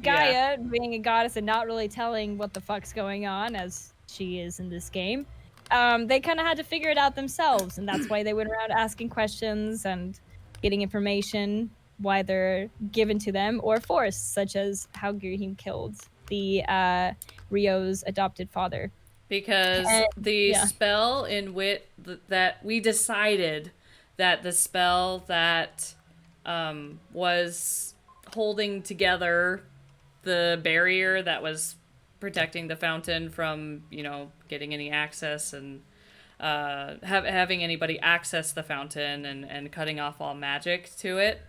Gaia, being a goddess and not really telling what the fuck's going on, as she is in this game, they kind of had to figure it out themselves, and that's why they went around asking questions and getting information, why they're given to them or forced, such as how Girahim killed the Rio's adopted father. Because the spell in which that we decided that the spell that was holding together the barrier that was protecting the fountain from, getting any access and having anybody access the fountain and cutting off all magic to it.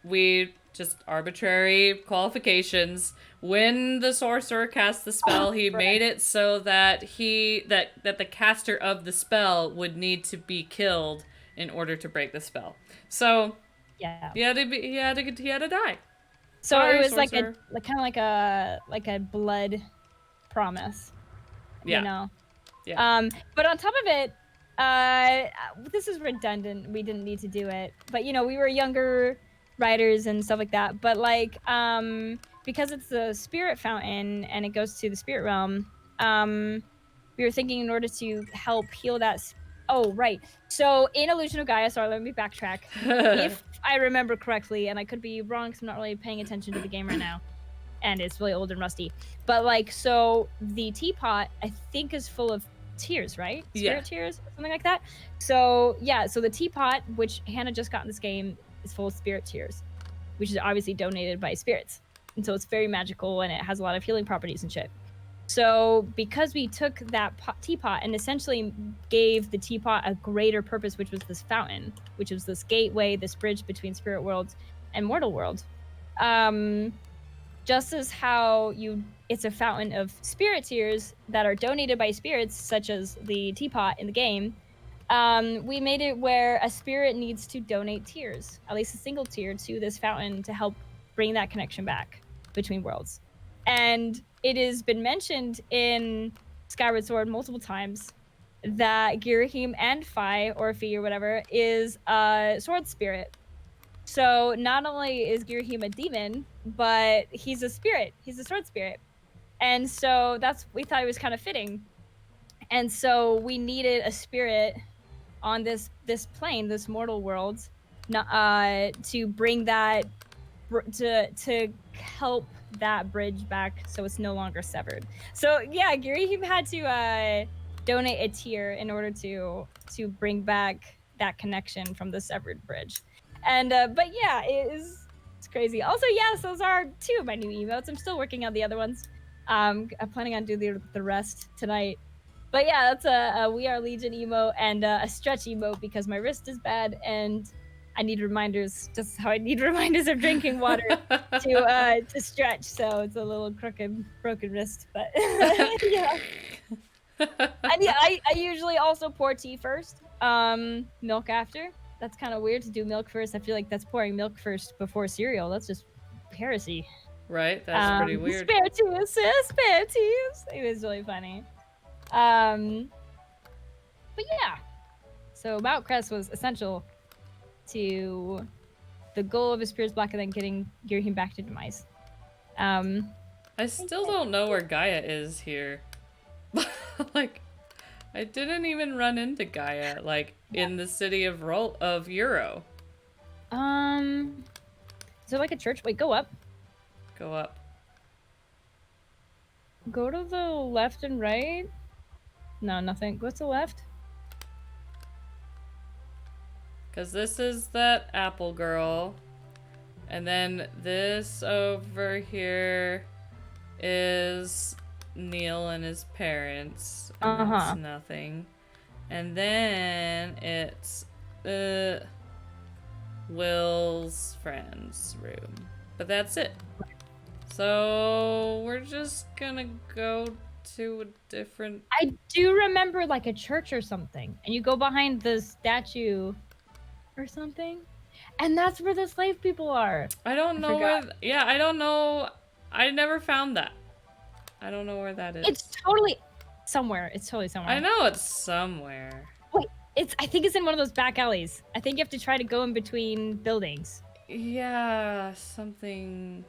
We just arbitrary qualifications. When the sorcerer cast the spell, he made it so that that the caster of the spell would need to be killed in order to break the spell. So he had to die. So Sorry, it was sorcerer. like a blood promise. Yeah. But on top of it, this is redundant. We didn't need to do it, but we were younger writers and stuff like that. But because it's the spirit fountain and it goes to the spirit realm, we were thinking in order to help heal that. Oh, right. So in Illusion of Gaia, sorry, let me backtrack. If I remember correctly, and I could be wrong because I'm not really paying attention to the game right now, and it's really old and rusty. But so the teapot, I think, is full of tears, right? Spirit tears, or something like that. So so the teapot, which Hannah just got in this game, is full of spirit tears, which is obviously donated by spirits. And so it's very magical, and it has a lot of healing properties and shit. So because we took that teapot and essentially gave the teapot a greater purpose, which was this fountain, which was this gateway, this bridge between spirit worlds and mortal world, just as how it's a fountain of spirit tears that are donated by spirits, such as the teapot in the game. We made it where a spirit needs to donate tears, at least a single tear, to this fountain to help bring that connection back between worlds. And it has been mentioned in Skyward Sword multiple times that Girahim and Fi, or Fi or whatever, is a sword spirit. So not only is Girahim a demon, but he's a spirit. He's a sword spirit. And so we thought it was kind of fitting. And so we needed a spirit on this plane, this mortal world, to bring that, to help that bridge back so it's no longer severed. So yeah, Girahim had to donate a tear in order to bring back that connection from the severed bridge. And but yeah, it's crazy. Also, yes, those are 2 of my new emotes. I'm still working on the other ones. I'm planning on doing the rest tonight. But yeah, that's a We Are Legion emote and a stretch emote because my wrist is bad and I need reminders, just how I need reminders of drinking water to stretch. So it's a little crooked, broken wrist, but yeah. And yeah, I usually also pour tea first, milk after. That's kind of weird to do milk first. I feel like that's pouring milk first before cereal. That's just heresy. Right? That's pretty weird. Spare teas, spare teas. It was really funny. But yeah, so Mount Kress was essential to the goal of Spears Black and then getting Girahim back to Demise. I still don't know where Gaia is here. Like, I didn't even run into Gaia, like, in the city of Euro. Is there like a church? Wait, go up. Go up. Go to the left and right. No, nothing. Go to the left. Because this is that apple girl. And then this over here is Neil and his parents. And that's nothing. And then it's Will's friend's room. But that's it. So we're just gonna go to a different... I do remember like a church or something. And you go behind the statue or something. And that's where the slave people are. I don't know where... Yeah, I don't know. I never found that. I don't know where that is. It's totally somewhere. It's totally somewhere. I know it's somewhere. Wait, I think it's in one of those back alleys. I think you have to try to go in between buildings. Yeah, something...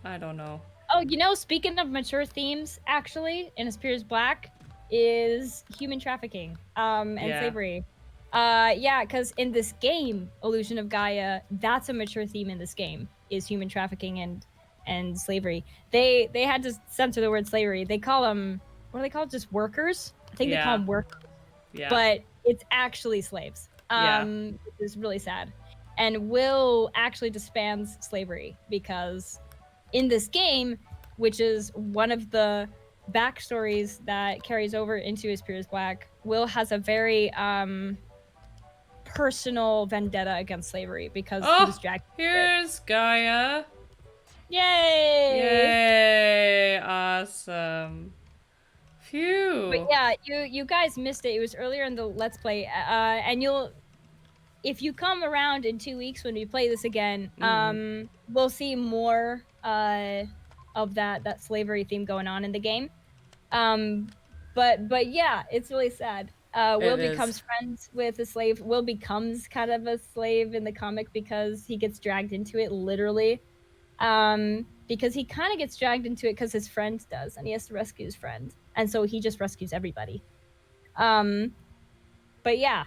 I don't know. Oh, you know, speaking of mature themes, actually, in Spears Black, is human trafficking and slavery. Yeah, because in this game, Illusion of Gaia, that's a mature theme in this game, is human trafficking and slavery. They had to censor the word slavery. They call them, what do they call it? Just workers? I think they call them workers. Yeah. But it's actually slaves. Which is really sad. And Will actually disbands slavery because in this game, which is one of the backstories that carries over into Spears Black, Will has a very personal vendetta against slavery because he was dragged. Here's Gaia. Yay! Yay! Awesome. Phew. But yeah, you guys missed it. It was earlier in the Let's Play, and if you come around in 2 weeks when we play this again, we'll see more of that slavery theme going on in the game. But yeah, it's really sad. Will becomes friends with a slave. Will becomes kind of a slave in the comic because he gets dragged into it, literally. Because he kind of gets dragged into it because his friend does, and he has to rescue his friend. And so he just rescues everybody. But yeah,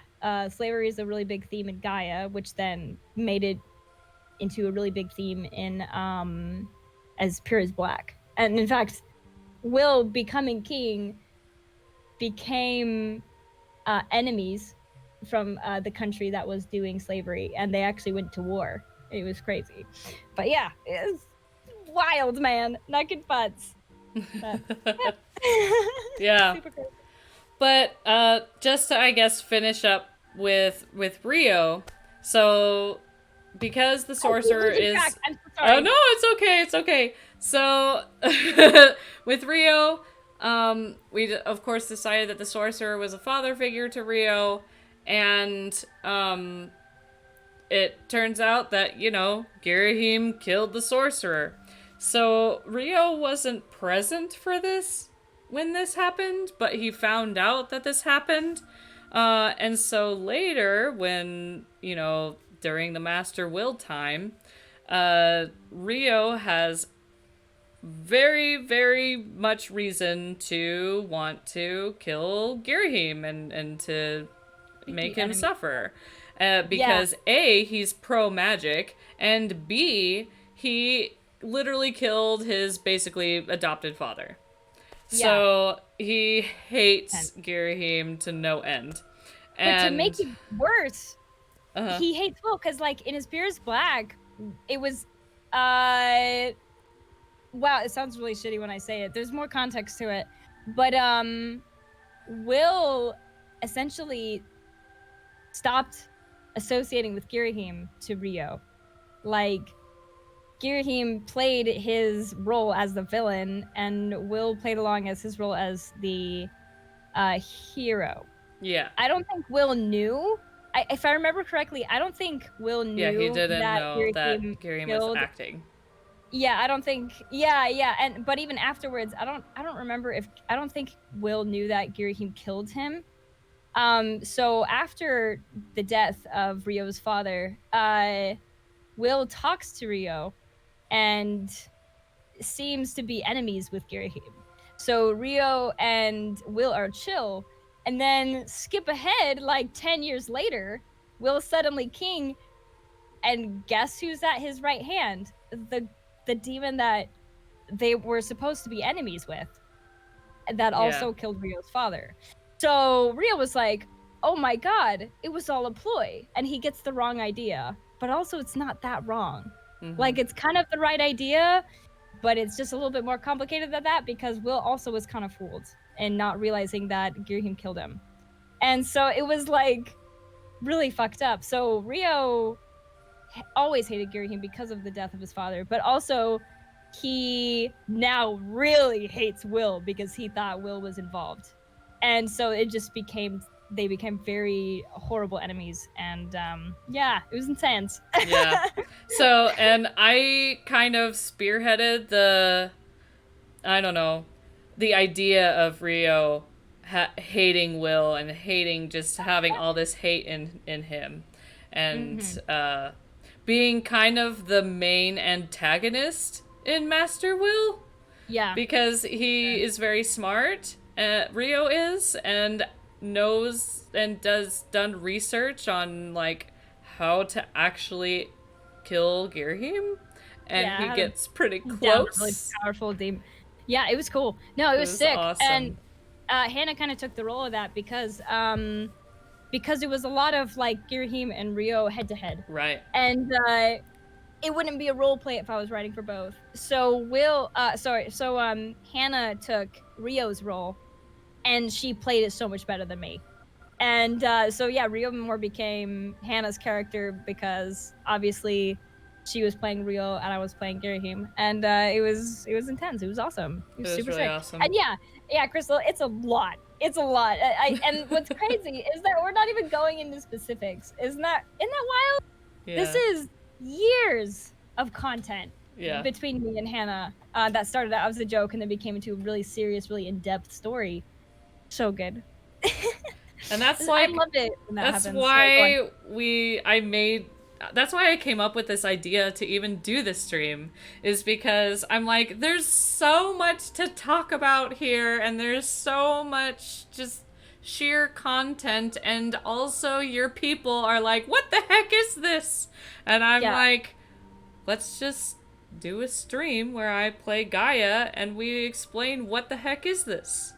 slavery is a really big theme in Gaia, which then made it into a really big theme in as Pure as Black. And in fact, Will becoming king became enemies from the country that was doing slavery, and they actually went to war. It was crazy. But yeah, it was wild, man. Not good butts. But, yeah. Super crazy. But just to, I guess, finish up with Rio. So because the We sorcerer losing is. track. I'm so sorry. Oh no, it's okay. It's okay. So with Rio, we of course decided that the sorcerer was a father figure to Rio, and it turns out that, you know, Girahim killed the sorcerer. So Rio wasn't present for this when this happened, but he found out that this happened. And so later, when, you know, during the Master Will time, Rio has very, very much reason to want to kill Girahim and to make him suffer. Because A, he's pro-magic, and B, he literally killed his basically adopted father. So he hates Girahim to no end. And but to make it worse, he hates Will because, like, in his Beer's Black, it was, wow, it sounds really shitty when I say it. There's more context to it, but Will essentially stopped associating with Girahim to Rio. Like, Girahim played his role as the villain, and Will played along as his role as the hero. Yeah. I don't think Will knew. If I remember correctly, I don't think Will knew. Yeah, he didn't that know that Girahim was acting. Yeah, I don't think. Yeah, and but even afterwards, I don't remember if I don't think Will knew that Girahim killed him. So after the death of Rio's father, Will talks to Rio and seems to be enemies with Girahim. So Rio and Will are chill, and then skip ahead like 10 years later, Will's suddenly king, and guess who's at his right hand? The demon that they were supposed to be enemies with, that also killed Rio's father. So Rio was like, oh my god, it was all a ploy, and he gets the wrong idea. But also, it's not that wrong. Like, it's kind of the right idea, but it's just a little bit more complicated than that, because Will also was kind of fooled and not realizing that Girahim killed him. And so it was, like, really fucked up. So Rio always hated Girahim because of the death of his father, but also he now really hates Will because he thought Will was involved. And so it just they became very horrible enemies, and it was intense. Yeah. So, and I kind of spearheaded the idea of Rio hating Will and hating, just having all this hate in him, and being kind of the main antagonist in Master Will. Yeah. Because he is very smart, Rio is, and knows and done research on, like, how to actually kill Girahim, and he gets pretty close. Really powerful demon. Yeah, it was cool. No, it was sick. Awesome. And Hannah kind of took the role of that because it was a lot of, like, Girahim and Rio head to head. Right. And it wouldn't be a role play if I was writing for both. So Hannah took Rio's role, and she played it so much better than me. And Rio more became Hannah's character because obviously she was playing Rio and I was playing Girahim, and it was intense. It was awesome. It was super really sick. awesome. And Crystal, it's a lot. It's a lot. And what's crazy is that we're not even going into specifics. Isn't that wild? Yeah. This is years of content yeah. between me and Hannah that started out as a joke and then became into a really serious, really in-depth story. So good. And that's like, I loved it when that that's happens. why that's why I came up with this idea to even do this stream, is because I'm like, there's so much to talk about here, and there's so much just sheer content, and also your people are like, what the heck is this? And I'm like, let's just do a stream where I play Gaia and we explain what the heck is this.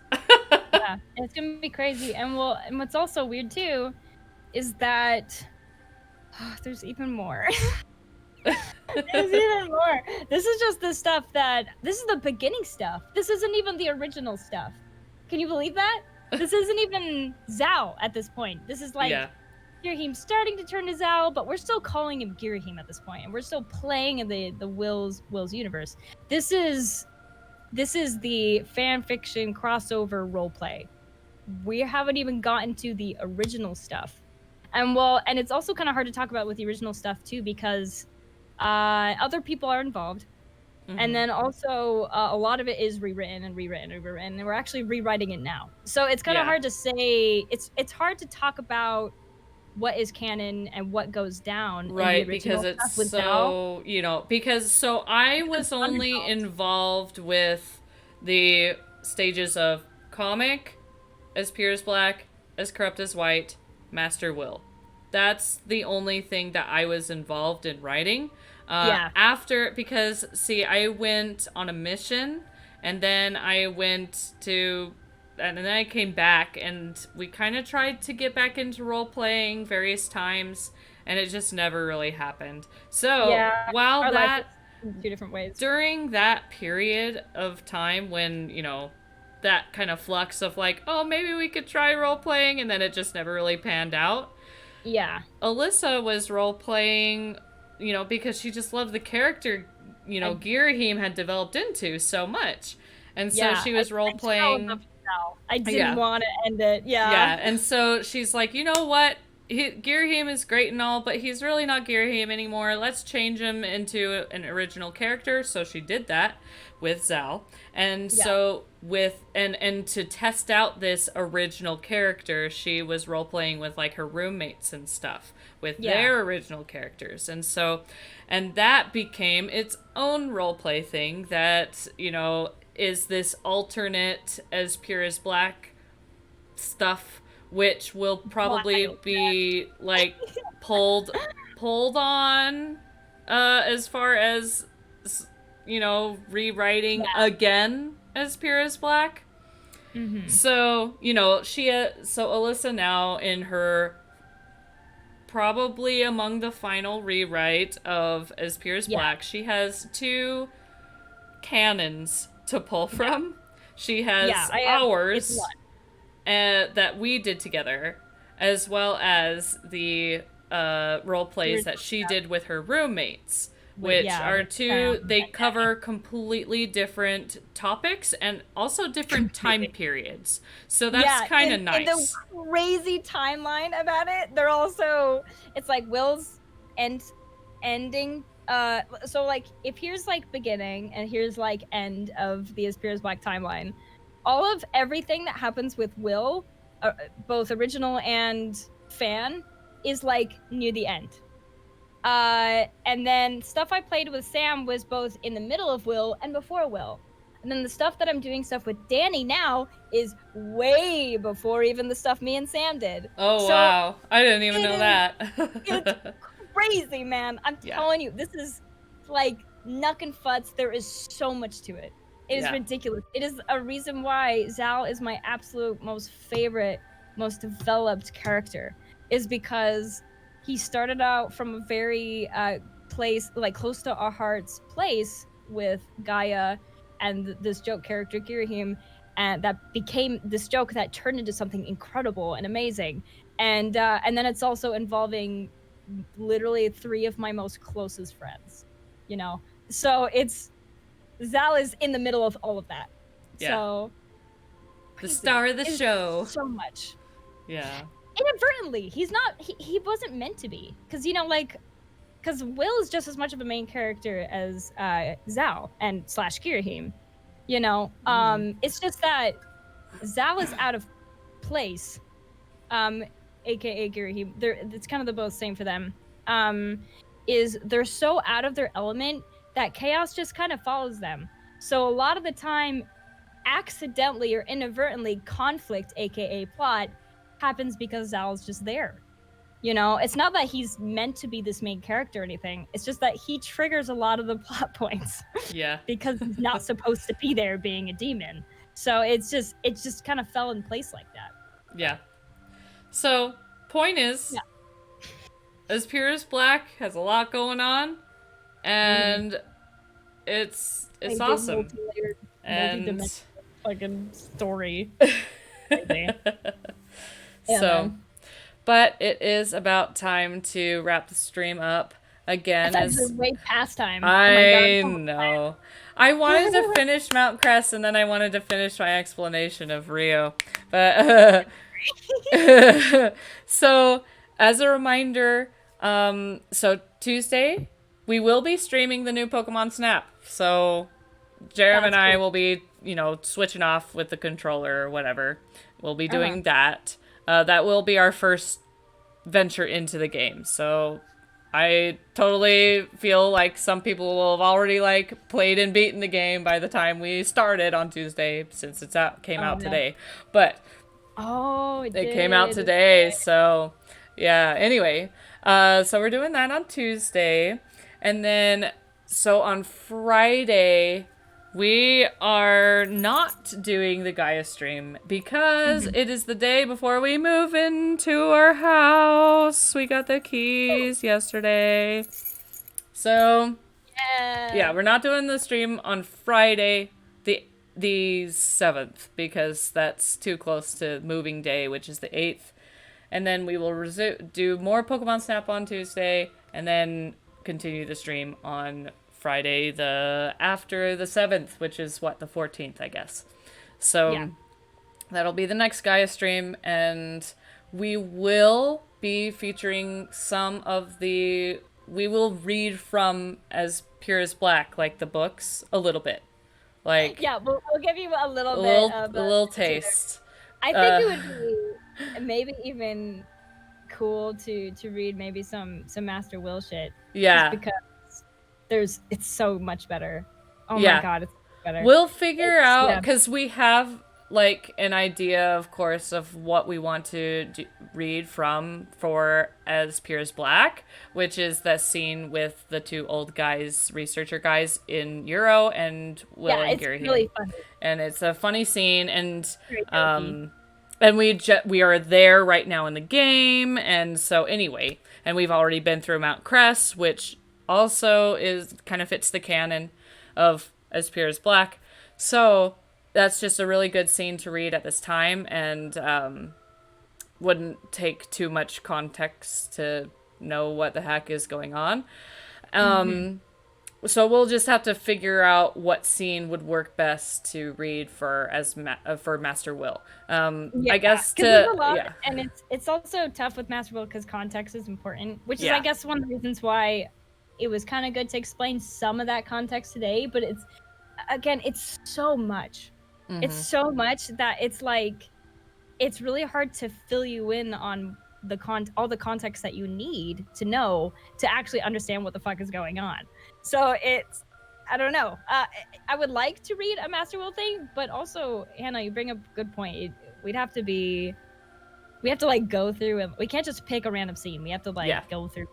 Yeah, it's gonna be crazy. And what's also weird too is that there's even more. There's even more. This is just the stuff this is the beginning stuff. This isn't even the original stuff. Can you believe that? This isn't even Zao at this point. This is like Girahim's starting to turn to Zal, but we're still calling him Girahim at this point, and we're still playing in the Will's universe. This is the fan fiction crossover roleplay. We haven't even gotten to the original stuff, and it's also kind of hard to talk about with the original stuff too, because other people are involved. And then also a lot of it is rewritten, and we're actually rewriting it now. So it's kind of hard to say. It's hard to talk about what is canon and what goes down right, in the original because it's stuff with so Zal. because so I was I'm only involved with the stages of comic, as pure as black, as corrupt as white, Master Will. That's the only thing that I was involved in writing. After, because see, I went on a mission, and then I went to, and then I came back, and we kind of tried to get back into role playing various times, and it just never really happened. So while that, two different ways. During that period of time when, that kind of flux of like, oh, maybe we could try role playing, and then it just never really panned out. Yeah. Alyssa was role playing, because she just loved the character, Girahim had developed into so much. And so she was role playing. I didn't want to end it. Yeah, and so she's like, you know what? Girahim is great and all, but he's really not Girahim anymore. Let's change him into an original character. So she did that with Zal. And so and to test out this original character, she was role playing with like her roommates and stuff with their original characters. And so, and that became its own role play thing that, is this alternate as pure as black stuff, which will probably be like pulled on as far as rewriting again as pure as black. So so Alyssa now in her probably among the final rewrite of as pure as black, she has two canons to pull from. She has ours that we did together, as well as the role plays that she did with her roommates, which are two, they cover completely different topics and also different time periods. So that's kind of nice. And the crazy timeline about it, they're also, it's like Will's ending. So like if here's like beginning and here's like end of the As Pure as Black timeline, all of everything that happens with Will, both original and fan, is like near the end. And then stuff I played with Sam was both in the middle of Will and before Will. And then the stuff that I'm doing stuff with Danny now is way before even the stuff me and Sam did. Oh, so wow. I didn't even know that. It's crazy, man. I'm telling you, this is like knuck and futz. There is so much to it. It is ridiculous. It is a reason why Zal is my absolute most favorite, most developed character, is because he started out from a very place, like close to our hearts place with Gaia and this joke character, Girahim, and that became this joke that turned into something incredible and amazing. And then it's also involving literally three of my most closest friends, So Zal is in the middle of all of that. Yeah. So the star of the show. So much. Yeah. Inadvertently, he wasn't meant to be, because because Will is just as much of a main character as Zal and / Girahim. It's just that Zal is out of place, aka Girahim. It's kind of the both same for them. Is they're so out of their element that chaos just kind of follows them. So a lot of the time, accidentally or inadvertently, conflict, aka plot, happens because Zal's just there. It's not that he's meant to be this main character or anything. It's just that he triggers a lot of the plot points. Yeah. Because he's not supposed to be there, being a demon. So it just kind of fell in place like that. Yeah. So point is, As Pure as Black has a lot going on, and it's awesome. Multi-dimensional fucking story. So, But it is about time to wrap the stream up again. It's As way past time. Oh I my god. know. I wanted to finish Mount Kress, and then I wanted to finish my explanation of Rio. But so, as a reminder, so Tuesday, we will be streaming the new Pokemon Snap. So, Jarom and I will be, switching off with the controller or whatever. We'll be doing that. That will be our first venture into the game. So, I totally feel like some people will have already played and beaten the game by the time we started on Tuesday, since came out today. But it came out today, so yeah. Anyway, so we're doing that on Tuesday, and then so on Friday we are not doing the Gaia stream because it is the day before we move into our house. We got the keys yesterday. So, yeah, we're not doing the stream on Friday, the 7th, because that's too close to moving day, which is the 8th. And then we will do more Pokemon Snap on Tuesday, and then continue the stream on Friday after the 7th, which is the 14th, I guess. So that'll be the next Gaia stream, and we will be featuring we will read from As Pure as Black, like the books, a little bit. We'll give you a little taste. I think it would be maybe even cool to read maybe some Master Will shit. Yeah. Just because it's so much better. Oh my god, it's better. We'll figure out, because we have an idea, of course, of what we want to read for As Pure as Black, which is the scene with the two old researcher guys in Euro, and Will and Gary. It's really funny. And it's a funny scene, and we are there right now in the game, and so anyway, and we've already been through Mount Kress, which also kind of fits the canon of As Pure as Black. So that's just a really good scene to read at this time, and wouldn't take too much context to know what the heck is going on. So we'll just have to figure out what scene would work best to read for Master Will. I guess and it's also tough with Master Will because context is important, which is I guess one of the reasons why it was kind of good to explain some of that context today. But it's so much. It's so much that it's really hard to fill you in on all the context that you need to know to actually understand what the fuck is going on. So I don't know. I would like to read a Master Will thing, but also, Hannah, you bring up a good point. We have to go through, and we can't just pick a random scene. We have to go through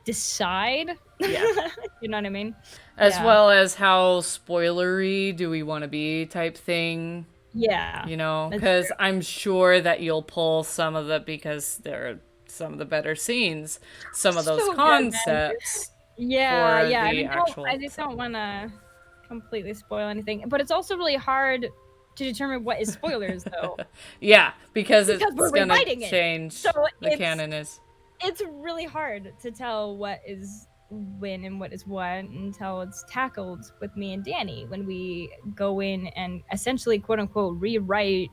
decide. Yeah. You know what I mean? As well as how spoilery do we want to be type thing. Yeah. Because I'm sure that you'll pull some of because they're some of the better scenes, some of those concepts. I just don't want to completely spoil anything. But it's also really hard to determine what is spoilers, though. because it's going to change. So the canon is. It's really hard to tell what is when and what is what until it's tackled with me and Danny when we go in and essentially, quote unquote, rewrite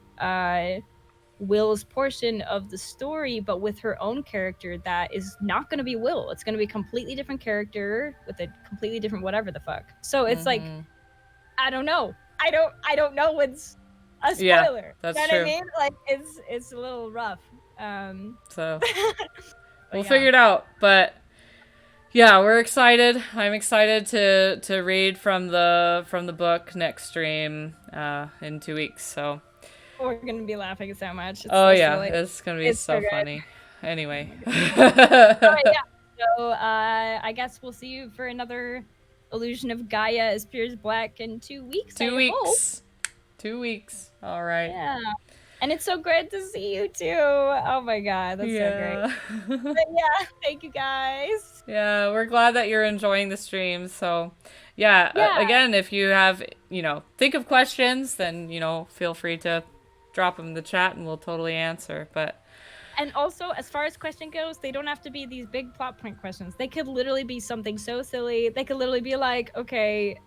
Will's portion of the story, but with her own character that is not going to be Will. It's going to be a completely different character with a completely different whatever the fuck. So it's I don't know. I don't know what's a spoiler. Yeah, that's you know true. What I mean? It's a little rough. So we'll figure it out, but yeah, we're excited. I'm excited to read from the book next stream in 2 weeks. So we're gonna be laughing so much. It's gonna be so funny. Anyway. So I guess we'll see you for another Illusion of Gaia As Pure as Black in 2 weeks. 2 weeks. 2 weeks. All right. Yeah. And it's so great to see you too. Oh my god, that's so great. But thank you guys. Yeah, we're glad that you're enjoying the stream. So, again, if you have, think of questions, then, feel free to drop them in the chat and we'll totally answer. But And also, as far as question goes, they don't have to be these big plot point questions. They could literally be something so silly. They could literally be like, okay,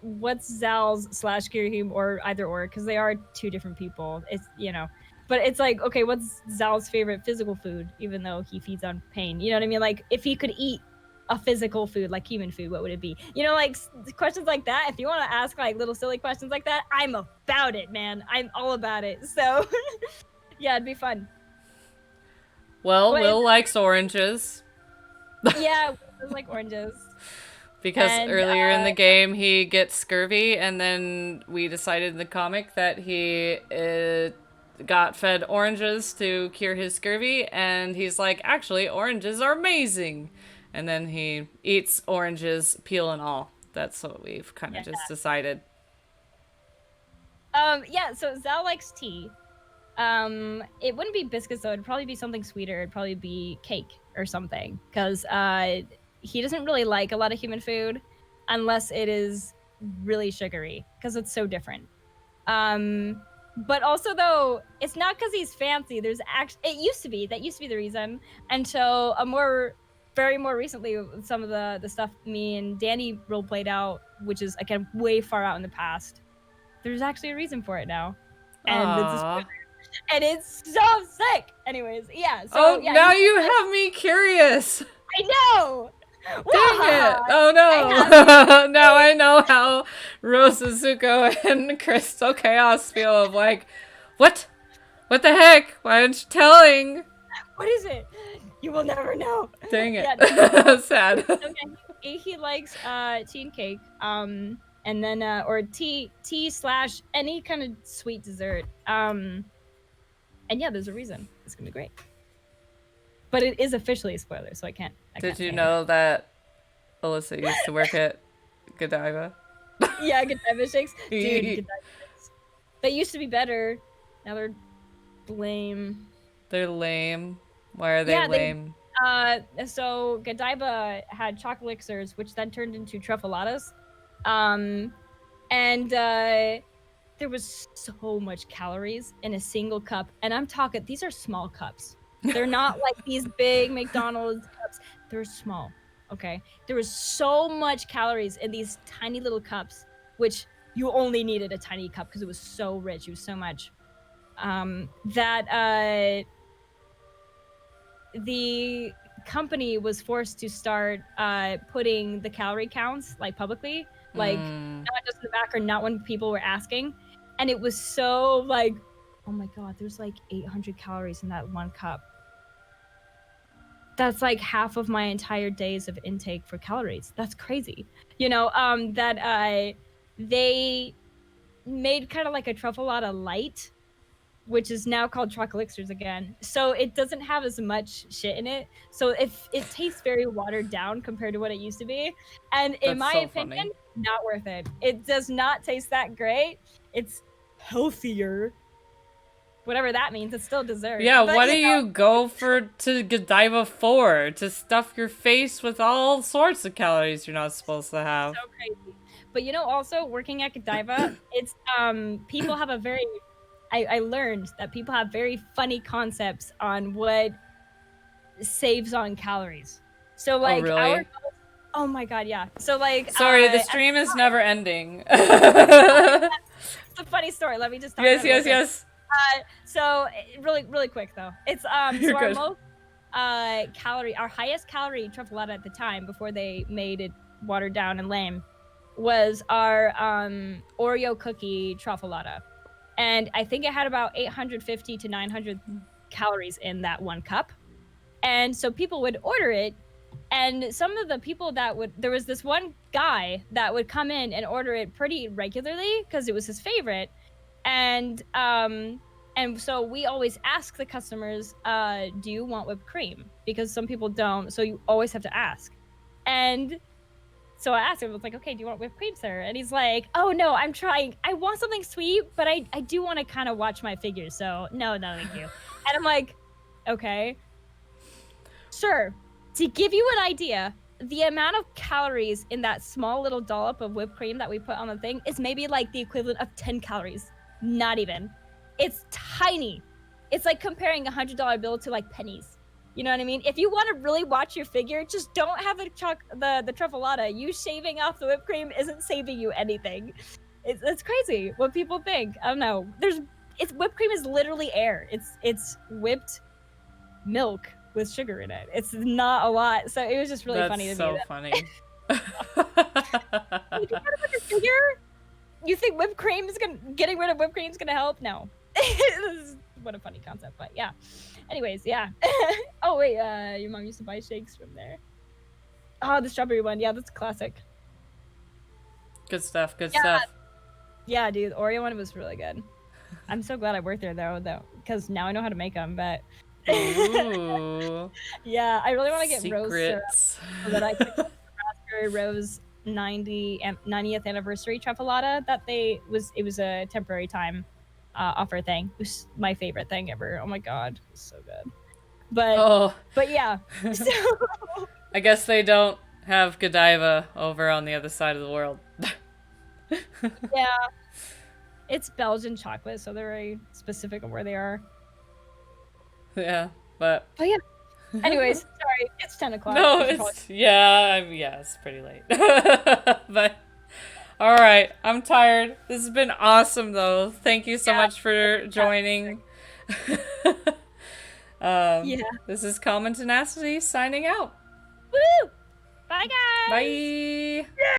what's Zal's / Kirihim or either or, because they are two different people. It's, you know, but it's like, okay, what's Zal's favorite physical food, even though he feeds on pain? You know what I mean? Like, if he could eat a physical food, like human food, what would it be? You know, like questions like that. If you want to ask like little silly questions like that, I'm about it, man. I'm all about it. So, yeah, it'd be fun. Well, But Will likes oranges. Yeah, Will like oranges. Because And, earlier in the game, he gets scurvy, and then we decided in the comic that he got fed oranges to cure his scurvy, and he's like, actually, oranges are amazing. And then he eats oranges, peel and all. That's what we've kind of just decided. Yeah, so Zal likes tea. It wouldn't be biscuits though, it'd probably be something sweeter. It'd probably be cake or something. Because he doesn't really like a lot of human food unless it is really sugary, because it's so different. But also though, it's not because he's fancy. There's that used to be the reason until very more recently, some of the stuff me and Danny role played out, which is again way far out in the past. There's actually a reason for it now, and it's so sick. Anyways, yeah. So yeah, now you have me curious. I know. Dang it! Oh no! Now I know how Rosa, Zuko, and Crystal Chaos feel of like, what? What the heck? Why aren't you telling? What is it? You will never know. Dang it. Yeah, sad. Okay, he likes tea and cake. And then or tea / any kind of sweet dessert. And yeah, there's a reason. It's gonna be great. But it is officially a spoiler, so I can't. Did you know that Alyssa used to work at Godiva? Yeah, Godiva shakes. Dude, Godiva shakes. They used to be better. Now they're lame. They're lame. Why are they lame? So Godiva had chocolate elixirs, which then turned into truffaladas. And there was so much calories in a single cup. And I'm talking, these are small cups. They're not like these big McDonald's cups. They're small, okay? There was so much calories in these tiny little cups, which you only needed a tiny cup because it was so rich. It was so much. That the company was forced to start putting the calorie counts like publicly, like not just in the back or not when people were asking. And it was so like, oh my god, there's like 800 calories in that one cup. That's like half of my entire days of intake for calories. That's crazy. You know, that they made kind of like a truffalata light, which is now called chocolate elixirs again. So it doesn't have as much shit in it. So if it tastes very watered down compared to what it used to be. And in my opinion, not worth it. It does not taste that great. It's healthier. Whatever that means, it's still dessert. Yeah, but, what do you go to Godiva for? To stuff your face with all sorts of calories you're not supposed to have. So crazy. But you know, also working at Godiva, it's people have a very I learned that people have very funny concepts on what saves on calories. So like really? oh my god, yeah. So like sorry, the stream is never ending. It's a funny story. Let me just talk about it. Yes. So really quick though. It's so our most our highest calorie truffalata at the time before they made it watered down and lame was our Oreo cookie truffalata. And I think it had about 850 to 900 calories in that one cup. And so people would order it. And some of the people there was this one guy that would come in and order it pretty regularly because it was his favorite. And so we always ask the customers, do you want whipped cream? Because some people don't. So you always have to ask. And so I asked him, I was like, okay, do you want whipped cream, sir? And he's like, oh, no, I'm trying. I want something sweet, but I do want to kind of watch my figures. So no, thank you. And I'm like, okay. Sure. To give you an idea, the amount of calories in that small little dollop of whipped cream that we put on the thing is maybe like the equivalent of 10 calories. Not even. It's tiny. It's like comparing $100 bill to like pennies. You know what I mean? If you want to really watch your figure, just don't have the truffalata. You shaving off the whipped cream isn't saving you anything. It's crazy what people think. I don't know. It's whipped cream is literally air. It's whipped milk with sugar in it. It's not a lot. So it was just really funny to me. That's so funny. If you put a figure, you think getting rid of whipped cream is gonna help? No. What a funny concept, but yeah. Anyways, yeah. Oh wait, your mom used to buy shakes from there. Oh, the strawberry one. Yeah, that's a classic. Good stuff. Good stuff. Yeah, dude, the Oreo one was really good. I'm so glad I worked there though, because now I know how to make them. But Ooh. yeah, I really want to get rose syrup Secrets. so that I can get the raspberry rose 90th anniversary truffalata that it was a temporary time offer thing. It was my favorite thing ever. Oh my god, it was so good. But yeah. So I guess they don't have Godiva over on the other side of the world. yeah, it's Belgian chocolate, so they're very specific on where they are. Yeah, but yeah. Anyways, sorry, it's 10 o'clock. no, it's pretty late. But all right, I'm tired. This has been awesome, though. Thank you so much for joining. This is Common Tenacity signing out. Woo! Bye, guys. Bye.